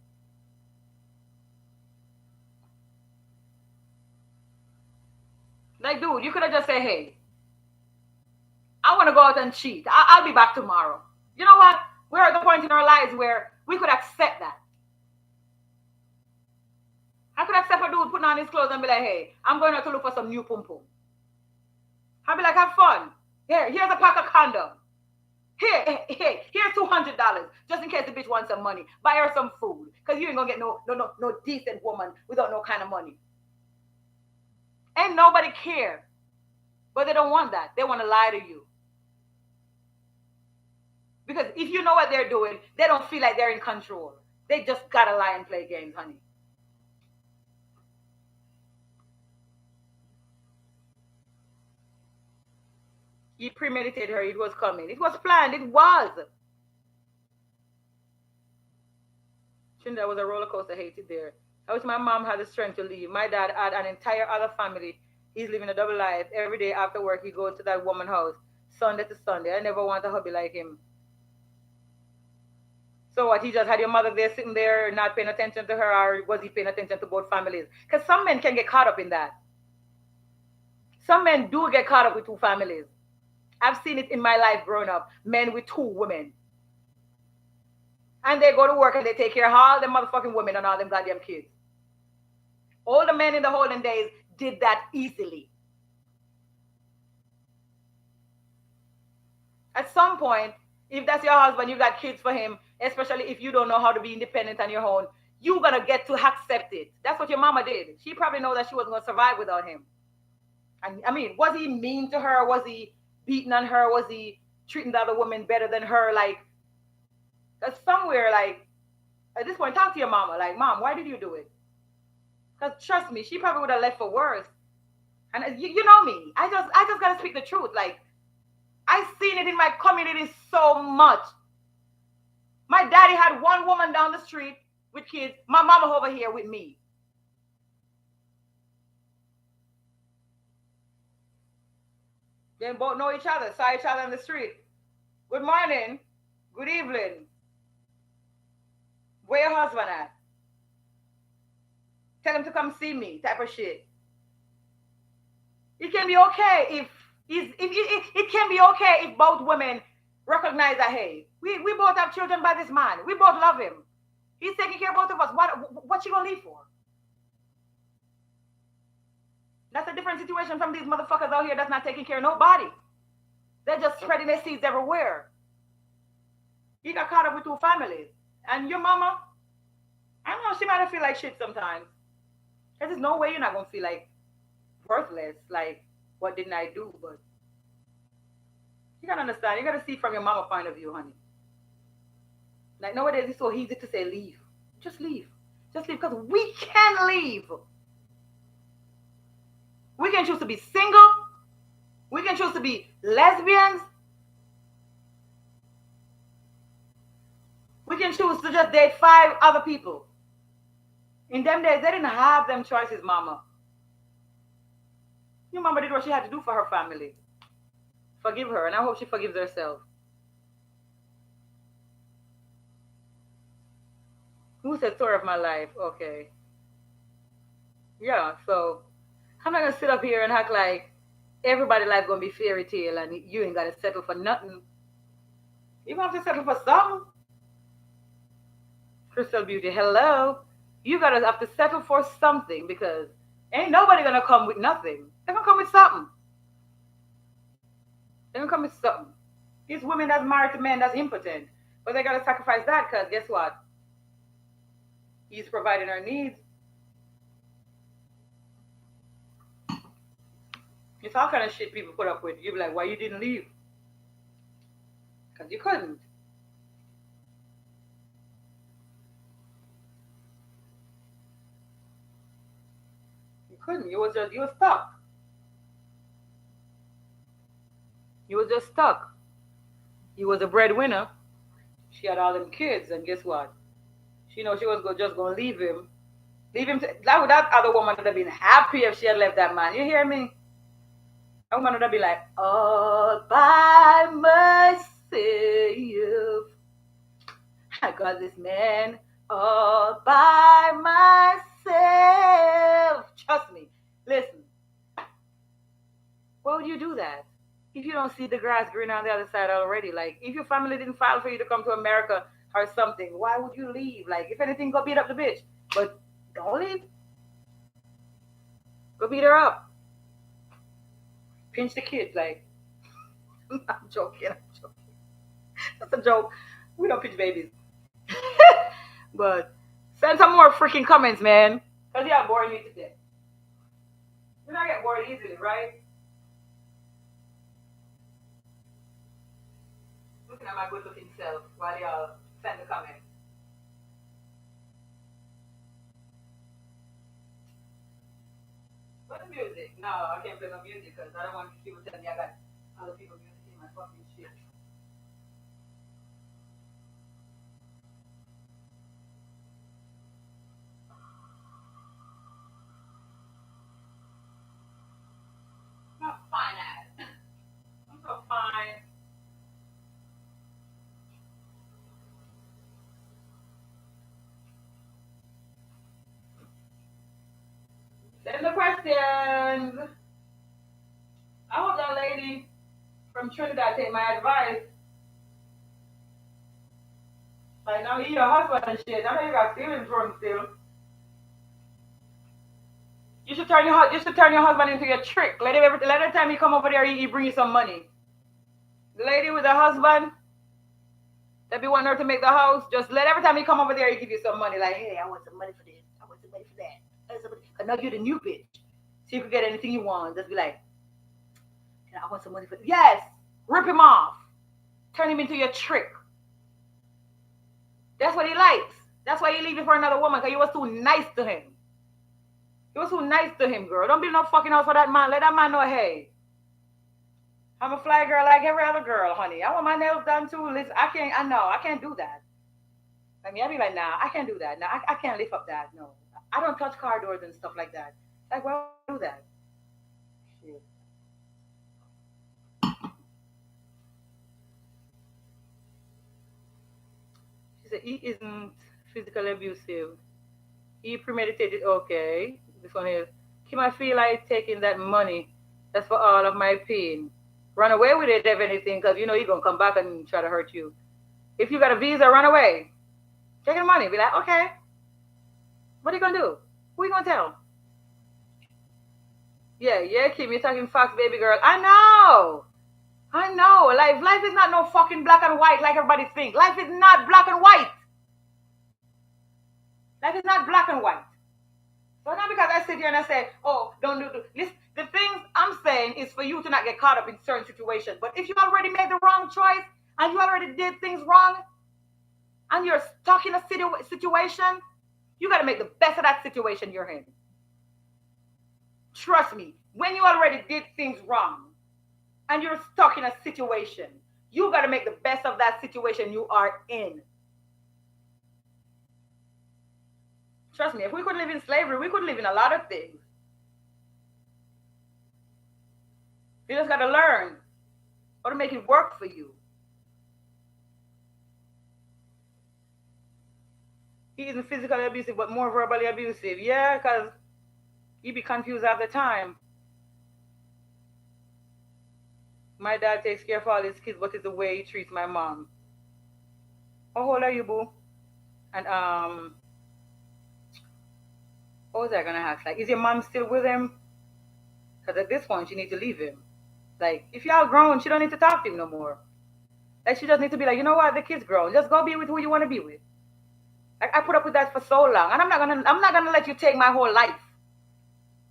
Like, dude, you could have just said, hey, I want to go out and cheat. I'll be back tomorrow. You know what? We're at the point in our lives where we could accept that. I could accept a dude putting on his clothes and be like, hey, I'm going out to look for some new pum pum. I'll be like, have fun. Here's a pack of condom. Here's $200 just in case the bitch wants some money. Buy her some food because you ain't gonna get no decent woman without no kind of money. Ain't nobody care, but they don't want that. They want to lie to you because if you know what they're doing, they don't feel like they're in control. They just gotta lie and play games, honey. You premeditated her. It was coming. It was planned. It was. Trinidad was a roller coaster. Hated there. I wish my mom had the strength to leave. My dad had an entire other family. He's living a double life. Every day after work, he goes to that woman's house, Sunday to Sunday. I never want a hubby like him. So what? He just had your mother there sitting there, not paying attention to her, or was he paying attention to both families? Because some men can get caught up in that. Some men do get caught up with two families. I've seen it in my life growing up. Men with two women. And they go to work and they take care of all the motherfucking women and all them goddamn kids. All the men in the olden days did that easily. At some point, if that's your husband, you got kids for him, especially if you don't know how to be independent on your own, you're going to get to accept it. That's what your mama did. She probably know that she wasn't going to survive without him. And I mean, was he mean to her? Was he beating on her? Was he treating the other woman better than her? Like, somewhere, like, at this point, talk to your mama. Like, Mom, why did you do it? Because trust me, she probably would have left for worse. And you know me. I just got to speak the truth. Like, I've seen it in my community so much. My daddy had one woman down the street with kids. My mama over here with me. They both know each other, saw each other on the street. Good morning. Good evening. Where your husband at? Tell him to come see me, type of shit. It can be okay if it can be okay if both women recognize that, hey, we both have children by this man. We both love him. He's taking care of both of us. What you gonna leave for? That's a different situation from these motherfuckers out here that's not taking care of nobody. They're just spreading their seeds everywhere. He got caught up with two families. And your mama, I don't know, she might have feel like shit sometimes. There's no way you're not gonna feel like worthless, like, what didn't I do? But you gotta understand, you gotta see from your mama point of view, honey. Like, nowadays it's so easy to say leave. Just leave. Just leave, because we can leave. We can choose to be single. We can choose to be lesbians. We can choose to just date 5 other people. In them days, they didn't have them choices, mama. Your mama did what she had to do for her family. Forgive her, and I hope she forgives herself. Who said story of my life? Okay. Yeah, so I'm not gonna sit up here and act like everybody's life gonna be fairy tale and you ain't gotta settle for nothing. You have to settle for something. Crystal Beauty, hello. You gotta have to settle for something because Ain't nobody gonna come with nothing. They're gonna come with something. They're gonna come with something. These women that's married to men that's impotent. But they gotta sacrifice that because guess what? He's providing her needs. It's all kind of shit people put up with. You be like, why you didn't leave? Because you couldn't. You couldn't. You were stuck. You was just stuck. You was a breadwinner. She had all them kids, and guess what? She know she was just gonna leave him. Leave him. That other woman would have been happy if she had left that man. You hear me? That woman would have been like, all by myself. I got this man all by myself. Trust me. Listen. Why would you do that? If you don't see the grass green on the other side already, like if your family didn't file for you to come to America or something, why would you leave? Like if anything, go beat up the bitch. But don't leave. Go beat her up. Pinch the kids, like I'm joking. That's a joke. We don't pinch babies. But send some more freaking comments, man. Because y'all boring me to death. You don't get bored easily, right? Looking at my good looking self while y'all send the comments. What the music? No, I can't play no music because I don't want people telling me I got other people music in my fucking shit. Not fine ass. I'm so fine. Send the questions. I hope that lady from Trinidad take my advice. Like now he your husband and shit. I know you got feelings for him still. You should turn your husband into your trick. Let every time he come over there, he bring you some money. The lady with the husband that be wanting her to make the house, just let every time he come over there, he give you some money. Like, hey, I want some money for this. I want some money for that. Cause now you're the new bitch. So you can get anything you want. Just be like, I want some money for this. Yes. Rip him off. Turn him into your trick. That's what he likes. That's why he leaving for another woman, because you was too nice to him. You was too nice to him, girl. Don't build no fucking house for that man. Let that man know, hey, I'm a fly girl like every other girl, honey. I want my nails done too. Listen, I can't do that. I mean, I be like, nah, I can't do that. Nah, I can't lift up that. No. I don't touch car doors and stuff like that. Like, why would I do that? Shit. She said, he isn't physically abusive. He premeditated, okay. This one is, Kim, I feel like taking that money. That's for all of my pain. Run away with it, if anything, because you know he's going to come back and try to hurt you. If you got a visa, run away. Take the money. Be like, okay. What are you going to do? Who are you going to tell? Yeah, Kim, you're talking facts, baby girl. I know. Life is not no fucking black and white like everybody thinks. Life is not black and white. Life is not black and white. So not because I sit here and I say, oh, don't do this. The things I'm saying is for you to not get caught up in certain situations. But if you already made the wrong choice and you already did things wrong and you're stuck in a situation, you got to make the best of that situation you're in. Trust me, when you already did things wrong and you're stuck in a situation, you got to make the best of that situation you are in. Trust me, if we could live in slavery, we could live in a lot of things. You just got to learn how to make it work for you. He isn't physically abusive, but more verbally abusive. Yeah, because you be confused all the time. My dad takes care of all his kids, but it's the way he treats my mom. How old are you, boo? And What was I gonna ask? Like, is your mom still with him? Because at this point, you need to leave him. Like, if y'all grown, she don't need to talk to him no more. Like, she just needs to be like, you know what, the kid's grown. Just go be with who you want to be with. Like, I put up with that for so long, and I'm not gonna let you take my whole life.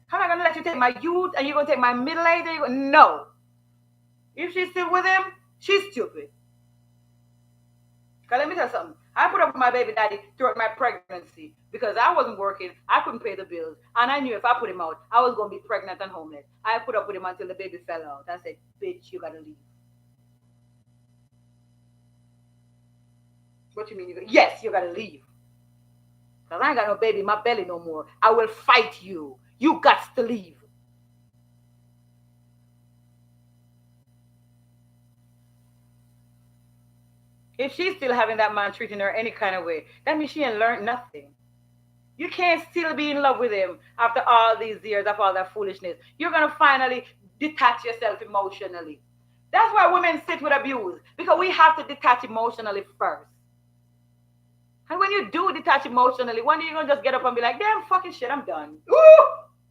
I'm not gonna let you take my youth, and you're gonna take my middle age. No. If she's still with him, she's stupid. Cause let me tell you something. I put up with my baby daddy throughout my pregnancy because I wasn't working. I couldn't pay the bills, and I knew if I put him out, I was gonna be pregnant and homeless. I put up with him until the baby fell out. I said, "Bitch, you gotta leave." What you mean? Yes, you gotta leave. Cause I ain't got no baby in my belly no more. I will fight you. You got to leave. If she's still having that man treating her any kind of way, that means she ain't learned nothing. You can't still be in love with him after all these years of all that foolishness. You're gonna finally detach yourself emotionally. That's why women sit with abuse because we have to detach emotionally first. And when you do detach emotionally, one day you're gonna just get up and be like, "Damn fucking shit, I'm done." Ooh,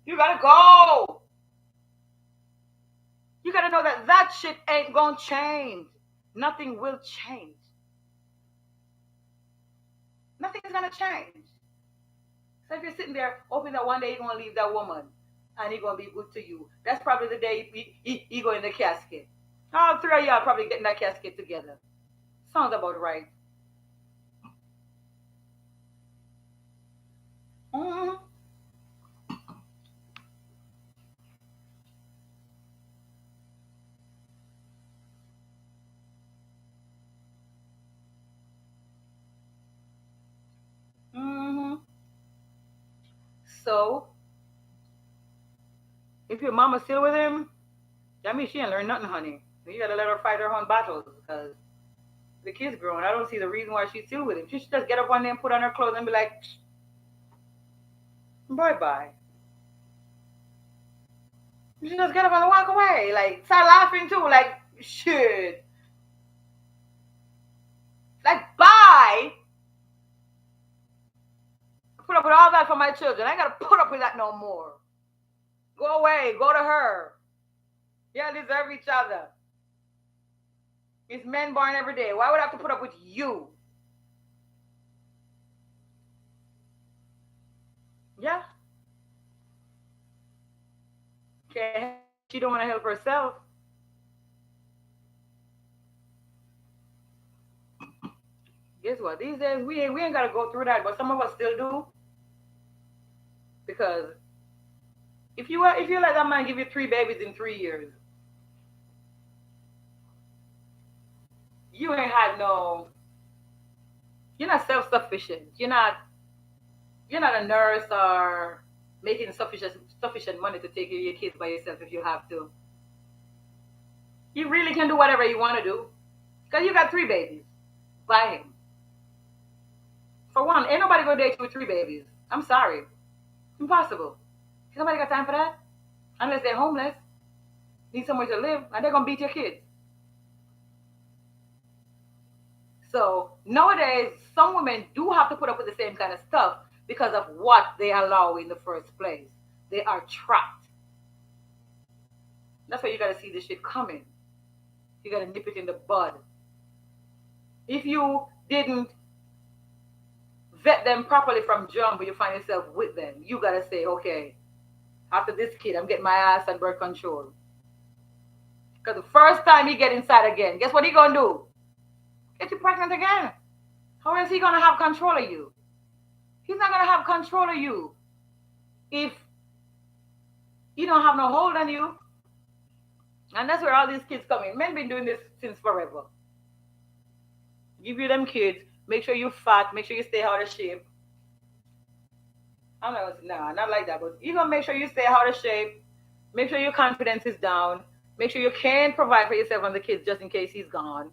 you gotta go. You gotta know that that shit ain't gonna change. Nothing will change. Nothing's gonna change. So if you're sitting there hoping that one day you're gonna leave that woman and he's gonna be good to you, that's probably the day he go in the casket. All three of y'all probably getting that casket together. Sounds about right. Mm-hmm. Mm-hmm. So if your mama's still with him, that means she ain't learned nothing, honey. You gotta let her fight her own battles because the kid's growing. I don't see the reason why she's still with him. She should just get up one day and put on her clothes and be like, bye bye. You should just get up and walk away. Like, start laughing too. Like, shit. Like, bye. I put up with all that for my children. I ain't gotta put up with that no more. Go away. Go to her. Yeah, deserve each other. It's men born every day. Why would I have to put up with you? Yeah. Can't. She don't want to help herself. Guess what? These days we ain't gotta go through that, but some of us still do because if you let that man give you 3 babies in 3 years, you ain't had no. You're not self-sufficient. You're not a nurse or making sufficient money to take care of your kids by yourself if you have to. You really can do whatever you want to do because you got 3 babies. Buy him. For one, ain't nobody gonna date you with 3 babies. I'm sorry, impossible. Ain't nobody got time for that unless they're homeless, need somewhere to live, and they're gonna beat your kids. So nowadays, some women do have to put up with the same kind of stuff because of what they allow in the first place. They are trapped. That's why you gotta see this shit coming. You gotta nip it in the bud. If you didn't vet them properly from jump, but you find yourself with them, you gotta say, okay, after this kid, I'm getting my ass on birth control. Because the first time he get inside again, guess what he gonna do? Get you pregnant again. How is he gonna have control of you? He's not gonna have control of you if you don't have no hold on you. And that's where all these kids come in. Men been doing this since forever. Give you them kids, make sure you fat, make sure you stay out of shape. I'm not nah, not like that, but you gonna make sure you stay out of shape, make sure your confidence is down, make sure you can provide for yourself and the kids just in case he's gone.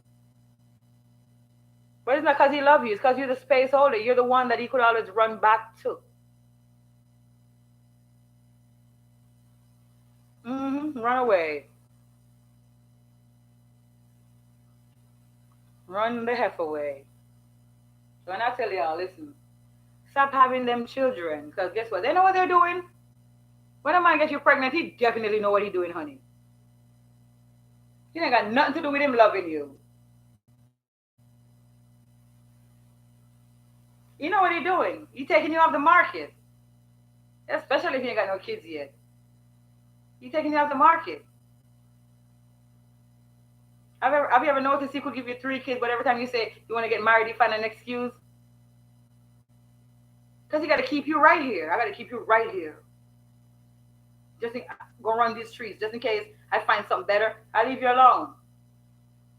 But it's not because he loves you, it's because you're the space holder. You're the one that he could always run back to. Run away. Run the heck away. So when I tell y'all, listen, Stop having them children. Because guess what? They know what they're doing. When a man gets you pregnant, he definitely know what he's doing, honey. He ain't got nothing to do with him loving you. You know what he's doing. He's taking you off the market. Especially if you ain't got no kids yet. He's taking you off the market. Have you ever noticed he could give you 3 kids, but every time you say you want to get married, he find an excuse? Because he got to keep you right here. I got to keep you right here. Just go run these streets. Just in case I find something better, I leave you alone.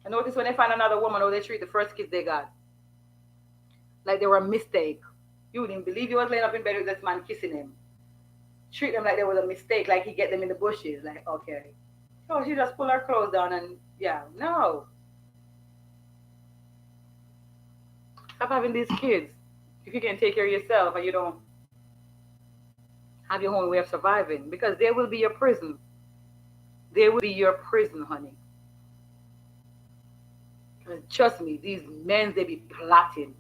I notice when they find another woman, or they treat the first kids they got like they were a mistake. You wouldn't believe you was laying up in bed with this man kissing him. Treat them like there was a mistake, like he get them in the bushes. Like, okay. Oh, she just pull her clothes down and yeah. No. Stop having these kids. If you can take care of yourself and you don't have your own way of surviving, because they will be your prison. They will be your prison, honey. And trust me, these men, they be plotting.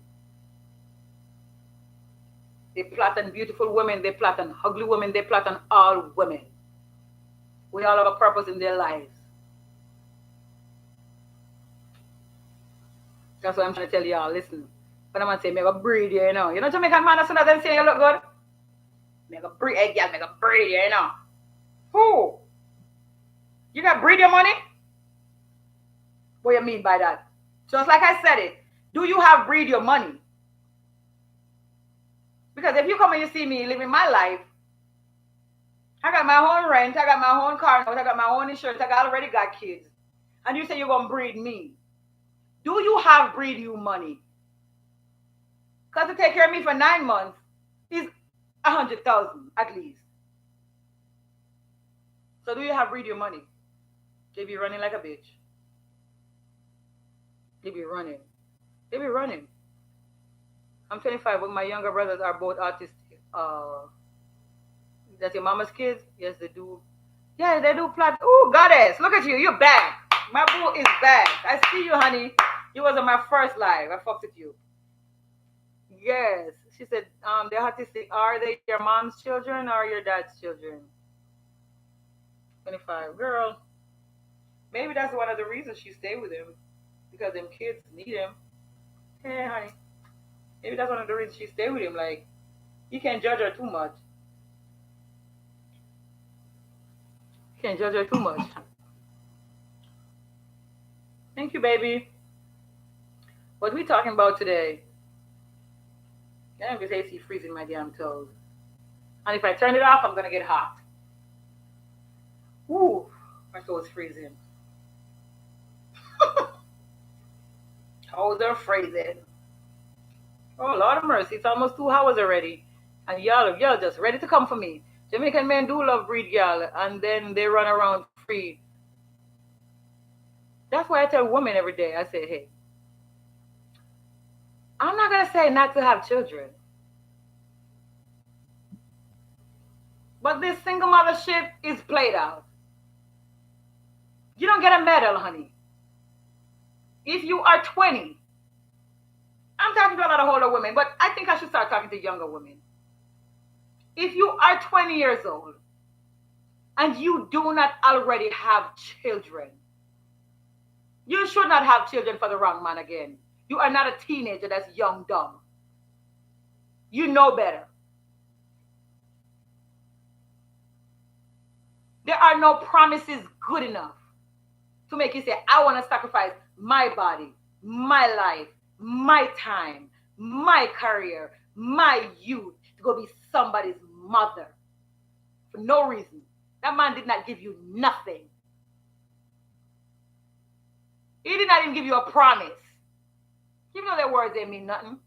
They plot on beautiful women, they plot on ugly women, they plot on all women. We all have a purpose in their lives. That's what I'm trying to tell y'all. Listen, when I'm going to say, make a breed here, you know. You know Jamaican man, as soon as them say you look good? Make a breed, hey, girl, make a breed here, you know. Who? You got breed your money? What do you mean by that? Just like I said it, do you have breed your money? Because if you come and you see me living my life, I got my own rent, I got my own car, I got my own insurance, I already got kids. And you say you're going to breed me. Do you have breed you money? Because to take care of me for 9 months is 100,000 at least. So do you have breed your money? They be running like a bitch. They be running. They be running. I'm 25, but my younger brothers are both autistic. That's your mama's kids? Yes, they do. Yeah, they do plot. Oh, goddess, look at you. You're back. My boo is back. I see you, honey. You was on my first live. I fucked with you. Yes. She said, they're autistic. Are they your mom's children or your dad's children? 25. Girl, maybe that's one of the reasons she stayed with him. Because them kids need him. Hey, honey. Maybe that's one of the reasons she stayed with him. Like, you can't judge her too much. You can't judge her too much. Thank you, baby. What we talking about today? I don't AC freezing my damn toes. And if I turn it off, I'm gonna get hot. Ooh, my toes freezing. Toes are freezing. Oh, Lord of mercy, it's almost 2 hours already. And y'all just ready to come for me. Jamaican men do love breed y'all, and then they run around free. That's why I tell women every day, I say, hey, I'm not going to say not to have children. But this single mother shit is played out. You don't get a medal, honey. If you are 20, I'm talking to a lot of older women, but I think I should start talking to younger women. If you are 20 years old and you do not already have children, you should not have children for the wrong man again. You are not a teenager that's young, dumb. You know better. There are no promises good enough to make you say, I want to sacrifice my body, my life, my time, my career, my youth to go be somebody's mother for no reason. That man did not give you nothing. He did not even give you a promise. You know their words, they mean nothing.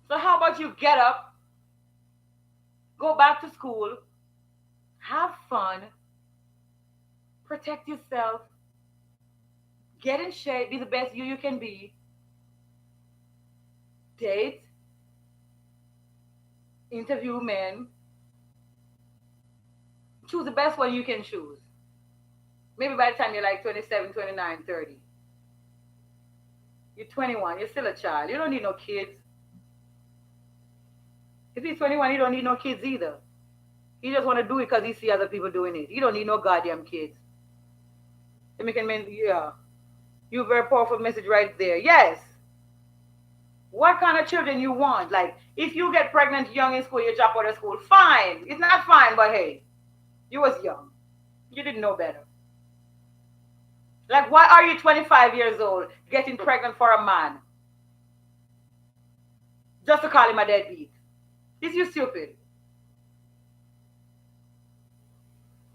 So how about you get up, go back to school, have fun, protect yourself, get in shape, be the best you can be, date, interview men, choose the best one you can choose. Maybe by the time you're like 27, 29, 30. You're 21. You're still a child. You don't need no kids. If he's 21, he don't need no kids either. He just want to do it because he see other people doing it. He don't need no goddamn kids. Yeah. You very powerful message right there. Yes. What kind of children you want? Like, if you get pregnant young in school, you drop out of school, fine. It's not fine, but hey, you was young. You didn't know better. Like, why are you 25 years old getting pregnant for a man? Just to call him a deadbeat. Is you stupid?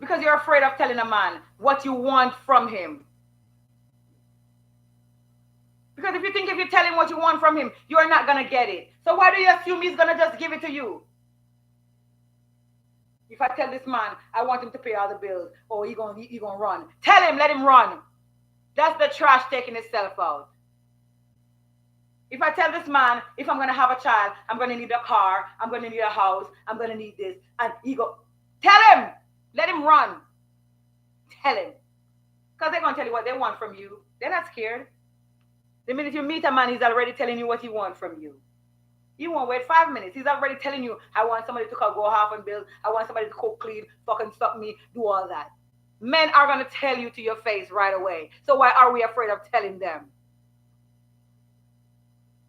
Because you're afraid of telling a man what you want from him. Because if you think if you tell him what you want from him, you're not going to get it. So why do you assume he's going to just give it to you? If I tell this man, I want him to pay all the bills, oh, he gonna run. Tell him, let him run. That's the trash taking itself out. If I tell this man, if I'm going to have a child, I'm going to need a car, I'm going to need a house, I'm going to need this, and he go, tell him, let him run. Tell him. Because they're going to tell you what they want from you. They're not scared. The minute you meet a man, he's already telling you what he wants from you. You won't wait 5 minutes. He's already telling you, I want somebody to go half and build. I want somebody to cook, clean, fucking stop me, do all that. Men are going to tell you to your face right away. So why are we afraid of telling them?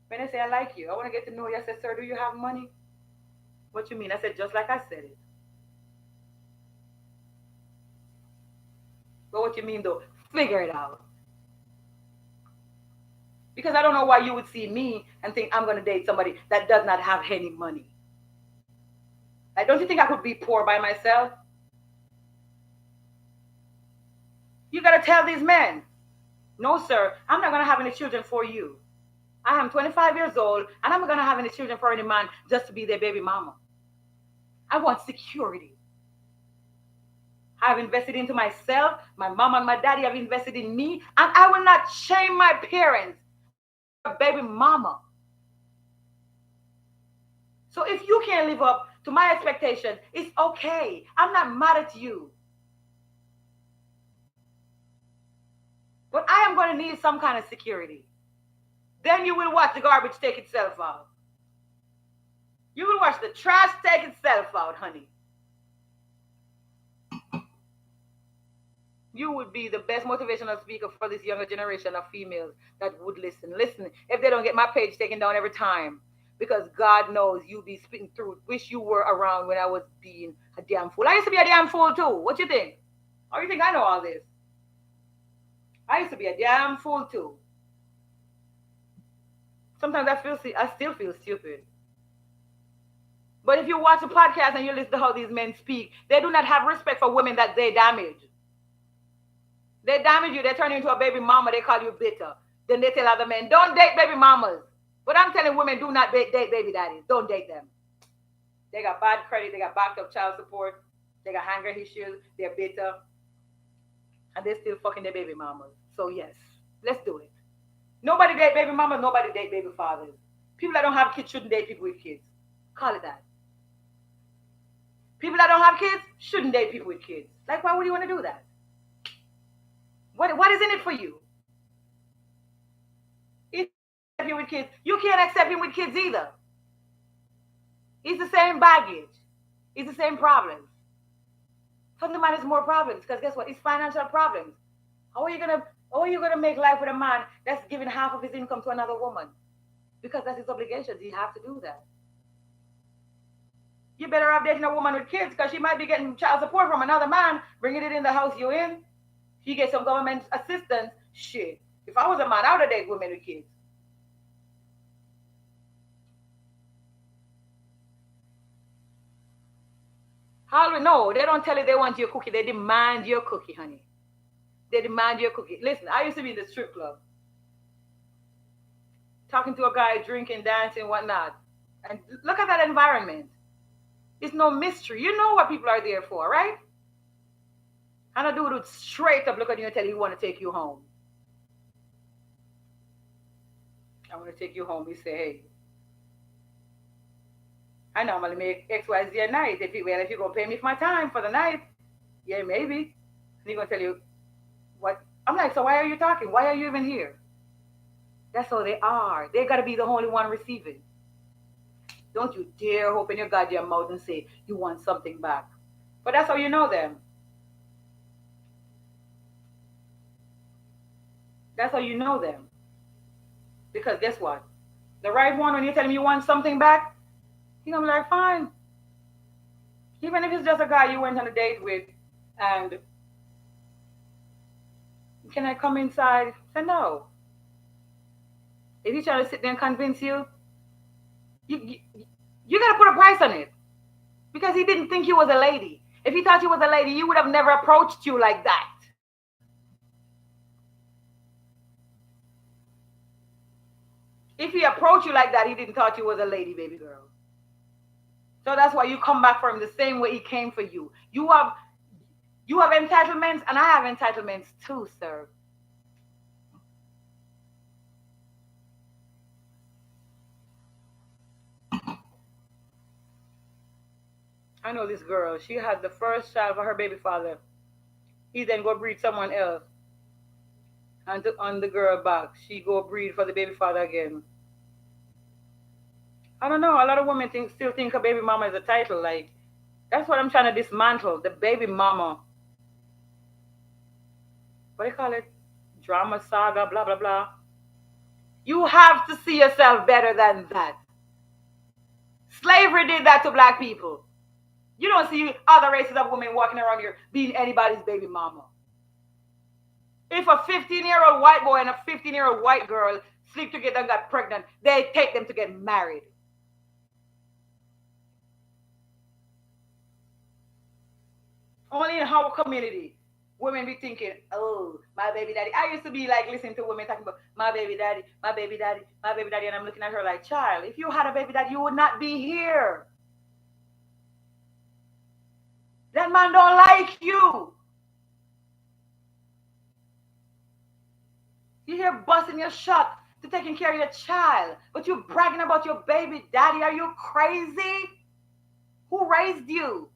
When they say, I like you, I want to get to know you. I said, sir, do you have money? What you mean? I said, just like I said it. But what you mean, though? Figure it out. Because I don't know why you would see me and think I'm going to date somebody that does not have any money. Like, don't you think I could be poor by myself? You got to tell these men, no, sir, I'm not going to have any children for you. I am 25 years old, and I'm not going to have any children for any man just to be their baby mama. I want security. I've invested into myself. My mom and my daddy have invested in me, and I will not shame my parents. Baby mama. So if you can't live up to my expectations, it's okay. I'm not mad at you. But I am going to need some kind of security. Then you will watch the garbage take itself out. You will watch the trash take itself out, honey. You would be the best motivational speaker for this younger generation of females that would listen. Listen, if they don't get my page taken down every time, because God knows you be spitting through. Wish you were around when I was being a damn fool. I used to be a damn fool too. What you think? Or you think I know all this? I used to be a damn fool too. Sometimes I still feel stupid. But if you watch a podcast and you listen to how these men speak, they do not have respect for women that they damage. They damage you. They turn you into a baby mama. They call you bitter. Then they tell other men, don't date baby mamas. But I'm telling women, do not date baby daddies. Don't date them. They got bad credit. They got backed up child support. They got anger issues. They're bitter. And they're still fucking their baby mamas. So yes, let's do it. Nobody date baby mamas. Nobody date baby fathers. People that don't have kids shouldn't date people with kids. Call it that. People that don't have kids shouldn't date people with kids. Like, why would you want to do that? What is in it for you? If you accept him with kids, you can't accept him with kids either. It's the same baggage. It's the same problems. For the man, it's more problems because guess what? It's financial problems. How are you gonna make life with a man that's giving half of his income to another woman? Because that's his obligations. You have to do that. You better off dating a woman with kids because she might be getting child support from another man, bringing it in the house you're in. She gets some government assistance. Shit. If I was a man, I would have dated women with kids. How do we know? They don't tell you they want your cookie. They demand your cookie, honey. They demand your cookie. Listen, I used to be in the strip club. Talking to a guy, drinking, dancing, whatnot. And look at that environment. It's no mystery. You know what people are there for, right? And a dude would straight up look at you and tell you he want to take you home. I want to take you home. You say, hey, I normally make XYZ a night. If you're going to pay me for my time for the night, yeah, maybe. And he's going to tell you, what? I'm like, so why are you talking? Why are you even here? That's how they are. They got to be the only one receiving. Don't you dare open your goddamn mouth and say you want something back. But that's how you know them. That's how you know them. Because guess what? The right one, when you tell him you want something back, he's gonna be like, fine. Even if it's just a guy you went on a date with, and can I come inside? Say no. If he's trying to sit there and convince you, you, you gotta put a price on it. Because he didn't think you was a lady. If he thought you was a lady, he would have never approached you like that. If he approached you like that, he didn't thought you was a lady, baby girl. So that's why you come back for him the same way he came for you. You have entitlements, and I have entitlements too, sir. I know this girl. She had the first child for her baby father. He then go breed someone else. And on the girl back, she go breed for the baby father again. I don't know. A lot of women still think a baby mama is a title. Like, that's what I'm trying to dismantle. The baby mama. What do you call it? Drama saga, blah, blah, blah. You have to see yourself better than that. Slavery did that to black people. You don't see other races of women walking around here being anybody's baby mama. If a 15-year-old white boy and a 15-year-old white girl sleep together and got pregnant, they take them to get married. Only in our community, women be thinking, oh, my baby daddy. I used to be like listening to women talking about my baby daddy, my baby daddy, my baby daddy, and I'm looking at her like, child, if you had a baby daddy, you would not be here. That man don't like you. You here busting your shot to taking care of your child, but you bragging about your baby daddy. Are you crazy? Who raised you?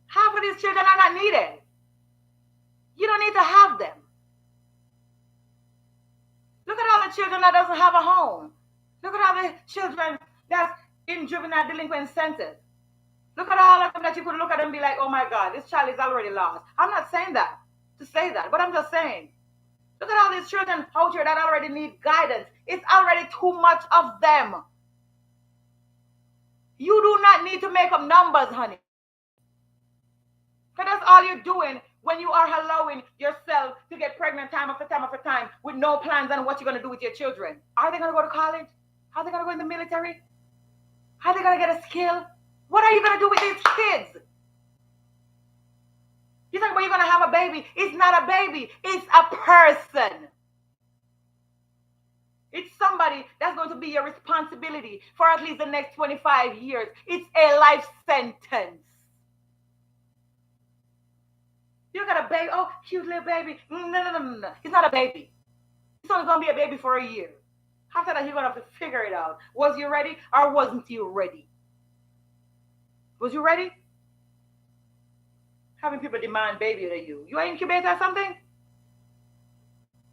Half of these children are not needed. You don't need to have them. Look at all the children that doesn't have a home. Look at all the children that's in juvenile delinquent centers. Look at all of them that you could look at and be like, oh my God, this child is already lost. I'm not saying that to say that, but I'm just saying, look at all these children out here that already need guidance. It's already too much of them. You do not need to make up numbers, honey. Because that's all you're doing when you are allowing yourself to get pregnant time after time after time with no plans on what you're going to do with your children. Are they going to go to college? Are they going to go in the military? Are they going to get a skill? What are you going to do with these kids? You think, well, you're going to have a baby. It's not a baby. It's a person. It's somebody that's going to be your responsibility for at least the next 25 years. It's a life sentence. You got a baby. Oh, cute little baby. No. He's not a baby. He's only going to be a baby for a year. After that, you're going to have to figure it out. Was you ready or wasn't you ready? Was you ready? Having people demand baby to you. You an incubator or something?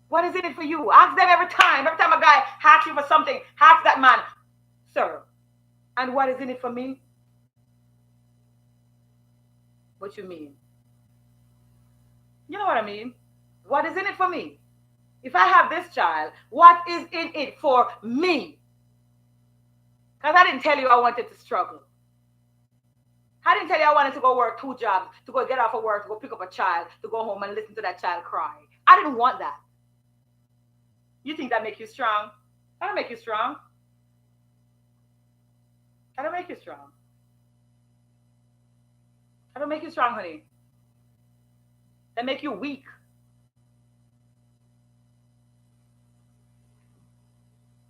What is in it for you? Ask them every time. Every time a guy asks you for something, ask that man, sir, and what is in it for me? What you mean? You know what I mean? What is in it for me? If I have this child, what is in it for me? Because I didn't tell you I wanted to struggle. I didn't tell you I wanted to go work 2 jobs, to go get off of work, to go pick up a child, to go home and listen to that child cry. I didn't want that. You think that makes you strong? I don't make you strong. I don't make you strong. I don't make you strong, honey. That make you weak.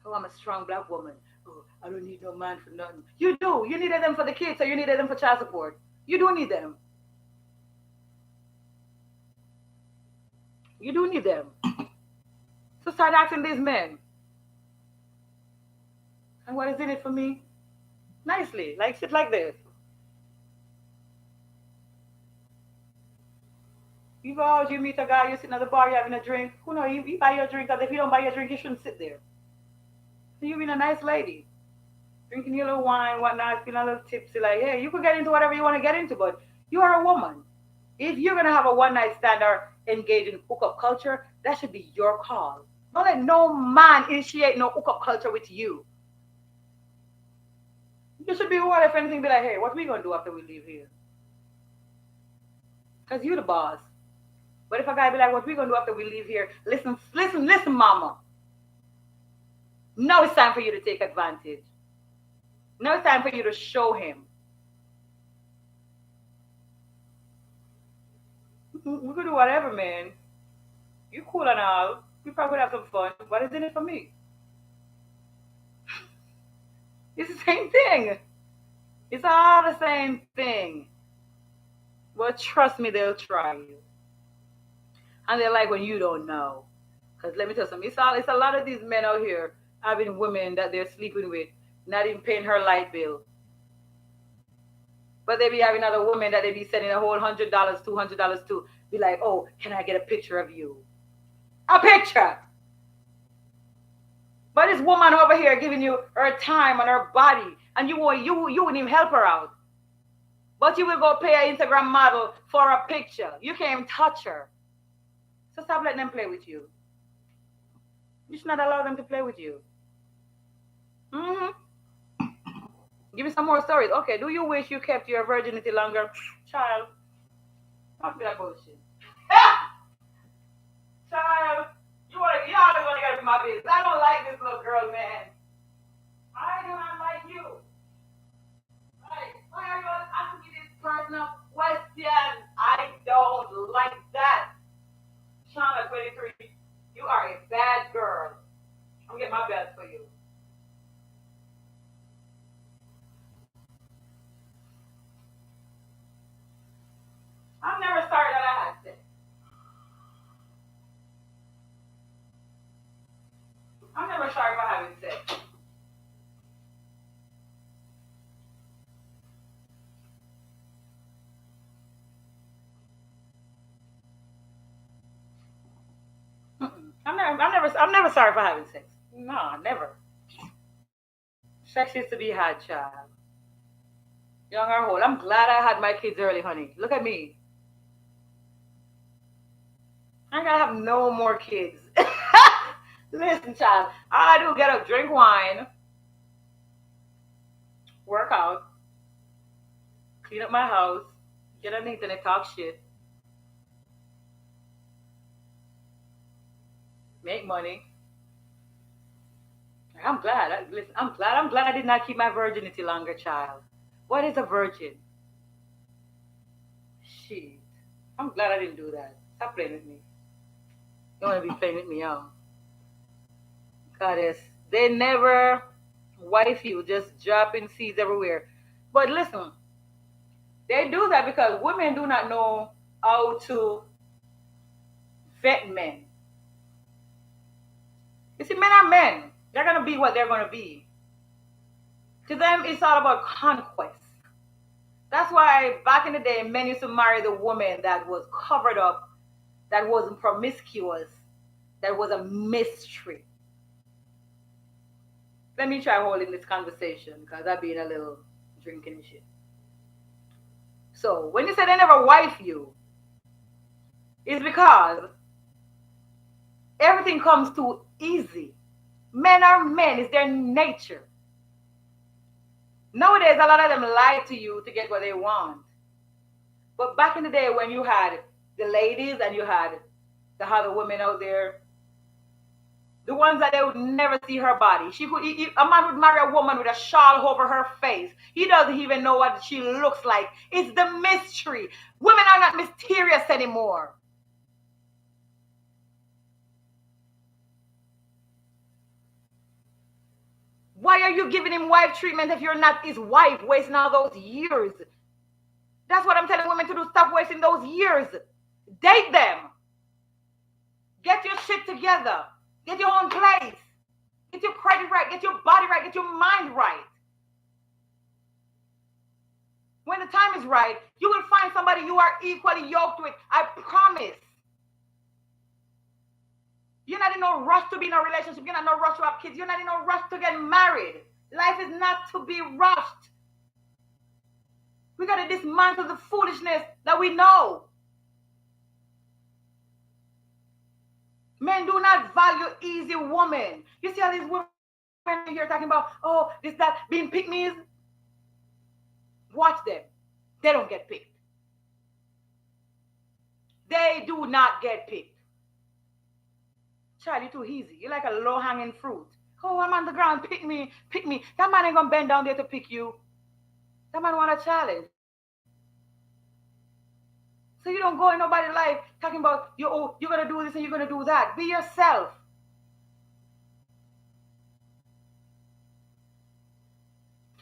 Oh, I'm a strong black woman. Oh, I don't need no man for nothing. You do. You needed them for the kids, or you needed them for child support. You do need them. You do need them. So start asking these men. And what is in it for me? Nicely, like shit like this. You meet a guy, you sitting at the bar, you having a drink. Who know, you buy your drink, because if you don't buy your drink, you shouldn't sit there. So you being a nice lady, drinking your little wine, whatnot, feeling a little tipsy, like, hey, you could get into whatever you want to get into, but you are a woman. If you're gonna have a one night stand or engage in hookup culture, that should be your call. Don't let no man initiate no hookup culture with you. You should be one, if anything, be like, hey, what we gonna do after we leave here? Because you the boss. But if a guy be like, what we gonna do after we leave here? Listen, listen, listen, mama. Now it's time for you to take advantage. Now it's time for you to show him. We could do whatever, man. You cool and all. We probably could have some fun. What is in it for me? It's the same thing. It's all the same thing. Well, trust me, they'll try you. And they like when you don't know. Because let me tell you something, it's a lot of these men out here having women that they're sleeping with, not even paying her light bill. But they be having other women that they be sending a whole $100, $200 to, be like, oh, can I get a picture of you? A picture! But this woman over here giving you her time and her body, and you wouldn't even help her out. But you will go pay an Instagram model for a picture. You can't even touch her. So stop letting them play with you. You should not allow them to play with you. Mm-hmm. Give me some more stories. Okay, do you wish you kept your virginity longer? Child, don't be that bullshit. Child, y'all are going to get in my business. I don't like this little girl, man. I do not like you. Like, why are you asking me this personal question? I don't like that. Shauna, 23, you are a bad girl. I'm getting my best for you. I'm never sorry that I had sex. I'm never sorry for having sex. Mm-mm. I'm never sorry for having sex. No, never. Sex is to be had, child. Young or old. I'm glad I had my kids early, honey. Look at me. I gotta have no more kids. Listen, child. All I do is get up, drink wine, work out, clean up my house, get on the internet, talk shit, make money. I'm glad. Listen, I'm glad. I'm glad I did not keep my virginity longer, child. What is a virgin? Shit. I'm glad I didn't do that. Stop playing with me. You want to be playing with me, y'all. Goddess. They never wife you, just dropping seeds everywhere. But listen, they do that because women do not know how to vet men. You see, men are men. They're going to be what they're going to be. To them, it's all about conquest. That's why back in the day, men used to marry the woman that was covered up, that wasn't promiscuous, that was a mystery. Let me try holding this conversation because I've been a little drinking and shit. So when you say they never wife you, it's because everything comes too easy. Men are men, it's their nature. Nowadays, a lot of them lie to you to get what they want. But back in the day when you had the ladies and you had the other women out there, the ones that they would never see her body. A man would marry a woman with a shawl over her face. He doesn't even know what she looks like. It's the mystery. Women are not mysterious anymore. Why are you giving him wife treatment if you're not his wife, wasting all those years? That's what I'm telling women to do. Stop wasting those years. Date them. Get your shit together. Get your own place. Get your credit right. Get your body right. Get your mind right. When the time is right, you will find somebody you are equally yoked with. I promise. You're not in no rush to be in a relationship. You're not in no rush to have kids. You're not in no rush to get married. Life is not to be rushed. We got to dismantle the foolishness that we know. Men do not value easy women. You see all these women here talking about, oh, this, that, being pick-me's? Watch them. They don't get picked. They do not get picked. Child, you're too easy. You're like a low-hanging fruit. Oh, I'm on the ground. Pick me. Pick me. That man ain't going to bend down there to pick you. That man want a challenge. So you don't go in nobody's life talking about, you're going to do this and you're going to do that. Be yourself.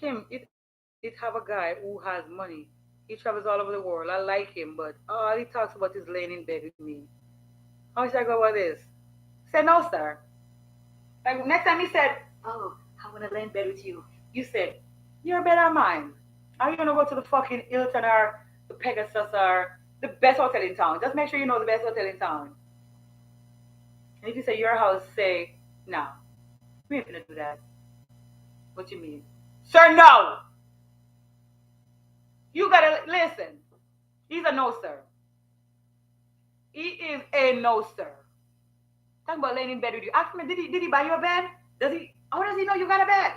Kim, it have a guy who has money. He travels all over the world. I like him, but all he talks about is laying in bed with me. How should I go about this? Say no, sir. Like next time he said, oh, I want to lay in bed with you. You said, you're better than mine. Are you going to go to the fucking Hilton or the Pegasus or the best hotel in town? Just make sure you know the best hotel in town. And if you say your house, say, no. We ain't going to do that. What you mean? Sir, no. You got to listen. He's a no, sir. He is a no, sir. Talking about laying in bed with you. Ask me, did he buy you a bed? How does he know you got a bed?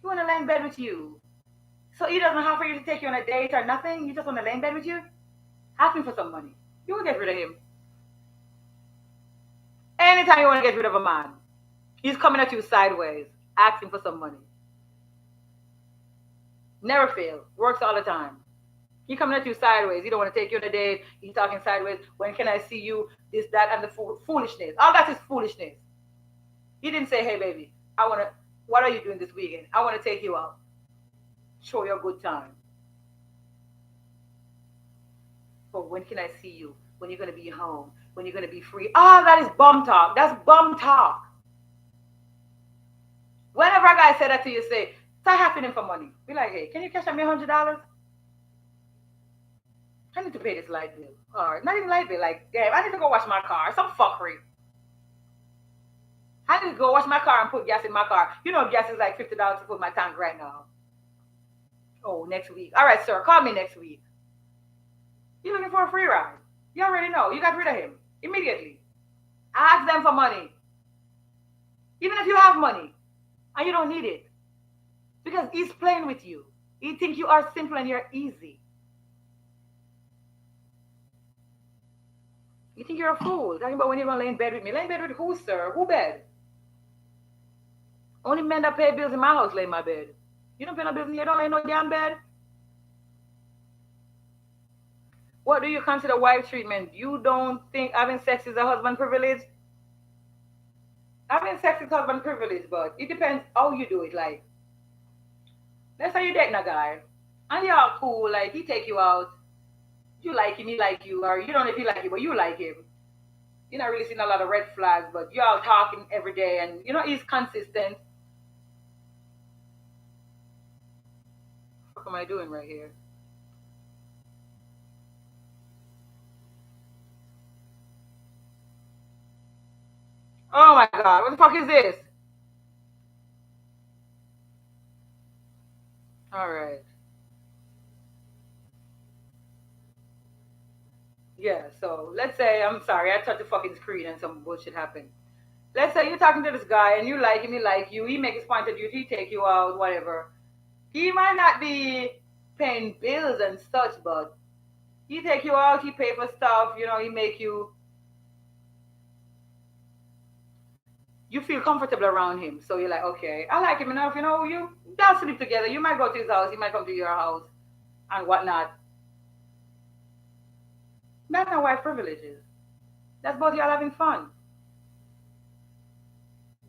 He want to lay in bed with you. So he doesn't have for you to take you on a date or nothing? You just want to lay in bed with you? Ask him for some money. You will get rid of him. Anytime you want to get rid of a man, he's coming at you sideways. Ask him for some money. Never fail. Works all the time. He coming at you sideways. He don't want to take you on a date. He's talking sideways. When can I see you? This, that, and the foolishness. All that is foolishness. He didn't say, hey, baby, what are you doing this weekend? I want to take you out. Show you a good time. But when can I see you? When you're going to be home? When you're going to be free? Oh, that is bum talk. That's bum talk. Whenever a guy said that to you, say, start asking him for money. Be like, hey, can you cash out me $100? I need to pay this light bill. Or not even light bill, like, damn, I need to go wash my car. Some fuckery. I need to go wash my car and put gas in my car. You know gas is like $50 to put my tank right now. Oh, next week. All right, sir, call me next week. You're looking for a free ride. You already know. You got rid of him immediately. Ask them for money. Even if you have money and you don't need it. Because he's playing with you. He thinks you are simple and you're easy. You think you're a fool. Talking about when you're going to lay in bed with me. Lay in bed with who, sir? Who bed? Only men that pay bills in my house lay in my bed. You don't pay no bills in here. Don't lay in no damn bed. What do you consider wife treatment? You don't think having sex is a husband privilege? Having sex is husband privilege, but it depends how you do it. Like, let's say you're dating a guy, and you're all cool, like, he take you out, you like him, he like you, or you don't know if he like you, but you like him. You're not really seeing a lot of red flags, but you're all talking every day, and, you know, he's consistent. What am I doing right here? Oh my God, what the fuck is this? All right. Yeah, so let's say, I'm sorry, I touched the fucking screen and some bullshit happened. Let's say you're talking to this guy and you like him, he like you, he makes his point of view, he take you out, whatever. He might not be paying bills and such, but he take you out, he pay for stuff, you know, he make you feel comfortable around him. So you're like, okay, I like him enough, you know, you guys sleep together. You might go to his house, he might come to your house and whatnot. That's not wife privileges. That's both y'all having fun.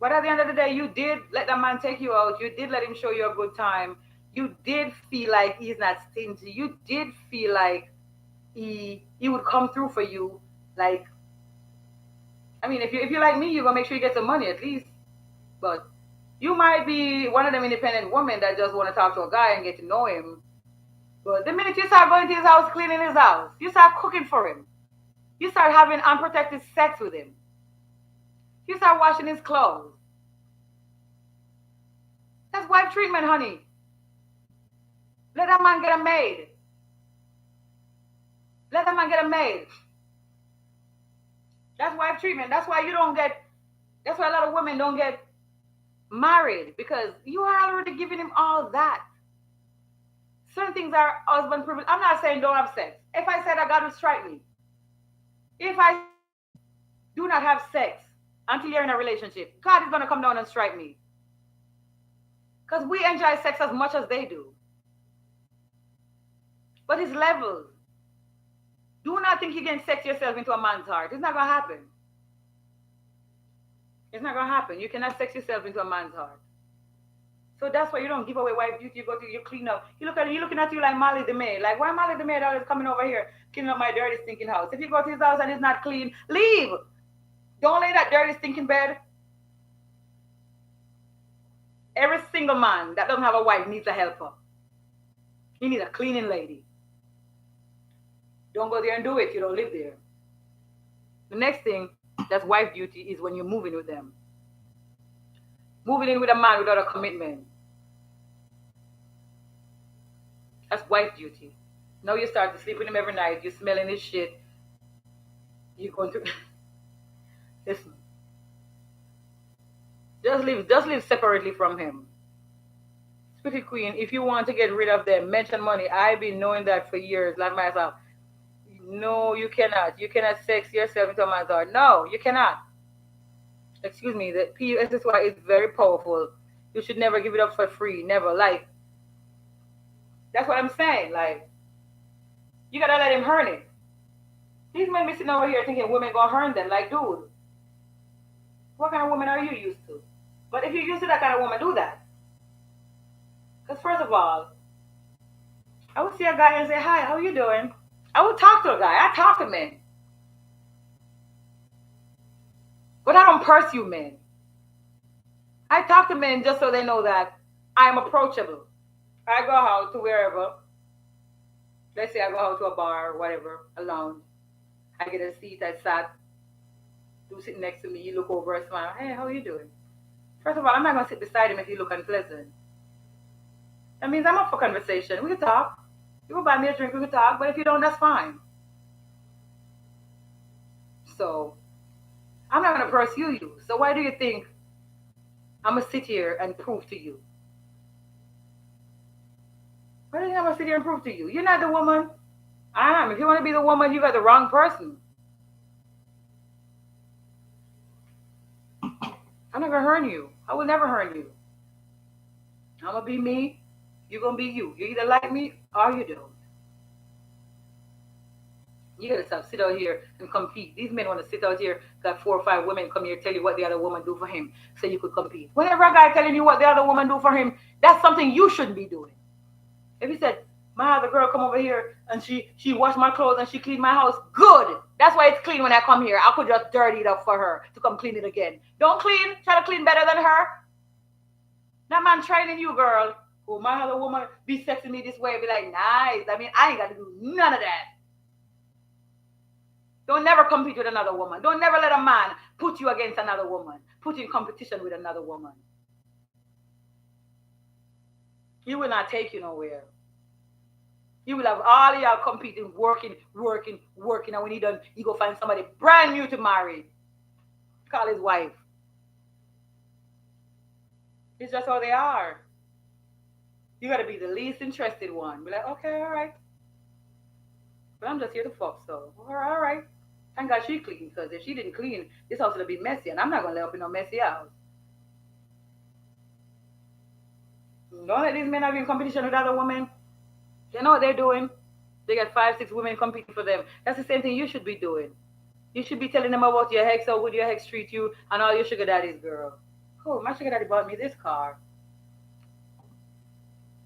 But at the end of the day, you did let that man take you out. You did let him show you a good time. You did feel like he's not stingy. You did feel like he would come through for you. Like, I mean, if you like me, you're gonna make sure you get some money at least. But You might be one of them independent women that just want to talk to a guy and get to know him. But the minute you start going to his house, cleaning his house, you start cooking for him, you start having unprotected sex with him, you start washing his clothes. That's wife treatment, honey. Let that man get a maid. Let that man get a maid. That's wife treatment. That's why that's why a lot of women don't get married, because you are already giving him all that. Certain things are husband privilege. I'm not saying don't have sex. If I said that, God would strike me. If I do not have sex until you're in a relationship, God is going to come down and strike me. Because we enjoy sex as much as they do. But it's levels. Do not think you can sex yourself into a man's heart. It's not going to happen. It's not going to happen. You cannot sex yourself into a man's heart. So that's why you don't give away wife duty. You clean up. You're looking at you like Molly the maid. Like, why Molly the maid always coming over here cleaning up my dirty, stinking house? If you go to his house and it's not clean, leave. Don't lay that dirty, stinking bed. Every single man that doesn't have a wife needs a helper. He needs a cleaning lady. Don't go there and do it. You don't live there. The next thing that's wife duty is when you're moving with them. Moving in with a man without a commitment. That's wife duty. Now you start to sleep with him every night. You're smelling his shit. You're going to... Listen. Just live separately from him. Pretty Queen, if you want to get rid of them, mention money. I've been knowing that for years, like myself. No, you cannot. You cannot sex yourself into a man's heart. No, you cannot. Excuse me, the PUSSY is very powerful. You should never give it up for free. Never. Like, that's what I'm saying. Like, you gotta let him earn it. These men be sitting over here thinking women gonna earn them. Like, dude, what kind of woman are you used to? But if you're used to that kind of woman, do that. Because first of all, I would see a guy and say, hi, how you doing? I would talk to a guy. I talk to men. But I don't pursue men. I talk to men just so they know that I'm approachable. I go out to wherever. Let's say I go out to a bar or whatever, a lounge. I get a seat, I sat. You sit next to me, you look over and smile. Hey, how are you doing? First of all, I'm not going to sit beside him if you look unpleasant. That means I'm up for conversation. We can talk. You can buy me a drink, we can talk. But if you don't, that's fine. So, I'm not going to pursue you. So why do you think I'm going to sit here and prove to you? Why do you think I'm going to sit here and prove to you? You're not the woman. I am. If you want to be the woman, you got the wrong person. I'm not going to hurt you. I will never hurt you. I'm going to be me. You're going to be you. You either like me or you don't. You got to stop, sit out here and compete. These men want to sit out here, got 4 or 5 women come here tell you what the other woman do for him so you could compete. Whenever a guy telling you what the other woman do for him, that's something you shouldn't be doing. If he said, my other girl come over here and she washed my clothes and she cleaned my house, good. That's why it's clean when I come here. I could just dirty it up for her to come clean it again. Don't clean. Try to clean better than her. That man training you, girl. Oh, my other woman be sexing me this way. Be like, nice. I mean, I ain't got to do none of that. Don't never compete with another woman. Don't never let a man put you against another woman. Put you in competition with another woman. He will not take you nowhere. You will have all of y'all competing, working. And when he done, he go find somebody brand new to marry. Call his wife. It's just how they are. You got to be the least interested one. Be like, okay, all right. But I'm just here to fuck, so all right. Thank God she clean, because if she didn't clean, this house would be messy, and I'm not going to let up in no messy house. Don't let these men have in competition with other women. They know what they're doing. They got 5, 6 women competing for them. That's the same thing you should be doing. You should be telling them about your ex, how good your ex treat you, and all your sugar daddies, girl. Oh, my sugar daddy bought me this car.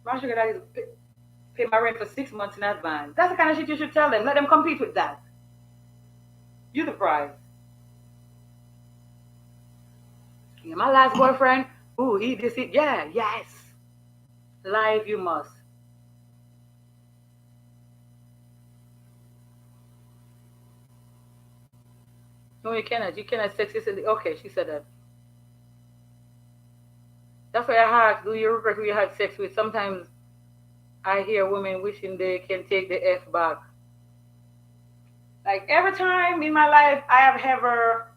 My sugar daddy pay my rent for 6 months in advance. That's the kind of shit you should tell them. Let them compete with that. You the prize. Yeah, my last boyfriend, Ooh, eat this, eat. Yeah, yes. Live you must. No, you cannot. You cannot sex this. Okay, she said that. That's why I asked, do you regret who you had sex with? Sometimes I hear women wishing they can take the F back. Like every time in my life I have ever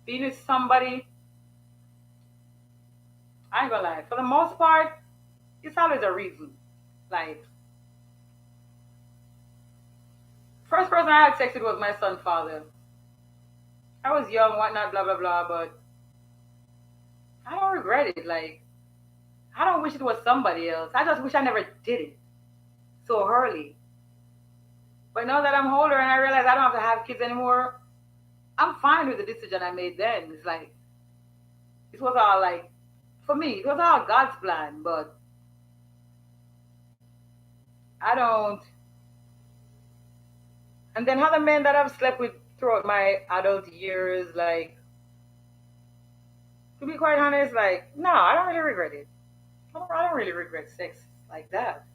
been with somebody, I ain't gonna lie. For the most part, it's always a reason. Like first person I had sex with was my son's father. I was young, whatnot, blah blah blah, but I don't regret it. Like I don't wish it was somebody else. I just wish I never did it so early. But now that I'm older and I realize I don't have to have kids anymore, I'm fine with the decision I made then. It's like it was all like for me, it was all God's plan, but I don't. And then other men that I've slept with throughout my adult years, like to be quite honest, like no, I don't really regret it. I don't really regret sex like that.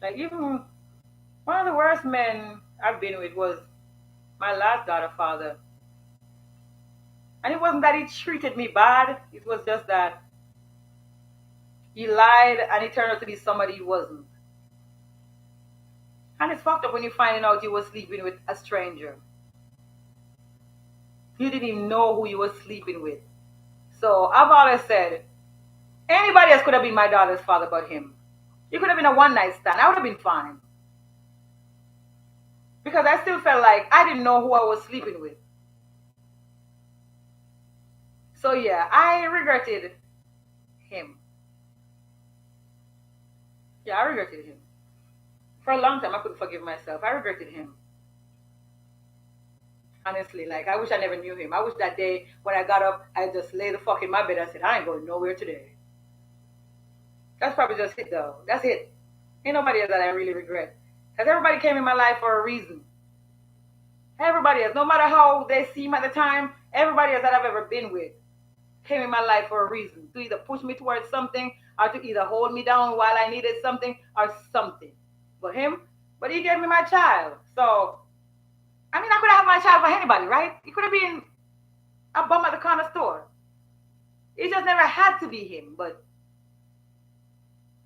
Like even one of the worst men I've been with was my last daughter father. And it wasn't that he treated me bad, it was just that he lied and he turned out to be somebody he wasn't. And it's fucked up when you find out you were sleeping with a stranger. You didn't even know who you were sleeping with. So I've always said, anybody else could have been my daughter's father but him. It could have been a one night stand. I would have been fine. Because I still felt like I didn't know who I was sleeping with. So yeah, I regretted him. Yeah, I regretted him. For a long time, I couldn't forgive myself. I regretted him. Honestly, like I wish I never knew him. I wish that day when I got up, I just lay the fuck in my bed and said, I ain't going nowhere today. That's probably just it though. That's it. Ain't nobody else that I really regret. Because everybody came in my life for a reason. Everybody else, no matter how they seem at the time, everybody else that I've ever been with came in my life for a reason. To either push me towards something or to either hold me down while I needed something or something. But he gave me my child. So, I mean, I could have my child for anybody, right? It could have been a bum at the corner store. It just never had to be him, but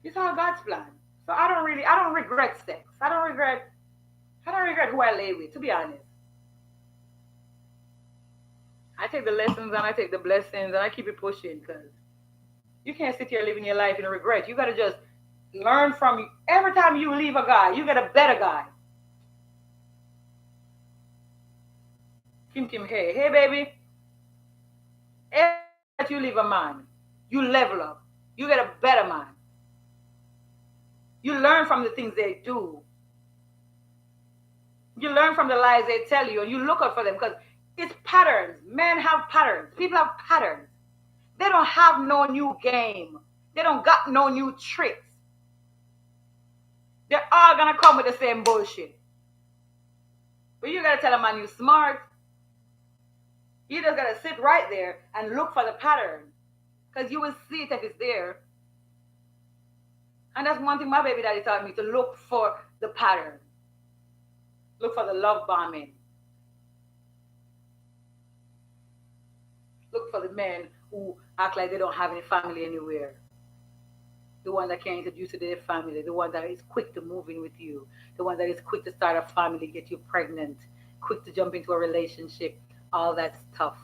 it's all God's plan. So I don't regret sex. I don't regret who I lay with, to be honest. I take the lessons and I take the blessings and I keep it pushing because you can't sit here living your life in regret. You got to just learn from every time you leave a guy, you get a better guy. Kim, hey, hey, baby. Every time you leave a man, you level up. You get a better man. You learn from the things they do. You learn from the lies they tell you, and you look out for them because it's patterns. Men have patterns. People have patterns. They don't have no new game. They don't got no new tricks. They're all gonna come with the same bullshit. But you gotta tell a man you smart. You just gotta sit right there and look for the pattern. Because you will see it if it's there. And that's one thing my baby daddy taught me, to look for the pattern. Look for the love bombing. Look for the men who act like they don't have any family anywhere. The one that can introduce you to their family. The one that is quick to move in with you. The one that is quick to start a family, get you pregnant. Quick to jump into a relationship. All that stuff.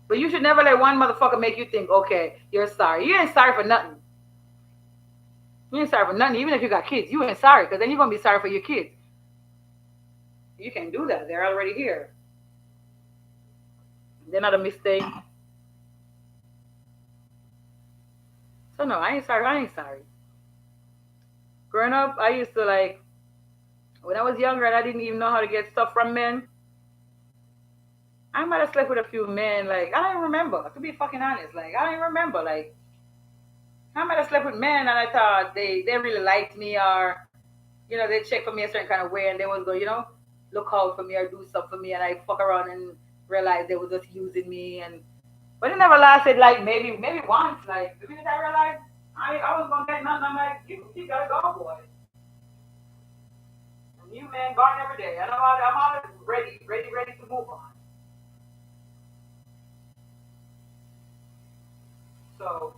But you should never let one motherfucker make you think, okay, you're sorry. You ain't sorry for nothing. You ain't sorry for nothing. Even if you got kids, you ain't sorry, because then you're going to be sorry for your kids. You can't do that. They're already here. They're not a mistake. So no, I ain't sorry. I ain't sorry. Growing up, I used to like, when I was younger and I didn't even know how to get stuff from men, I might have slept with a few men. Like, I don't even remember, to be fucking honest. Like, I don't even remember. Like, I might have slept with men and I thought they really liked me, or, you know, they check for me a certain kind of way and they was going, you know, look out for me or do stuff for me, and I fuck around and realize they were just using me. And But it never lasted like maybe once. Like the minute I realized I was gonna get nothing, I'm like, you gotta go, boy. A new man born every day. And I'm always ready to move on. So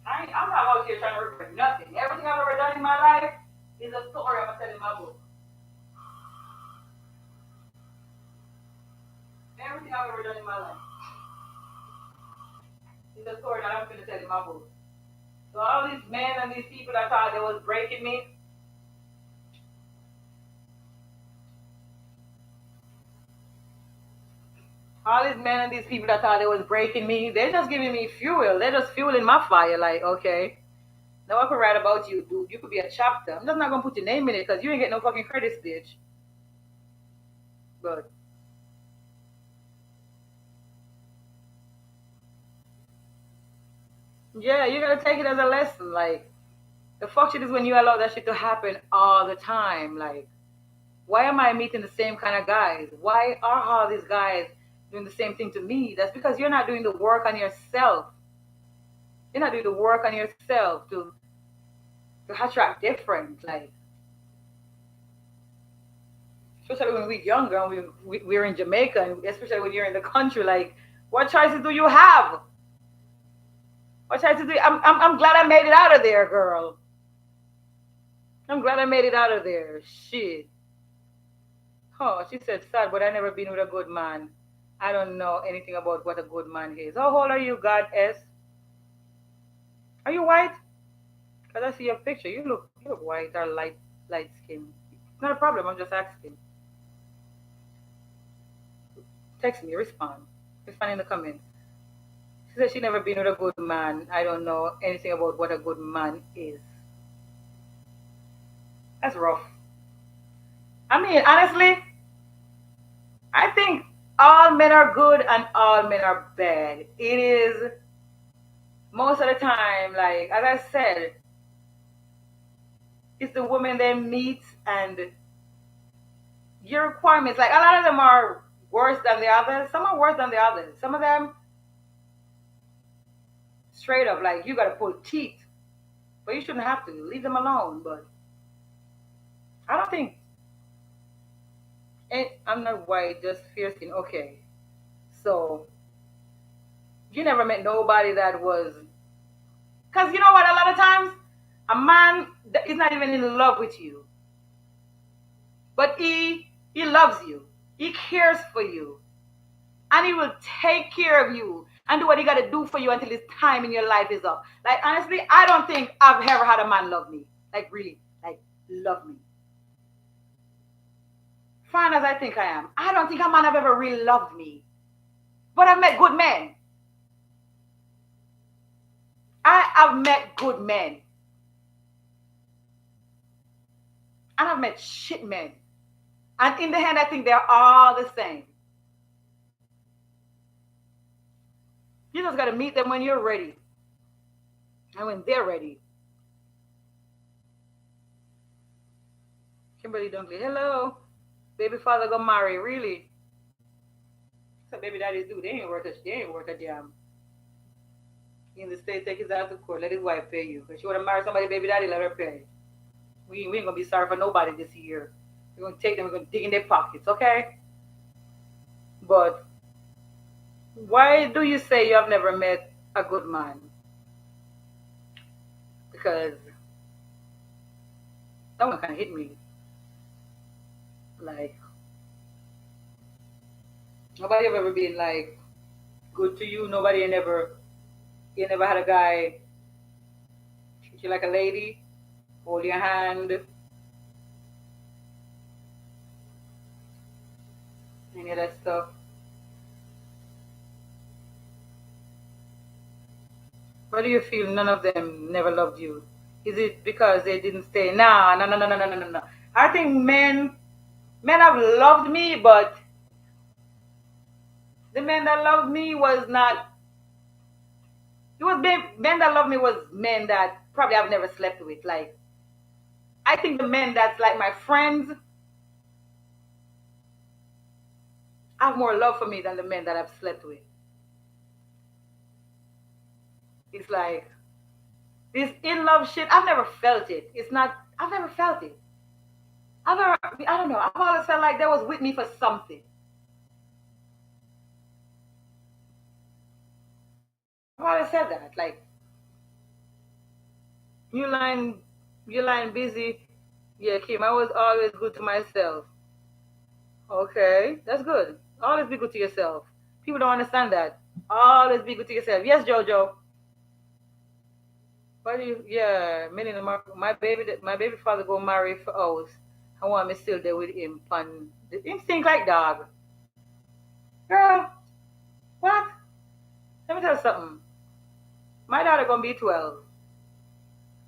I'm not out here trying to regret nothing. Everything I've ever done in my life is a story I'm gonna tell in my book. Everything I've ever done in my life is a story that I'm gonna tell in my book. So all these men and these people that thought they was breaking me, all these men and these people that thought they was breaking me, they're just giving me fuel. They're just fueling my fire. Like, okay, now I could write about you, dude. You could be a chapter. I'm just not gonna put your name in it because you ain't get no fucking credits, bitch. But yeah, you gotta take it as a lesson. Like, the fuck shit is when you allow that shit to happen all the time. Like, why am I meeting the same kind of guys? Why are all these guys doing the same thing to me? That's because you're not doing the work on yourself. You're not doing the work on yourself to attract different. Like, especially when we're younger and we're in Jamaica, and especially when you're in the country, like, what choices do you have? What choices do you, I'm glad I made it out of there, girl. I'm glad I made it out of there. Shit. Oh, she said, sad, but I never been with a good man. I don't know anything about what a good man is. How old are you, God S? Are you white? Because I see your picture. You look white or light skin. It's not a problem. I'm just asking. Text me. Respond. Respond in the comments. She said she never been with a good man. I don't know anything about what a good man is. That's rough. I mean, honestly, I think all men are good and all men are bad. It is most of the time, like as I said, it's the woman they meet and your requirements. Like a lot of them are worse than the others. Some are worse than the others. Some of them straight up like you gotta pull teeth, but you shouldn't have to. Leave them alone. But I don't think. I'm not white, just fair skin. Okay, so you never met nobody that was. Cause you know what? A lot of times, a man is not even in love with you, but he loves you. He cares for you, and he will take care of you and do what he got to do for you until his time in your life is up. Like honestly, I don't think I've ever had a man love me. Like really, like love me. Fine as I think I am, I don't think a man have ever really loved me. But I've met good men. I have met good men, and I've met shit men. And in the end, I think they're all the same. You just got to meet them when you're ready, and when they're ready. Kimberly Dunkley, hello. Baby father got married, really? So baby daddies do. They ain't worth a damn. In the state, take his ass to court. Let his wife pay you. If she want to marry somebody, baby daddy, let her pay. We ain't gonna be sorry for nobody this year. We're gonna take them. We're gonna dig in their pockets, okay? But why do you say you have never met a good man? Because that one kind of hit me. Like nobody have ever been like good to you. Nobody never. You never had a guy treat you like a lady, hold your hand, any of that stuff. Why do you feel none of them never loved you? Is it because they didn't stay? Nah, no, no, no, no, no, no, no, no. I think men have loved me, but the men that loved me was not. It was men that loved me was men that probably I've never slept with. Like I think the men that's like my friends have more love for me than the men that I've slept with. It's like this in love shit. I've never felt it. It's not. I've never felt it. I've never. I don't know. I've always felt like they was with me for something. I've always said that. Like you lying, you lying busy. Yeah, Kim. I was always good to myself. Okay, that's good. Always be good to yourself. People don't understand that. Always be good to yourself. Yes, Jojo. Why do you? Yeah, meaning my baby father go marry for us. I want me still there with him. Fun. The instinct like dog. Girl, what? Let me tell you something. My daughter gonna be 12.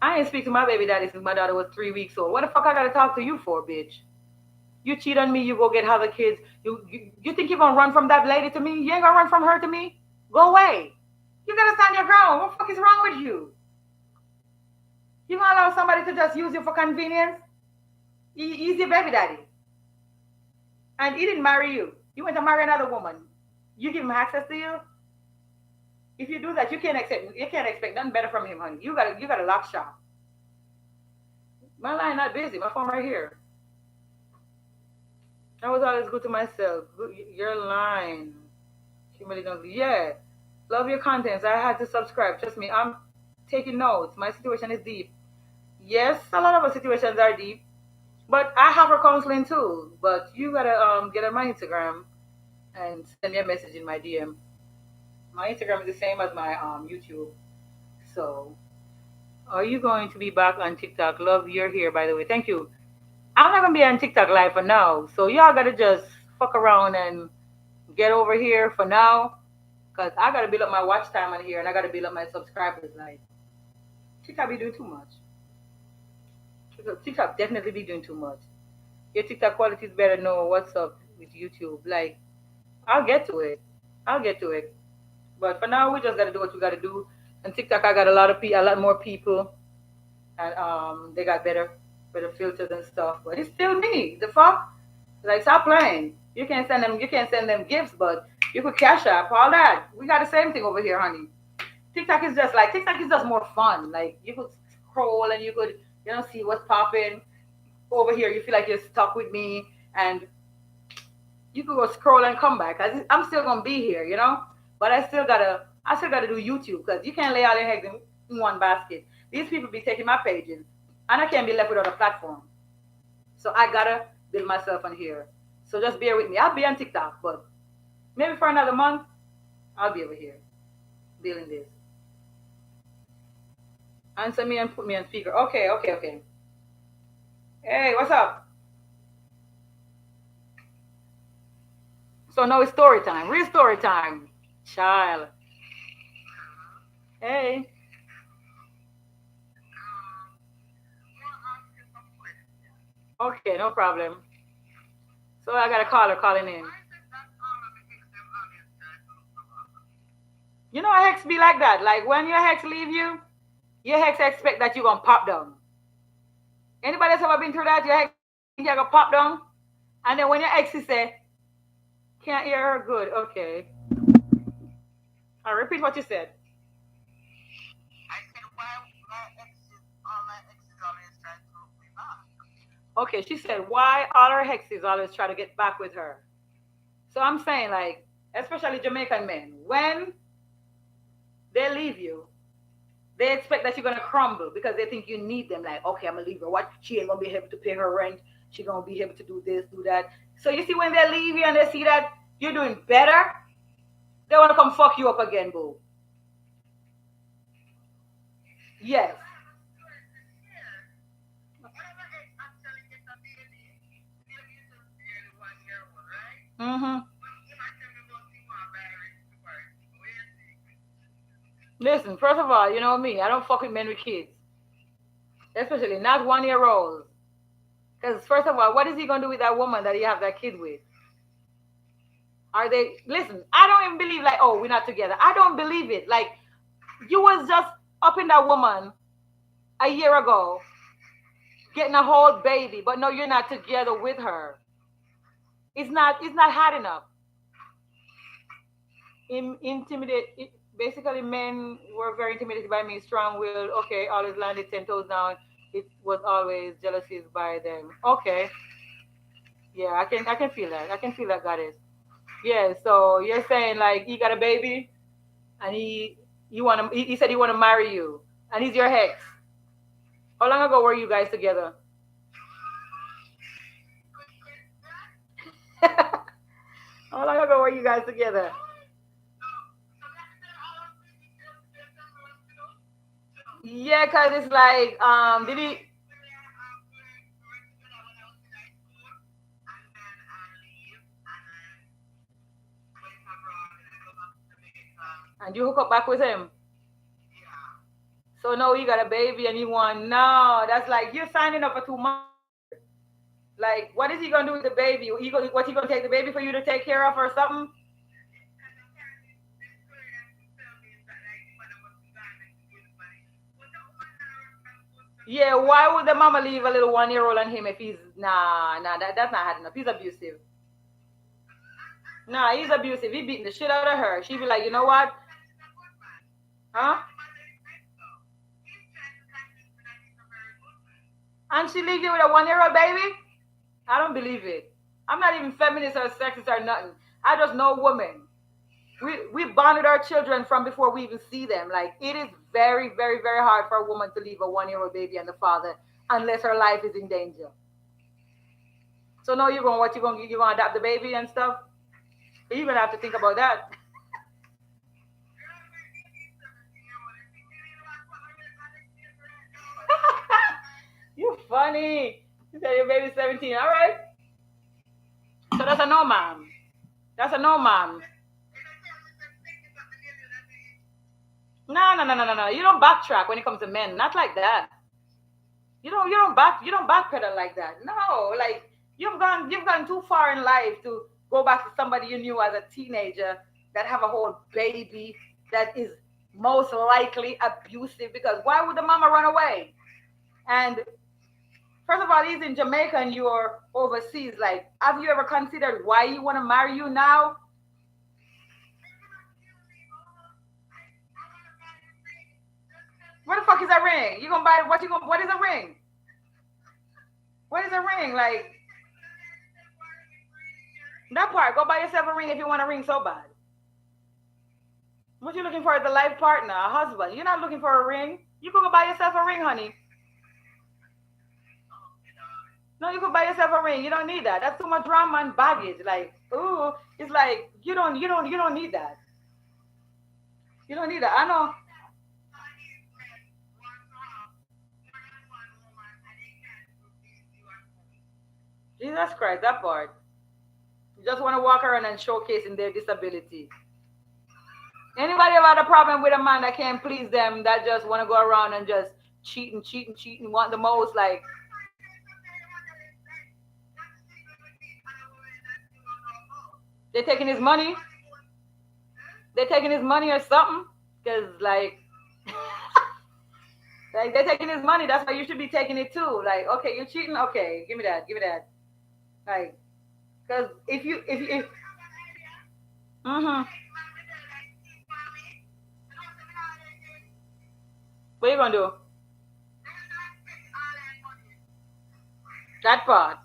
I ain't speak to my baby daddy since my daughter was 3 weeks old. What the fuck I gotta talk to you for, bitch? You cheat on me, you go get other kids. You think you're gonna run from that lady to me? You ain't gonna run from her to me? Go away. You gotta stand your ground. What the fuck is wrong with you? You gonna allow somebody to just use you for convenience? He's your baby daddy. And he didn't marry you. You went to marry another woman. You give him access to you? If you do that, you can't expect nothing better from him, honey. You gotta lock shop. My line not busy. My phone right here. I was always good to myself. Your line. Kimberly Dunkley. Yeah. Love your contents. I had to subscribe. Trust me, I'm taking notes. My situation is deep. Yes, a lot of our situations are deep. But I have her counseling too. But you gotta get on my Instagram and send me a message in my DM. My Instagram is the same as my YouTube. So, are you going to be back on TikTok? Love you're here, by the way. Thank you. I'm not gonna be on TikTok live for now. So y'all gotta just fuck around and get over here for now. Cause I gotta build up my watch time on here and I gotta build up my subscribers. Like TikTok be doing too much. TikTok definitely be doing too much. Your TikTok quality is better. Know what's up with YouTube. Like I'll get to it. I'll get to it. But for now, we just gotta do what we gotta do. And TikTok, I got a lot more people, and they got better filters and stuff. But it's still me. The fuck? Like stop playing. You can't send them gifts, but you could cash app all that. We got the same thing over here, honey. TikTok is just more fun. Like you could scroll and you could see what's popping over here. You feel like you're stuck with me, and you could go scroll and come back. I'm still gonna be here. But I still gotta do YouTube because you can't lay all your eggs in one basket. These people be taking my pages, and I can't be left without a platform. So I gotta build myself on here. So just bear with me. I'll be on TikTok, but maybe for another month, I'll be over here building this. Answer me and put me on speaker. Okay, okay, okay. Hey, what's up? So now it's story time. Real story time. Child. Hey. Okay, no problem. So I got a caller calling in. Hex be like that. Like when your hex leave you, your hex expect that you're gonna pop down. Anybody else ever been through that? Your hex think you're gonna pop down? And then when your ex say, can't hear her good, okay. I repeat what you said. Okay, she said, why all her hexes always try to get back with her? So I'm saying, like, especially Jamaican men, when they leave you, they expect that you're gonna crumble because they think you need them. Like, okay, I'm gonna leave her. What? She ain't gonna be able to pay her rent. She gonna be able to do this, do that. So you see, when they leave you and they see that you're doing better, they wanna come fuck you up again, boo. Yes. Mm-hmm. Listen, first of all, you know me. I don't fuck with men with kids, especially not 1 year olds. Because first of all, what is he gonna do with that woman that he have that kid with? Are they? Listen, I don't even believe like, oh, we're not together. I don't believe it. Like you was just up in that woman a year ago, getting a whole baby, but no, you're not together with her. It's not hard enough. Intimidate. basically men were very intimidated by me, strong-willed. Okay, always landed 10 toes down. It was always jealousies by them. Okay, yeah, I can feel that. I can feel that, goddess. Yeah, so you're saying like he got a baby and he said he want to marry you and he's your ex. How long ago were you guys together? How long ago were you guys together? Yeah, cause it's like did he and you hook up back with him? So no, he got a baby and he want no. That's like you're signing up for too much. Like, what is he gonna do with the baby? What he gonna take the baby for you to take care of or something? Yeah, why would the mama leave a little 1 year old on him if he's nah, that's not hard enough. He's abusive. Nah, he's abusive. He beating the shit out of her. She be like, you know what? Huh? And she leave you with a 1 year old baby? I don't believe it. I'm not even feminist or sexist or nothing. I just know women. We bonded our children from before we even see them. Like it is very, very, very hard for a woman to leave a 1 year old baby and the father unless her life is in danger. So no, you're going what you gonna adopt the baby and stuff? You're gonna have to think about that. You funny. You said your baby's 17. All right. So that's a no, mom. That's a no, mom. No. You don't backtrack when it comes to men. Not like that. You don't backpedal like that. No, like you've gone too far in life to go back to somebody you knew as a teenager that have a whole baby that is most likely abusive because why would the mama run away? And first of all, he's in Jamaica and you're overseas. Like, have you ever considered why he want to marry you now? What the fuck is a ring? You gonna buy what you gonna what is a ring? What is a ring? Like that part. Go buy yourself a ring if you want a ring so bad. What you looking for is a life partner, a husband. You're not looking for a ring. You could go buy yourself a ring, honey. No, you could buy yourself a ring. You don't need that. That's too much drama and baggage. Like, ooh, it's like you don't need that. You don't need that. I know. Jesus Christ, that part. You just want to walk around and showcasing their disability. Anybody ever had a problem with a man that can't please them, that just want to go around and just cheating, want the most? Like, they're taking his money. They're taking his money or something. Because, like they're taking his money. That's why you should be taking it too. Like, okay, you're cheating. Okay, give me that. Like, because if mm-hmm. What you gonna do? That part.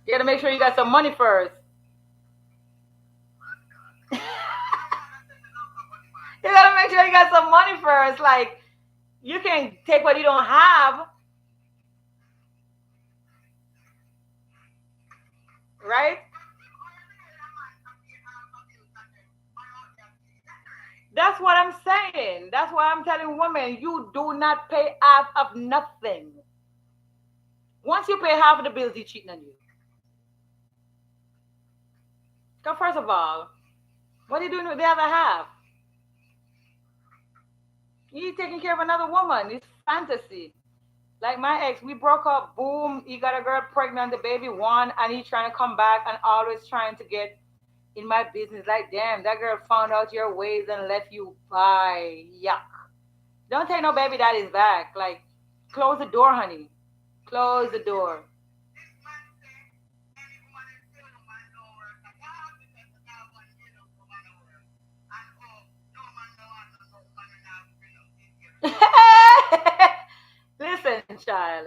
You gotta make sure you got some money first. You gotta make sure you got some money first. Like, you can take what you don't have, right? That's what I'm saying. That's why I'm telling women you do not pay half of nothing. Once you pay half of the bills, he's cheating on you. So first of all, what are you doing with the other half? He's taking care of another woman. It's fantasy. Like my ex, we broke up. Boom, he got a girl pregnant, the baby won, and he's trying to come back and always trying to get in my business. Like, damn, that girl found out your ways and left you by yuck. Don't take no baby daddy's back. Like, close the door, honey. Close the door. child.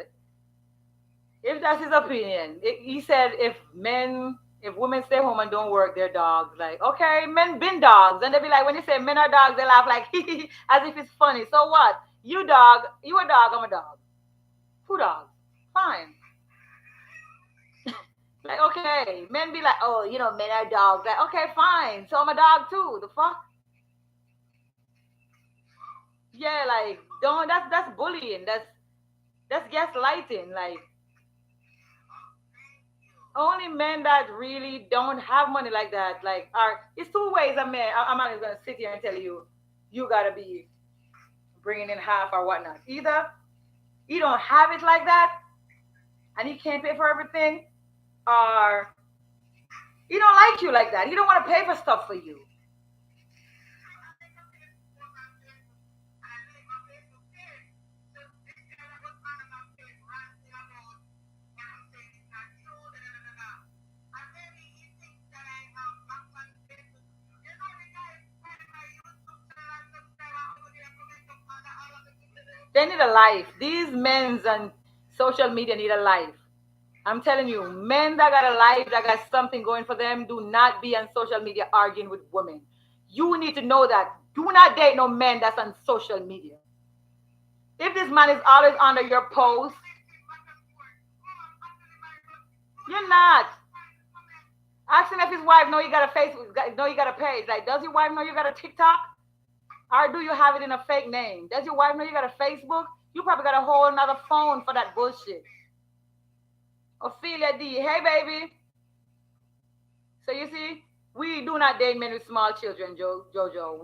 If that's his opinion, he said if women stay home and don't work, they're dogs. Like, okay, men been dogs, and they be like, when you say men are dogs, they laugh like as if it's funny. So what? You dog, you a dog, I'm a dog. Two dogs, fine. Like, okay, men be like, oh, men are dogs. Like, okay, fine. So I'm a dog too. The fuck? Yeah, like, don't. That's bullying. That's gaslighting. Like, only men that really don't have money like that, like, are it's two ways a man. I'm not even gonna sit here and tell you, you gotta be bringing in half or whatnot. Either you don't have it like that, and he can't pay for everything, or he don't like you like that. He don't want to pay for stuff for you. They need a life. These men's on social media need a life. I'm telling you, men that got a life, that got something going for them, do not be on social media arguing with women. You need to know that. Do not date no man that's on social media. If this man is always under your post, you're not. Ask him if his wife know you got a Facebook, know you got a page. Like, does your wife know you got a TikTok? Or do you have it in a fake name? Does your wife know you got a Facebook? You probably got a whole another phone for that bullshit. Ophelia D, hey baby. So you see, we do not date men with small children, Jojo.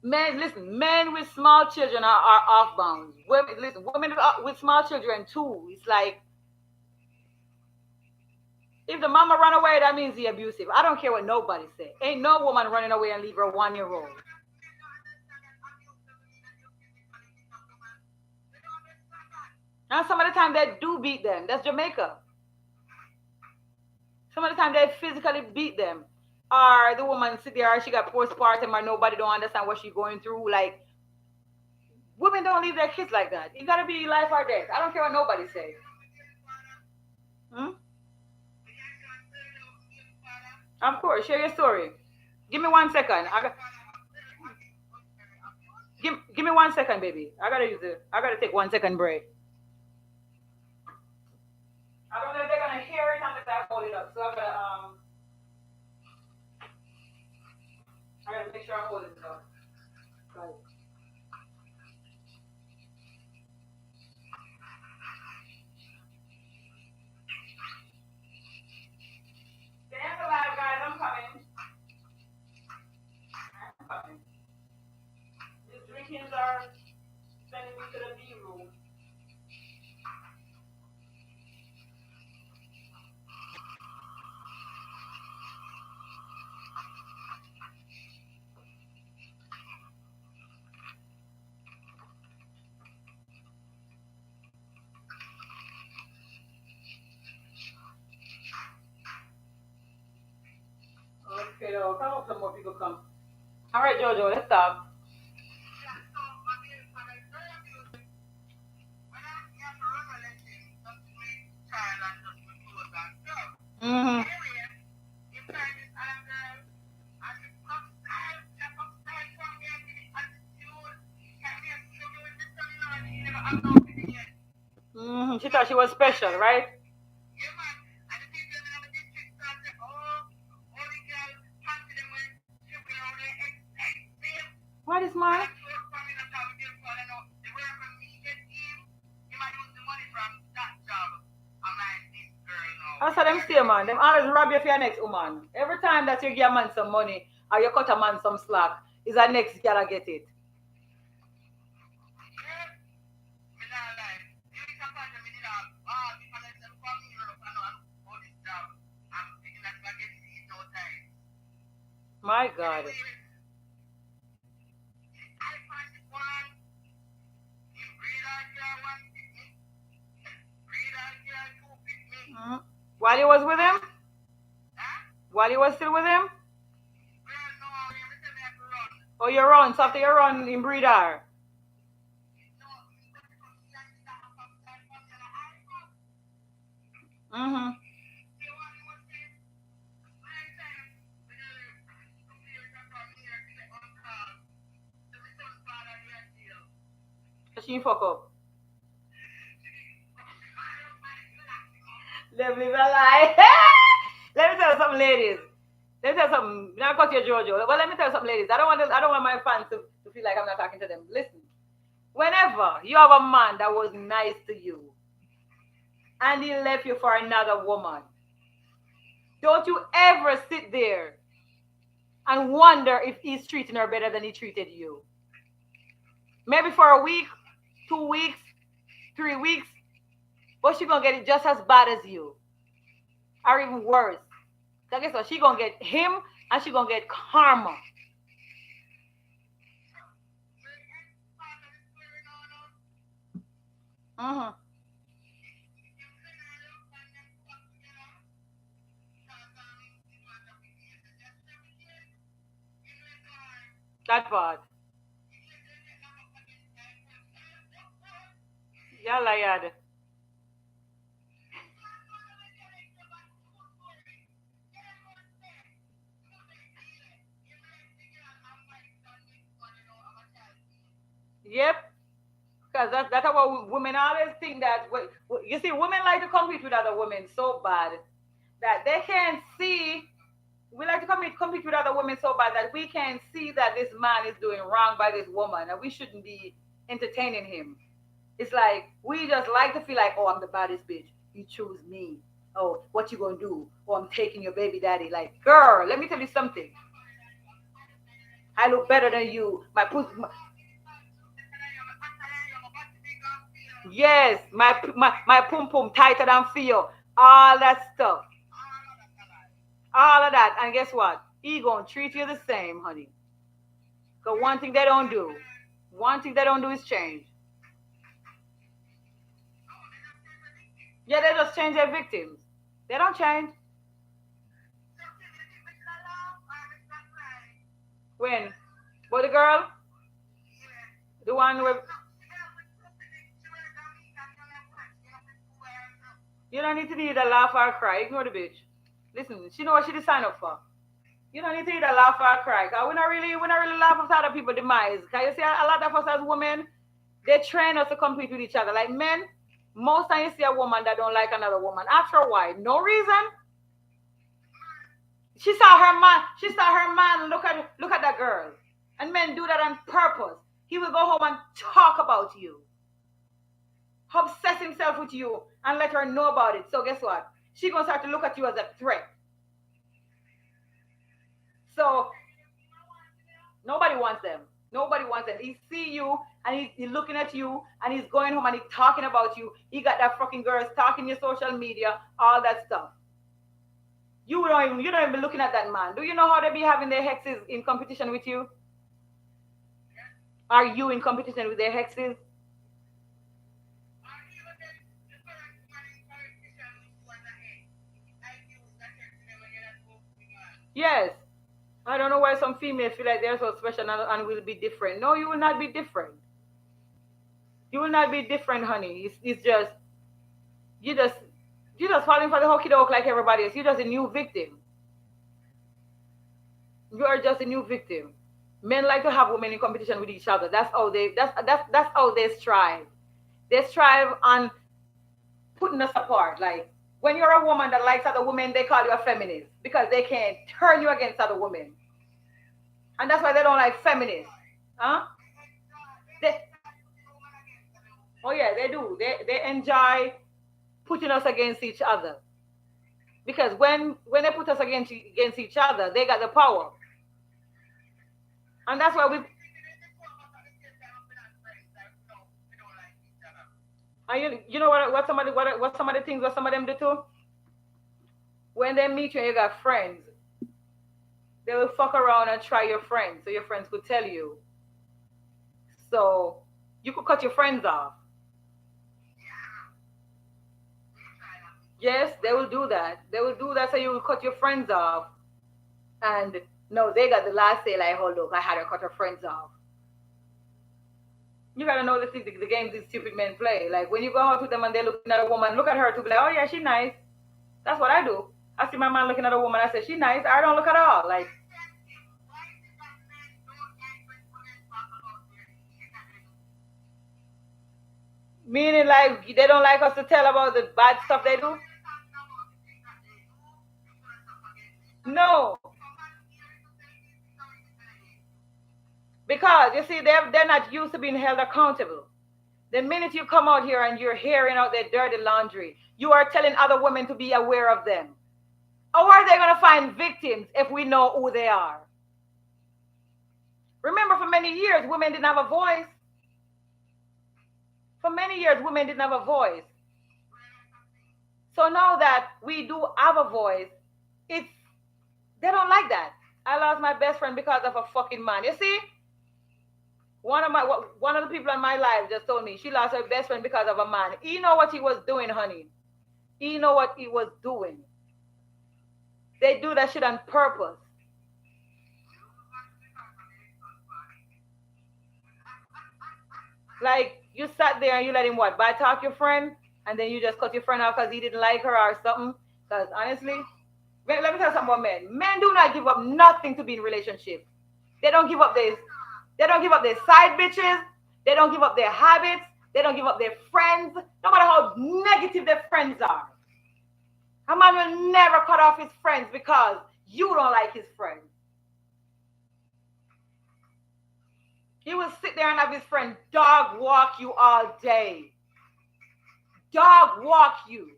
Men with small children are off bounds. Women with small children too. It's like, if the mama run away, that means he abusive. I don't care what nobody say. Ain't no woman running away and leave her 1-year-old. And some of the time they do beat them. That's Jamaica. Some of the time they physically beat them. Or the woman sit there, she got postpartum, or nobody don't understand what she's going through. Like, women don't leave their kids like that. You gotta be life or death. I don't care what nobody says. Hmm? Of course, share your story. Give me 1 second. Give me 1 second, baby. I gotta take 1 second break. I don't know if they're gonna hear it unless I hold it up. So I gotta make sure I hold it up. Right. Stand alive, guys. I'm coming. I'm coming. These drinkings are sending me to the D room. Okay, though. I hope some more people come. All right, Jojo, let's stop. Mm-hmm. Mm-hmm. She thought she was special, right? What is mine? I saw them stay, man. Them always rob you for your next woman. Every time that you give a man some money or you cut a man some slack, is a next gotta get it. My God. Mm. While you was with him? While you was still with him? Oh, you run. So after you run in breeder. Mm-hmm. She fuck up. Let me lie. Let me tell you something, ladies. Let me tell you something. Now cut your Jojo. But let me tell you something, ladies. I don't want my fans to feel like I'm not talking to them. Listen. Whenever you have a man that was nice to you and he left you for another woman, don't you ever sit there and wonder if he's treating her better than he treated you. Maybe for a week, 2 weeks, 3 weeks, but she gonna get it just as bad as you, or even worse. So guess what? She gonna get him, and she gonna get karma. Mm-hmm. That part. Yalla yada. Yep. Because that's how women always think that. You see, women like to compete with other women so bad that they can't see. We like to compete with other women so bad that we can see that this man is doing wrong by this woman and we shouldn't be entertaining him. It's like we just like to feel like, oh, I'm the baddest bitch. You choose me. Oh, what you gonna do? Oh, I'm taking your baby daddy. Like, girl, let me tell you something. I look better than you. Yes, my pum pum tighter than feel. All that stuff. All of that. And guess what? He gonna treat you the same, honey. Because one thing they don't do is change. Yeah, they just change their victims. They don't change. When? But the girl, the one with, you don't need to either laugh or cry. Ignore the bitch. Listen, she know what she did sign up for. You don't need to either laugh or cry. Cause we not really laugh at other people's demise. Cause you see a lot of us as women, they train us to compete with each other. Like men, most time you see a woman that don't like another woman. After a while, no reason. She saw her man look at that girl. And men do that on purpose. He will go home and talk about you. Obsess himself with you and let her know about it. So guess what? She gonna start to look at you as a threat. So nobody wants them. Nobody wants them. He see you and he's looking at you and he's going home and he's talking about you. He got that fucking girl stalking your social media, all that stuff. You don't even be looking at that man. Do you know how they be having their hexes in competition with you? Are you in competition with their hexes? Yes. I don't know why some females feel like they're so special and will be different. No, you will not be different. You will not be different, honey. It's just you just you just falling for the hokey doke like everybody else. You're just a new victim. You are just a new victim. Men like to have women in competition with each other. That's how they strive. They strive on putting us apart. Like when you're a woman that likes other women, they call you a feminist because they can't turn you against other women. And that's why they don't like feminists. Huh? They, oh yeah, they do. They enjoy putting us against each other. Because when they put us against each other, they got the power. And that's why we and you know what some of the things what some of them do too? When they meet you and you got friends, they will fuck around and try your friends so your friends could tell you. So you could cut your friends off. Yes, they will do that. They will do that so you will cut your friends off. And no, they got the last say like, oh look, I had to cut her friends off. You gotta know the games these stupid men play. Like when you go out with them and they're looking at a woman, look at her to be like, oh yeah, she's nice. That's what I do. I see my man looking at a woman. I say, she nice. I don't look at all. Like, meaning like they don't like us to tell about the bad stuff they do. No, because you see, they're not used to being held accountable. The minute you come out here and you're hearing out their dirty laundry, you are telling other women to be aware of them. How are they going to find victims if we know who they are? Remember, for many years, women didn't have a voice. For many years, women didn't have a voice. So now that we do have a voice, it's they don't like that. I lost my best friend because of a fucking man. You see, one of the people in my life just told me she lost her best friend because of a man. You know what he was doing, honey. You know what he was doing. They do that shit on purpose. Like, you sat there and you let him what? By talk your friend, and then you just cut your friend out because he didn't like her or something. Because honestly, let me tell you something about men. Men do not give up nothing to be in relationship. They don't give up their side bitches. They don't give up their habits. They don't give up their friends. No matter how negative their friends are. A man will never cut off his friends because you don't like his friends. He will sit there and have his friend dog walk you all day. Dog walk you.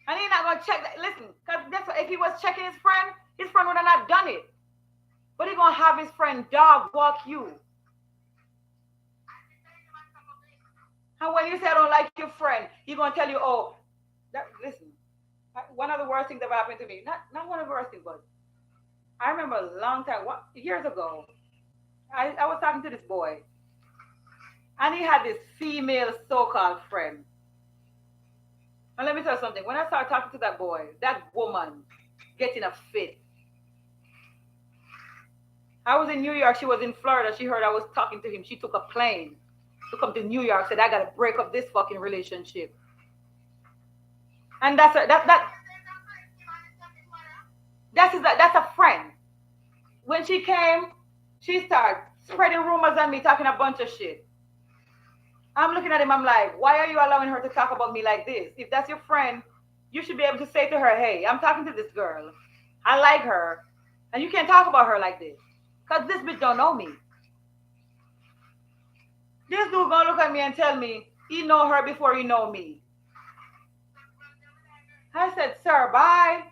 And he's not gonna check that. Listen, because that's what, if he was checking his friend would have not done it. But he's gonna have his friend dog walk you. And when you say I don't like your friend, he's gonna tell you, oh, listen. One of the worst things that happened to me. Not one of the worst things, but I remember a long time, years ago, I was talking to this boy, and he had this female so-called friend. And let me tell you something. When I started talking to that boy, that woman getting a fit. I was in New York. She was in Florida. She heard I was talking to him. She took a plane to come to New York. Said, I got to break up this fucking relationship. And that's a friend. When she came, she started spreading rumors on me, talking a bunch of shit. I'm looking at him, I'm like, why are you allowing her to talk about me like this? If that's your friend, you should be able to say to her, hey, I'm talking to this girl. I like her. And you can't talk about her like this. Because this bitch don't know me. This dude gonna look at me and tell me he know her before he know me. I said, sir, bye.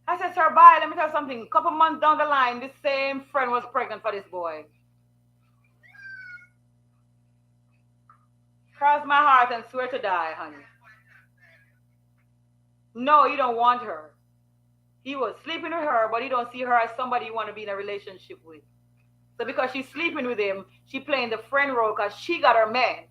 I said, sir, bye. Let me tell you something. A couple months down the line, this same friend was pregnant for this boy. Cross my heart and swear to die, honey. No, he don't want her. He was sleeping with her, but he don't see her as somebody you want to be in a relationship with. So because she's sleeping with him, she playing the friend role because she got her man.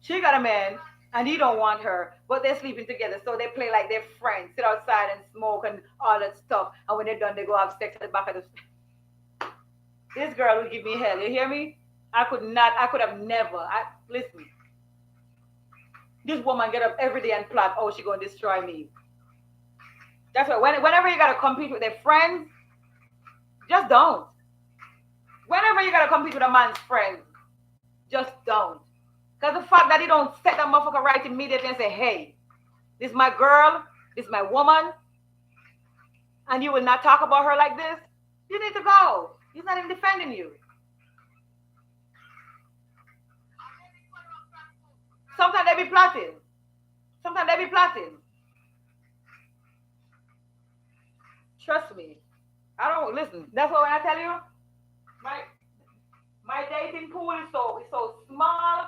She got a man, and he don't want her, but they're sleeping together, so they play like they're friends, sit outside and smoke and all that stuff, and when they're done, they go have sex at the back of the... This girl will give me hell, you hear me? I could have never, listen. This woman get up every day and plot, oh, she gonna destroy me. That's why whenever you gotta compete with their friends, just don't. Whenever you gotta compete with a man's friends, just don't. Because the fact that he don't set that motherfucker right immediately and say, hey, this is my girl, this is my woman, and you will not talk about her like this, you need to go. He's not even defending you. Sometimes they be plotting. Trust me. I don't listen. That's why when I tell you, my dating pool is so small.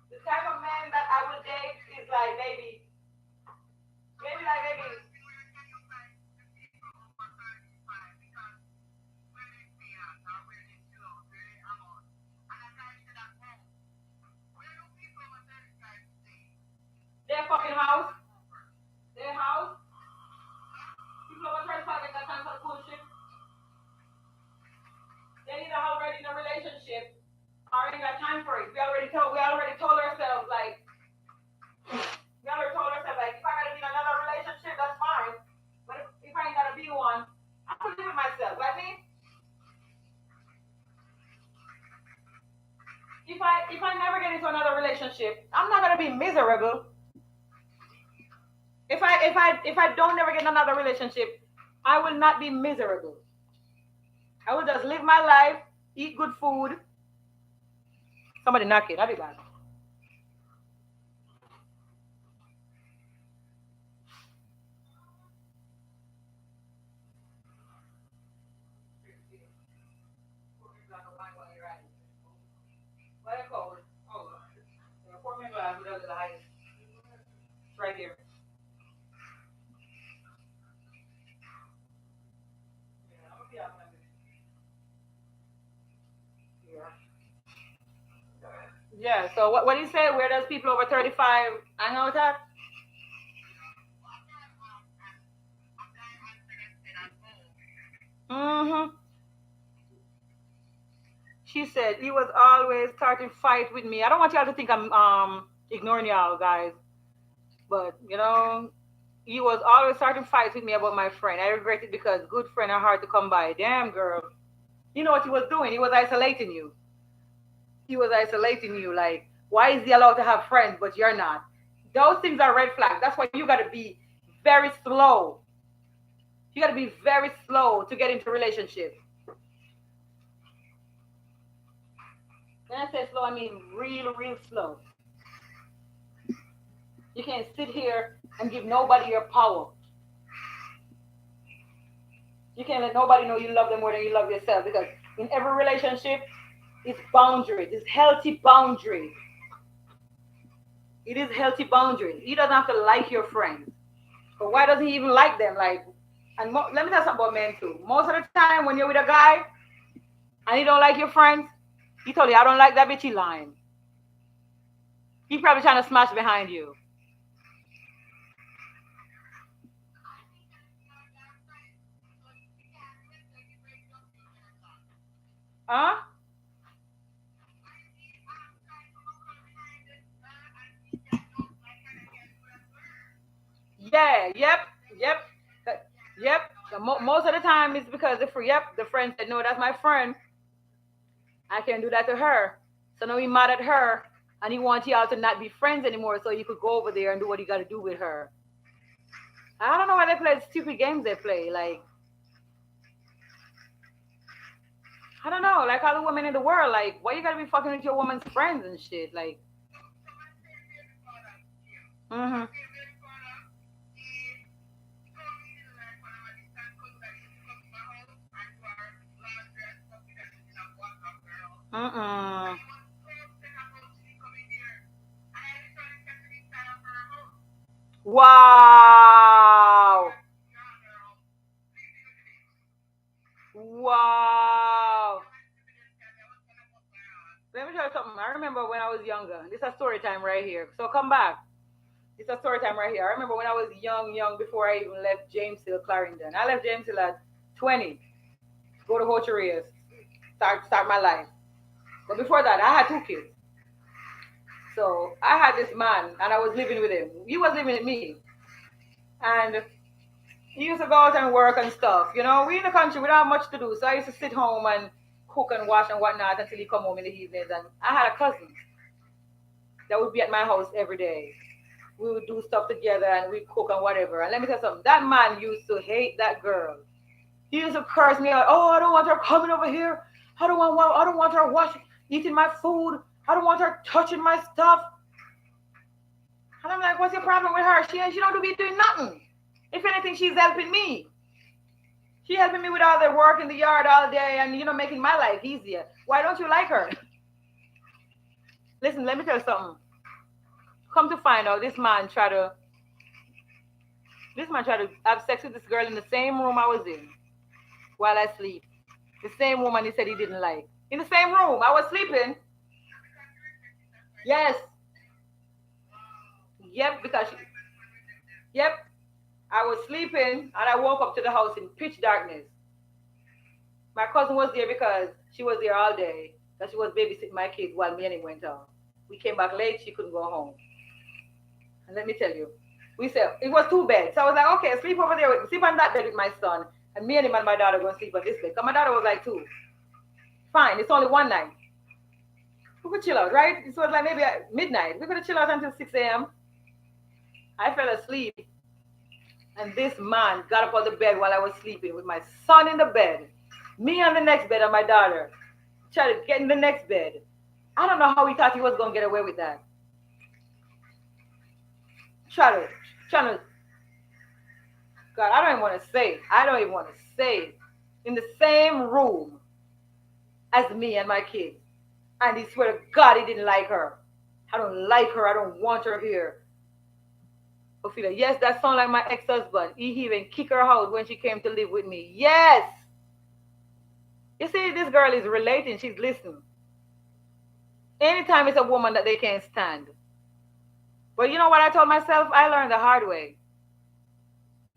The type of man that I will date is like maybe. Their fucking house. Their house. People are trying to get that kind of bullshit. They either already in a relationship or in if I never get into another relationship, I'm not gonna be miserable. If I don't never get another relationship, I will not be miserable. I will just live my life, eat good food. Somebody knock it. I'll be back. Pour me a glass without the ice. It's right here. Yeah. So what do you say? Where does people over 35 hang out at? Mm-hmm. She said he was always starting fight with me. I don't want y'all to think I'm ignoring y'all guys, but he was always starting fights with me about my friend. I regret it because good friends are hard to come by. Damn girl. You know what he was doing? He was isolating you. He was isolating you. Like, why is he allowed to have friends but you're not? Those things are red flags. That's why you gotta be very slow. You gotta be very slow to get into a relationship. When I say slow, I mean real, real slow. You can't sit here and give nobody your power. You can't let nobody know you love them more than you love yourself because in every relationship, it's boundaries. It's healthy boundaries. It is healthy boundaries. He doesn't have to like your friends. But why does he even like them? Like, and let me tell you something about men too. Most of the time, when you're with a guy and he don't like your friends, he told you, I don't like that bitch, he lying. He probably trying to smash behind you. Huh? Yeah, yep, uh, yep. Most of the time it's because the friend said, no, that's my friend. I can't do that to her. So now he mad at her and he wants y'all to not be friends anymore so you could go over there and do what you got to do with her. I don't know why they play stupid games they play. Like, I don't know, like all the women in the world, like, why you gotta be fucking with your woman's friends and shit? Like, mm-hmm. Mm-mm. Wow. Wow. Let me tell you something. I remember when I was younger. This is a story time right here. So come back. It's a story time right here. I remember when I was young, before I even left James Hill, Clarendon. I left James Hill at 20, go to Hocherias, start my life. But before that, I had two kids. So I had this man, and I was living with him. He was living with me, and he used to go out and work and stuff. We in the country, we don't have much to do, so I used to sit home and cook and wash and whatnot until he come home in the evenings. And I had a cousin that would be at my house every day. We would do stuff together and we cook and whatever. And let me tell you something. That man used to hate that girl. He used to curse me out. Oh, I don't want her coming over here. I don't want her washing, eating my food. I don't want her touching my stuff. And I'm like, what's your problem with her? She don't be doing nothing. If anything, she's helping me. She helping me with all the work in the yard all day and making my life easier. Why don't you like her? Listen, let me tell you something. Come to find out, this man tried to have sex with this girl in the same room I was in while I sleep. The same woman he said he didn't like. In the same room. I was sleeping. Yes. Yep, yep. I was sleeping and I woke up to the house in pitch darkness. My cousin was there because she was there all day. Because she was babysitting my kids while me and him went out. We came back late, she couldn't go home. And let me tell you, we said it was two beds. So I was like, okay, sleep over there sleep on that bed with my son. And me and him and my daughter going to sleep on this bed. Because my daughter was like two. Fine, it's only one night. We could chill out, right? It was like maybe at midnight. We could have chilled out until 6 a.m. I fell asleep, and this man got up on the bed while I was sleeping with my son in the bed, me on the next bed, and my daughter. Tried to get in the next bed. I don't know how he thought he was gonna get away with that. Try to, trying to. God, I don't even want to say. I don't even want to say. In the same room as me and my kids, and he swear to God he didn't like her. I don't like her. I don't want her here. Ophelia, yes, that sounds like my ex-husband. He even kicked her out when she came to live with me. Yes. You see, this girl is relating. She's listening. Anytime it's a woman that they can't stand. But you know what I told myself? I learned the hard way.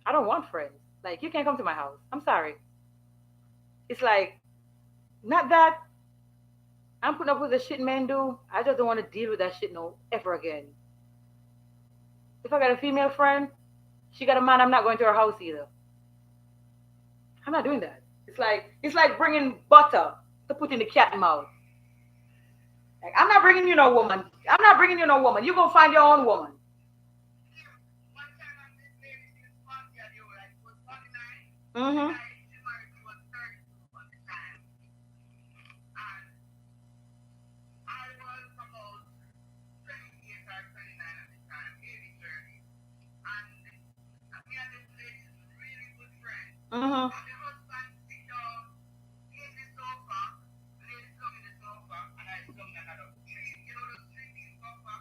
I don't want friends. Like, you can't come to my house. I'm sorry. It's like, not that I'm putting up with the shit men do. I just don't want to deal with that shit no ever again. If I got a female friend, she got a man, I'm not going to her house either. I'm not doing that. It's like bringing butter to put in the cat mouth. Like, I'm not bringing you no woman. I'm not bringing you no woman. You gonna find your own woman. Mm-hmm. Mm-hmm.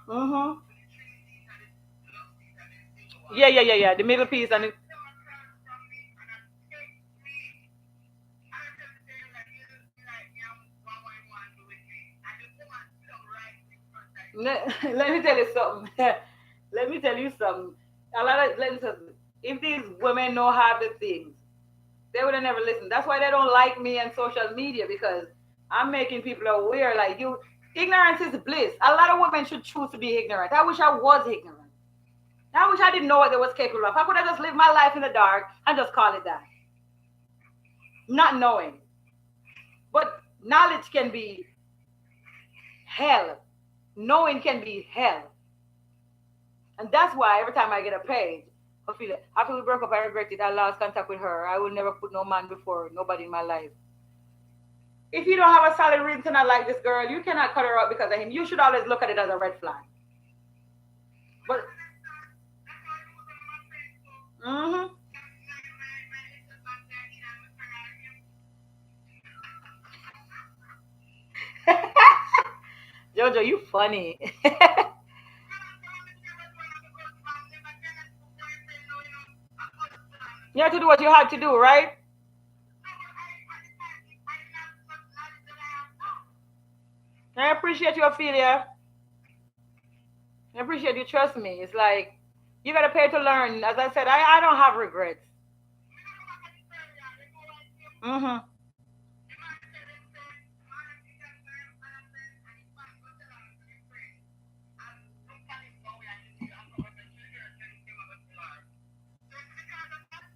Mm-hmm. Yeah, yeah, yeah, yeah. The middle piece and the... Let me tell you something. Let me tell you something. A lot of let me tell you, if these women know how the things, they would have never listened. That's why they don't like me on social media because I'm making people aware. Like you, ignorance is bliss. A lot of women should choose to be ignorant. I wish I was ignorant. I wish I didn't know what they was capable of. I could have just lived my life in the dark and just call it that, not knowing. But knowledge can be hell. Knowing can be hell. And that's why every time I get a page, I feel it. After we broke up, I regret it. I lost contact with her. I will never put no man before nobody in my life. If you don't have a solid reason to not like this girl, you cannot cut her out because of him. You should always look at it as a red flag. But mm-hmm. Jojo, you funny. You have to do what you have to do, right? I appreciate you, Ophelia. I appreciate you. Trust me. It's like you gotta pay to learn. As I said, I don't have regrets. Mm-hmm.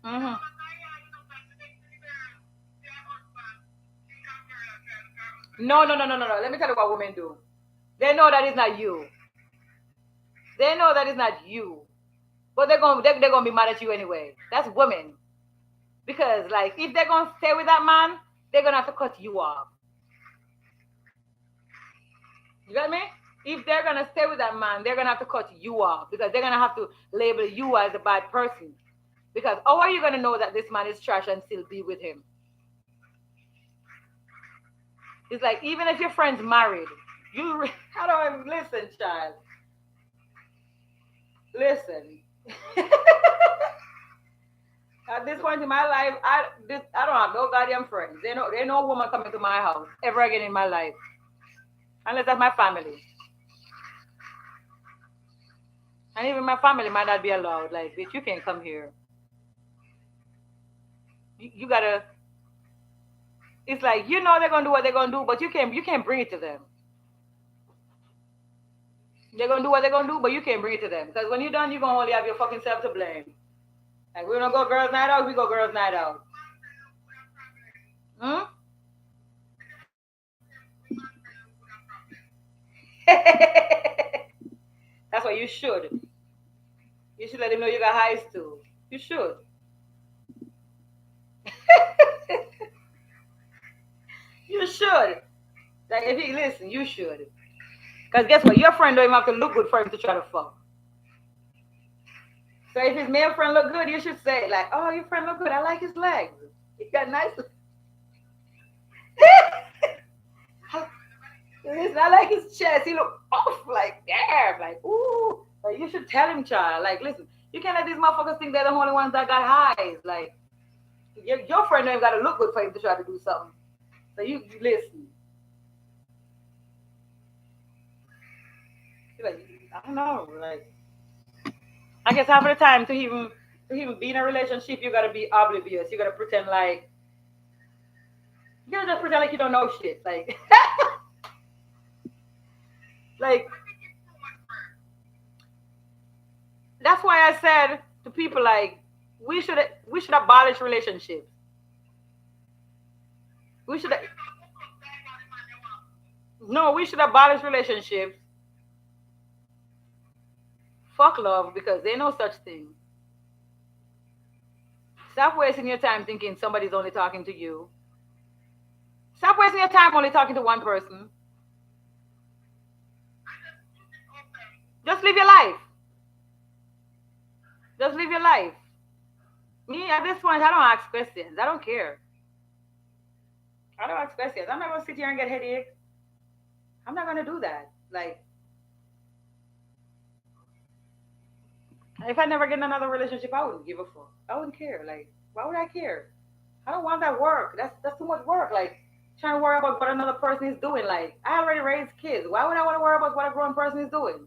Mm-hmm. No, no, no, no, no, no. Let me tell you what women do. They know that it's not you. They know that it's not you. But they're gonna be mad at you anyway. That's women. Because like if they're gonna stay with that man, they're gonna have to cut you off. You got me? If they're gonna stay with that man, they're gonna have to cut you off because they're gonna have to label you as a bad person. Because how are you gonna know that this man is trash and still be with him? It's like even if your friend's married, I don't listen, child. Listen. At this point in my life, I don't have no goddamn friends. There no woman coming to my house ever again in my life, unless that's my family. And even my family might not be allowed. Like, bitch, you can't come here. You gotta. It's like you know they're gonna do what they're gonna do, but you can't bring it to them. They're gonna do what they're gonna do, but you can't bring it to them because when you're done, you're gonna only have your fucking self to blame. Like we don't go girls' night out, we go girls' night out. Hmm? That's what you should. You should let him know you got highs too. You should. You should. Like if he listen, you should. Cause guess what? Your friend don't even have to look good for him to try to fuck. So if his male friend look good, you should say like, "Oh, your friend look good. I like his legs. He got nice." Listen, I like his chest. He look off like damn, like ooh. Like, you should tell him, child. Like, listen, you can't let these motherfuckers think they're the only ones that got highs. Like, your friend don't even got to look good for him to try to do something. So you listen. You're like, I don't know. Like, I guess half of the time to even be in a relationship, you gotta be oblivious. You gotta pretend like you gotta just pretend like you don't know shit. Like, like that's why I said to people like we should abolish relationships. We should no, we should abolish relationships. Fuck love because there's no such thing. Stop wasting your time thinking somebody's only talking to you. Stop wasting your time only talking to one person. Just live your life. Just live your life. Me at this point, I don't ask questions. I don't care. I don't ask questions. I'm not gonna sit here and get headaches. I'm not gonna do that. Like, if I never get in another relationship, I wouldn't give a fuck. I wouldn't care. Like, why would I care? I don't want that work. That's too much work. Like, trying to worry about what another person is doing. Like, I already raised kids. Why would I want to worry about what a grown person is doing?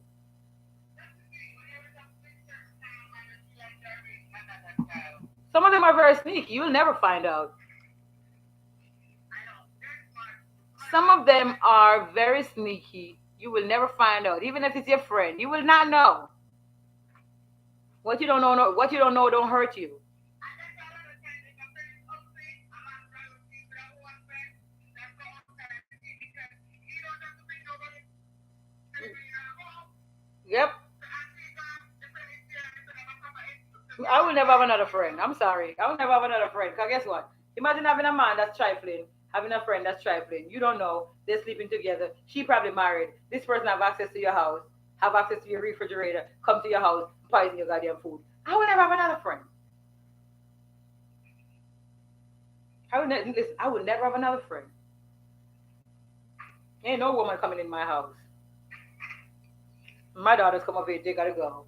Some of them are very sneaky. You'll never find out. Some of them are very sneaky. You will never find out. Even if it's your friend, you will not know. What you don't know, what you don't know, don't hurt you. Yep. I will never have another friend. I'm sorry. I will never have another friend. Cause guess what? Imagine having a man that's trifling, having a friend that's trifling. You don't know. They're sleeping together. She probably married. This person have access to your house, have access to your refrigerator, come to your house, poison your goddamn food. I will never have another friend. Listen. I would never have another friend. Ain't no woman coming in my house. My daughters come over here. They gotta go.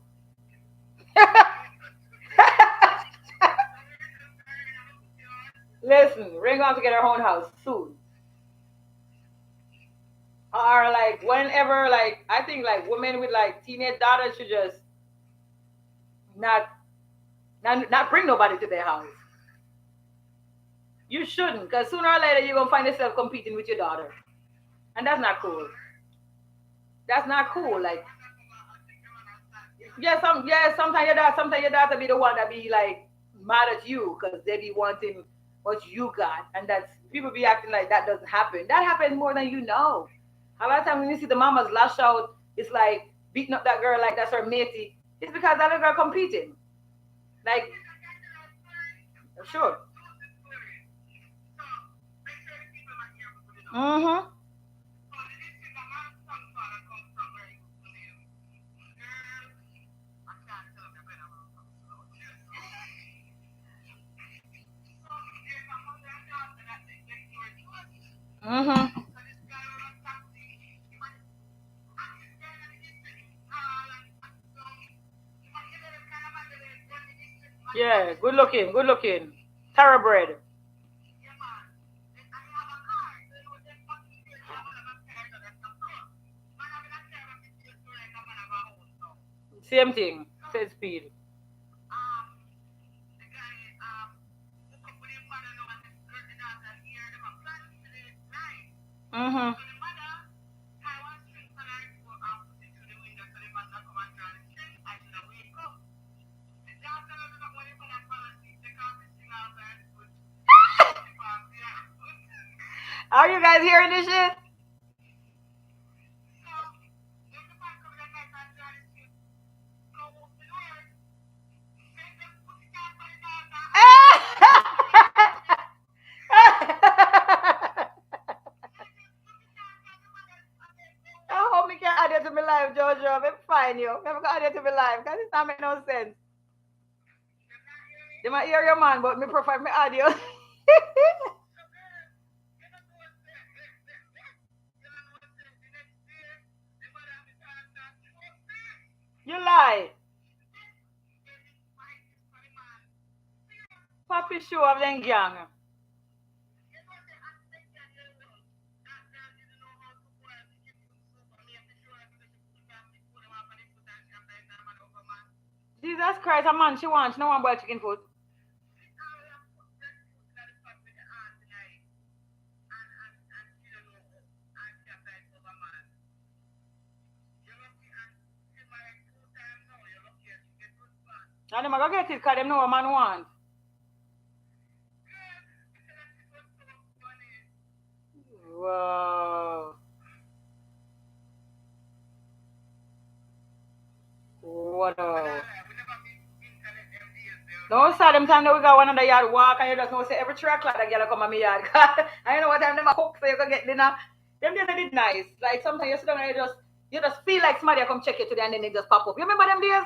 Listen, we're going to get our own house soon. Or like whenever, like I think like women with like teenage daughters should just not not bring nobody to their house. You shouldn't, because sooner or later you're gonna find yourself competing with your daughter, and that's not cool. That's not cool. Like sometimes your daughter be the one that be like mad at you because they be wanting what you got, and that's people be acting like that doesn't happen. That happens more than you know. A lot of time when you see the mamas lash out, it's like beating up that girl like that's her matey. It's because that other girl competing. Like, sure. Mm-hmm. Mm-hmm. Yeah, good looking, good looking. Thoroughbred. Same thing. Same speed. Mm-hmm. Are you guys hearing this shit? live, Jojo. Let me find you. Let me go audio to be live, because it's not make no sense. They might hear your man, but me profile me audio. You lie. Papi show of them gang. Jesus Christ, a man she wants. No one boil chicken food. And them go get it because them know what man want. Wow. What a... Don't say them time that we got one on the yard walk and you just know say every 3 o'clock that girl come on my yard. I know what time them a cook so you can get dinner. Them days they did nice. Like sometimes you sit down and you just feel like somebody come check you today and then they just pop up. You remember them days?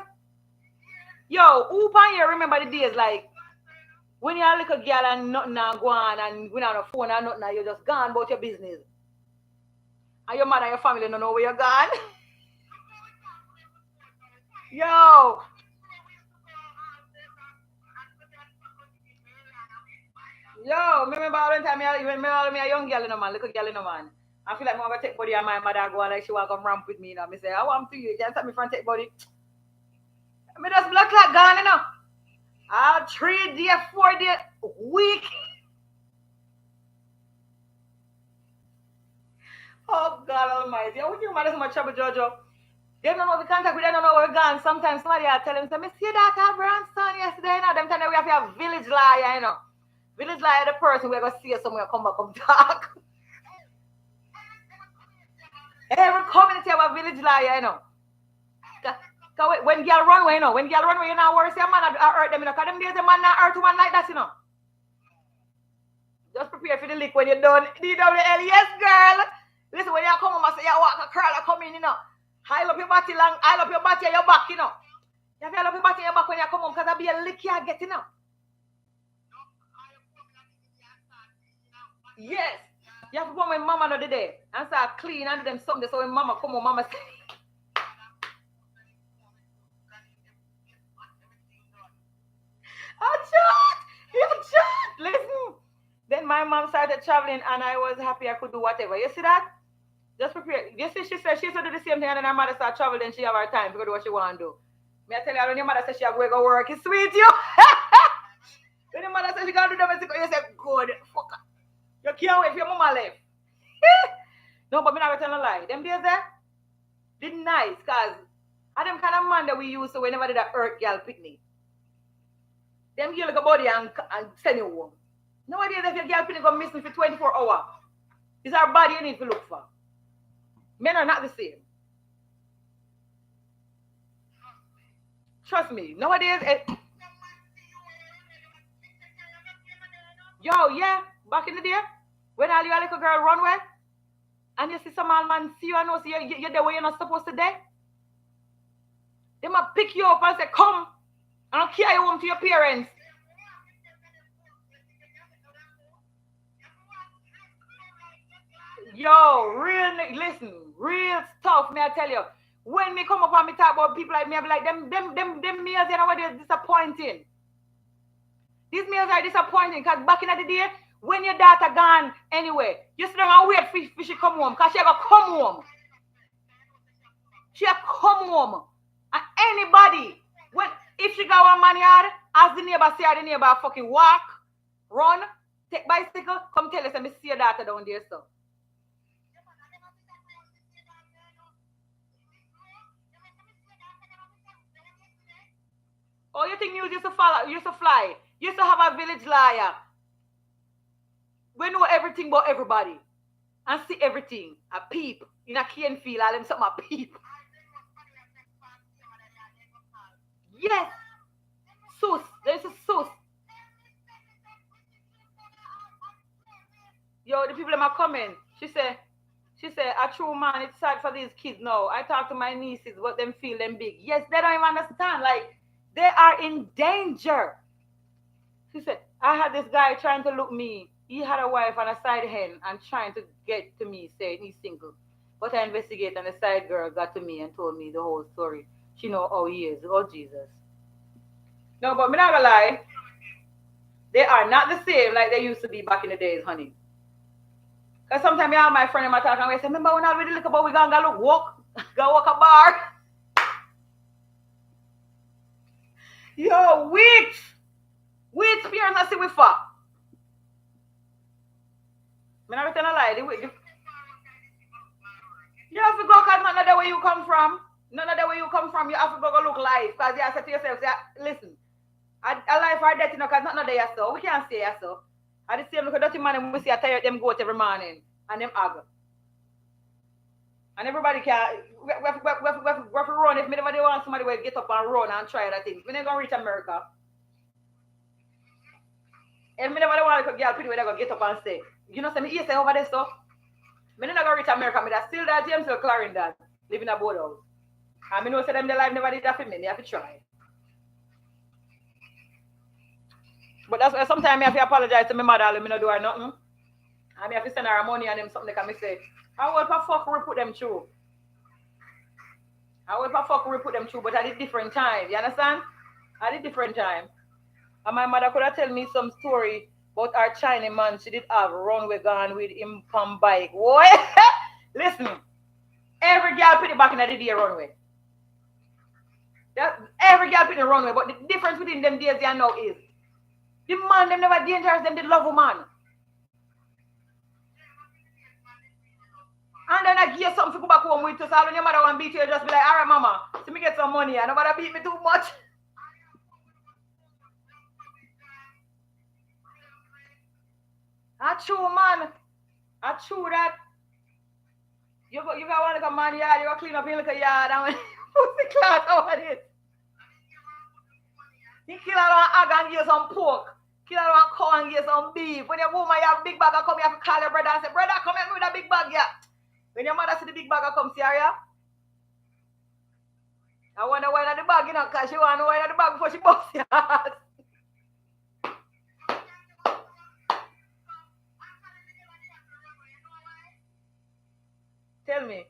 Yo, who pan here remember the days like when you're a little girl and nothing go on and we on a phone and nothing and you just gone about your business. And your mother and your family don't know where you're gone. Yo. Yo, remember all the time me a young girl in a man, little girl in a man. I feel like I'm gonna take body and my mother go and like she want to come ramp with me, you know. Me say, I want to you can't stop me from take body. Me just blood clot gone, you know. 3 days, 4 days, week. Oh God Almighty! I wish you man so much trouble, Jojo. They don't know the contact. We don't know where we're gone. Sometimes somebody will tell them, "Me see that our grandson yesterday." You know, them time we have to have village liar, you know. Village liar, the person we're gonna see you somewhere come back, come talk. Every community have a village liar, you know. When girl run away, you know, when girl run away, you know, worry, say a man hurt them, you know, because them days the man not hurt one like that, you know. Just prepare for the lick when you're done. DWL, yes, girl. Listen, when you come home, I say, you walk a curl, I come in, you know. High up your body long, high up your body and your back, you know. You have to high up your body and your back when you come home, because I'll be a lick you get, you know. Yes. You have to put my mama another day and start clean and do them something so when mama come home, mama say, you chat, listen. Then my mom started traveling and I was happy I could do whatever. You see that? Just prepare. You see, she said she used to do the same thing and then her mother started traveling and she have her time to go do what she want to do. Me I tell you, when your mother says she have to go work, it's sweet, you. When your mother says she got to do domestic, you say, good, fuck. You can't wait for your mama left. No, but me not tell a lie. Them days there, did nice, cause I them kind of man that we used to whenever did a earth girl picnic. Them girl go body and send you home. Nowadays, if your girl picnic go missing for 24 hours, it's our body you need to look for. Men are not the same. Trust me. Nowadays, yo, yeah, back in the day, when all your little girl run away, and you see some old man see you and know, see you're there where you're not supposed to be, they might pick you up and say, come, and I'll carry you home to your parents. Yo, real stuff, may I tell you. When me come up and me talk about people like me, I be like, them meals, you know what, they're disappointing. These meals are disappointing, because back in the day, when your daughter gone anyway, you sit down and wait for she come home, because she ever come home. She come home. And anybody, if she got one man yard, as the neighbor say, the neighbor fucking walk, run, take bicycle, come tell us, and me see your daughter down there, so. Oh, you think news used to follow, used to fly? Used to have a village liar. We know everything about everybody. And see everything. A peep. In a cane field, all them something a peep. Yes. Sus. There's a sus. Yo, the people that are coming. She said, She said, a true man, it's sad for these kids now. I talk to my nieces, what them feel them big. Yes, they don't even understand. Like, they are in danger. She said, I had this guy trying to look me. He had a wife and a side hen and trying to get to me, saying he's single. But I investigated and the side girl got to me and told me the whole story. She know how he is. Oh, Jesus. No, but me not gonna lie. They are not the same like they used to be back in the days, honey. Because sometimes I have my friend in my talk and we say, remember when I really look about we gonna go look walk? Go walk a bar. Yo, which parents I see we fuck. Me not tell a lie. You have to go because none of the way you come from. None of the way you come from, you have to go look life. Because you have to say to yourself, say, listen, a life or death, you know, because nothing there so. We can't say so. At the same look dirty man and we see a tired them go out every morning and them argue. And everybody can we have to run if nobody want somebody will get up and run and try that thing. We're not gonna reach America. And me never want to girl pretty way they go get up and say, you know, say me say over there so. Me not gonna reach America, me that still that James Clarendon living a boat house. And me know say them the life never did that for me, they have to try. But that's why sometimes I have to apologize to my mother and me not do her nothing. And me have to send her money and them something like me say, I will for fuck we put them through. I will for fuck we put them through, but at a different time. You understand? At a different time. And my mother could have tell me some story about our Chinese man. She did have runway gone with him come bike. What? Listen, every girl put it back in the day runway. Every girl put the runway, but the difference between them days and now is the man them never dangerous, them they love woman. And then I give something to go back home with. So when your mother want to beat you, just be like, all right, mama, let me get some money. And nobody beat me too much. I true, man. I true that. You got one like a man yard, you go clean up in like a yard and put the cloth over it. You kill out one egg and give some pork. Kill out one cow and give some beef. When your woman you have big bag, come, you have to call your brother and say, brother, come here with a big bag, yeah. When your mother see the big bag, come see her, yeah. I wonder why not the bag, you know, because she want to know why not the bag before she busts your ass. Tell me.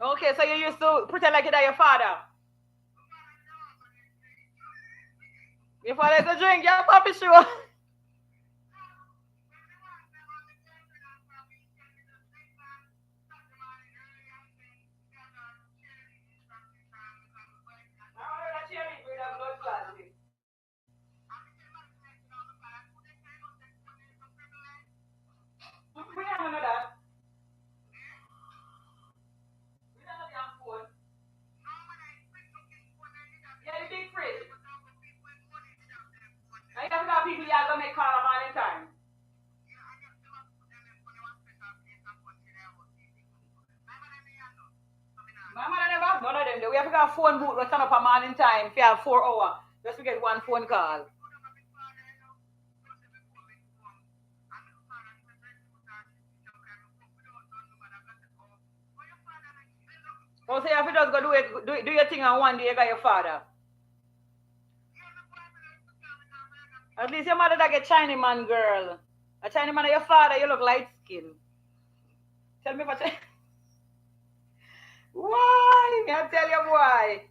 Okay, so you used to pretend like you're your father. Your father is a drink, yeah, papi sure. We don't know that. We don't know the phone. Yeah, the big fridge. I have got people here gonna make call a man in time. My mother never have none of them. We have to got a phone booth. We stand up a man in time. If you have 4 hours, just to get one phone call. So say if you just go do it, do your thing, and one day you got your father. At least your mother like a Chinese man, girl. A Chinese man, your father, you look light skin. Tell me what. Why? Me I tell you why.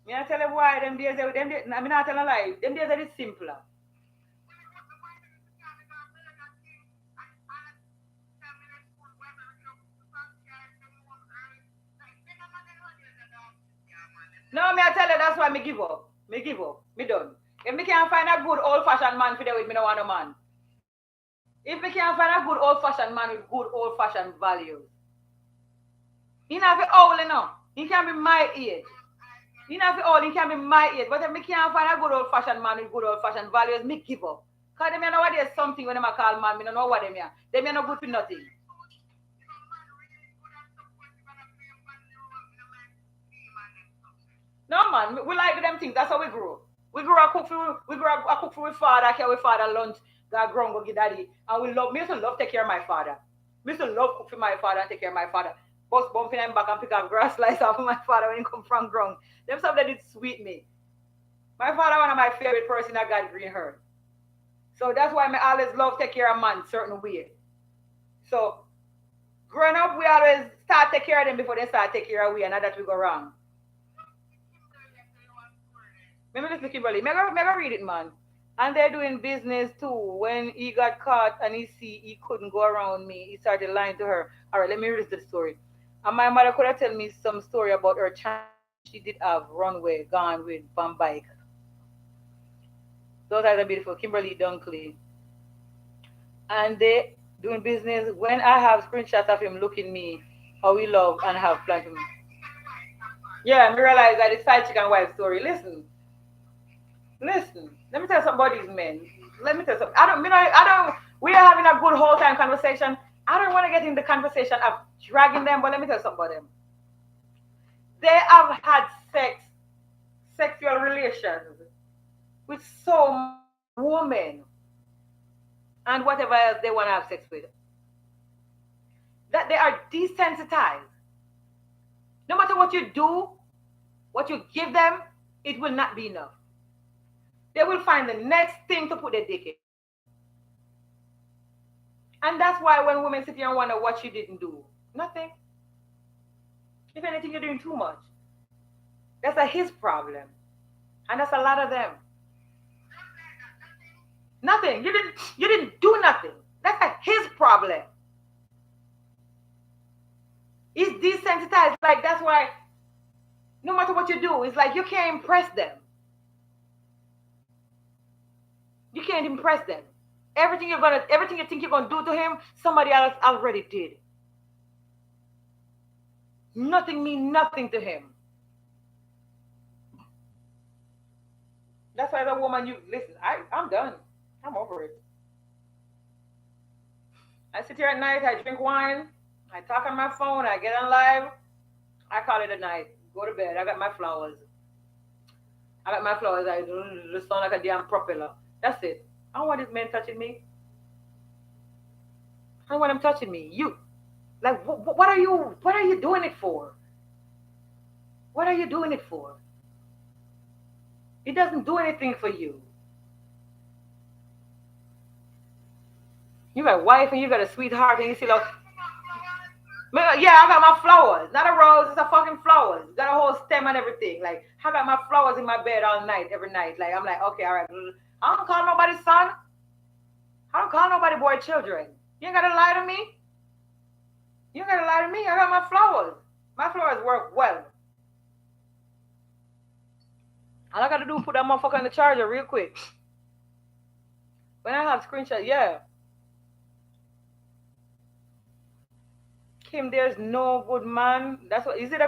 Me I tell you why. Them days, I mean, not tell a lie. Them days are the simpler. No, me I tell you that's why me give up. Me give up. Me done. If me can't find a good old fashioned man for there with me, no want no man. If me can't find a good old fashioned man with good old fashioned values, he not be old enough. He can be my age. He not be old. He can be my age. But if me can't find a good old fashioned man with good old fashioned values, me give up. Cause them know what there's something when them a call man. Me don't know what them are. Them are no good for nothing. No man, we like them things. That's how we grow. We grew up cook for I cook for my father, I carry my father lunch, got grown, go get daddy. And we love me used to love take care of my father. Me used to love cook for my father and take care of my father. Bust bumping him back and pick up grass slice off of my father when he come from ground. Them stuff that did sweet me. My father one of my favorite person that got green hair. So that's why I always love take care of man certain way. So growing up we always start take care of them before they start take care of we and not that we go wrong. Maybe listen to Kimberly. Mega read it, man. And they're doing business too. When he got caught and he see he couldn't go around me, he started lying to her. All right, let me read the story. And my mother could have tell me some story about her chance she did have runway gone with Van Bike. Those are the beautiful Kimberly Dunkley. And they doing business. When I have screenshots of him looking me, how we love and have planned him. Yeah, I realize that it's side chicken wife story. Listen. Let me tell you something about these men. Let me tell you something. I don't. We are having a good whole time conversation. I don't want to get in the conversation of dragging them, but let me tell you something about them. They have had sexual relations with so many women and whatever else they want to have sex with. That they are desensitized. No matter what you do, what you give them, it will not be enough. They will find the next thing to put their dick in. And that's why when women sit here and wonder what you didn't do, nothing. If anything, you're doing too much. That's a his problem. And that's a lot of them. Nothing. You didn't do nothing. That's a his problem. He's desensitized. Like that's why no matter what you do, it's like you can't impress them. You can't impress them. Everything you think you're gonna do to him, somebody else already did. Nothing means nothing to him. That's why the woman you listen, I'm done. I'm over it. I sit here at night, I drink wine, I talk on my phone, I get on live, I call it a night. Go to bed. I got my flowers. I just sound like a damn propeller. That's it. I don't want this man touching me. I don't want him touching me. You, like, what are you doing it for? What are you doing it for? It doesn't do anything for you. You got a wife and you got a sweetheart and you see like, yeah, I got my flowers. Not a rose, it's a fucking flowers. Got a whole stem and everything. Like, I got my flowers in my bed all night, every night. Like, I'm like, okay, all right. I don't call nobody son. I don't call nobody boy children. You ain't gotta lie to me. You ain't gotta lie to me. I got my flowers. My flowers work well. All I gotta do is put that motherfucker on the charger real quick. When I have screenshot, yeah. Kim, there's no good man. That's what is it a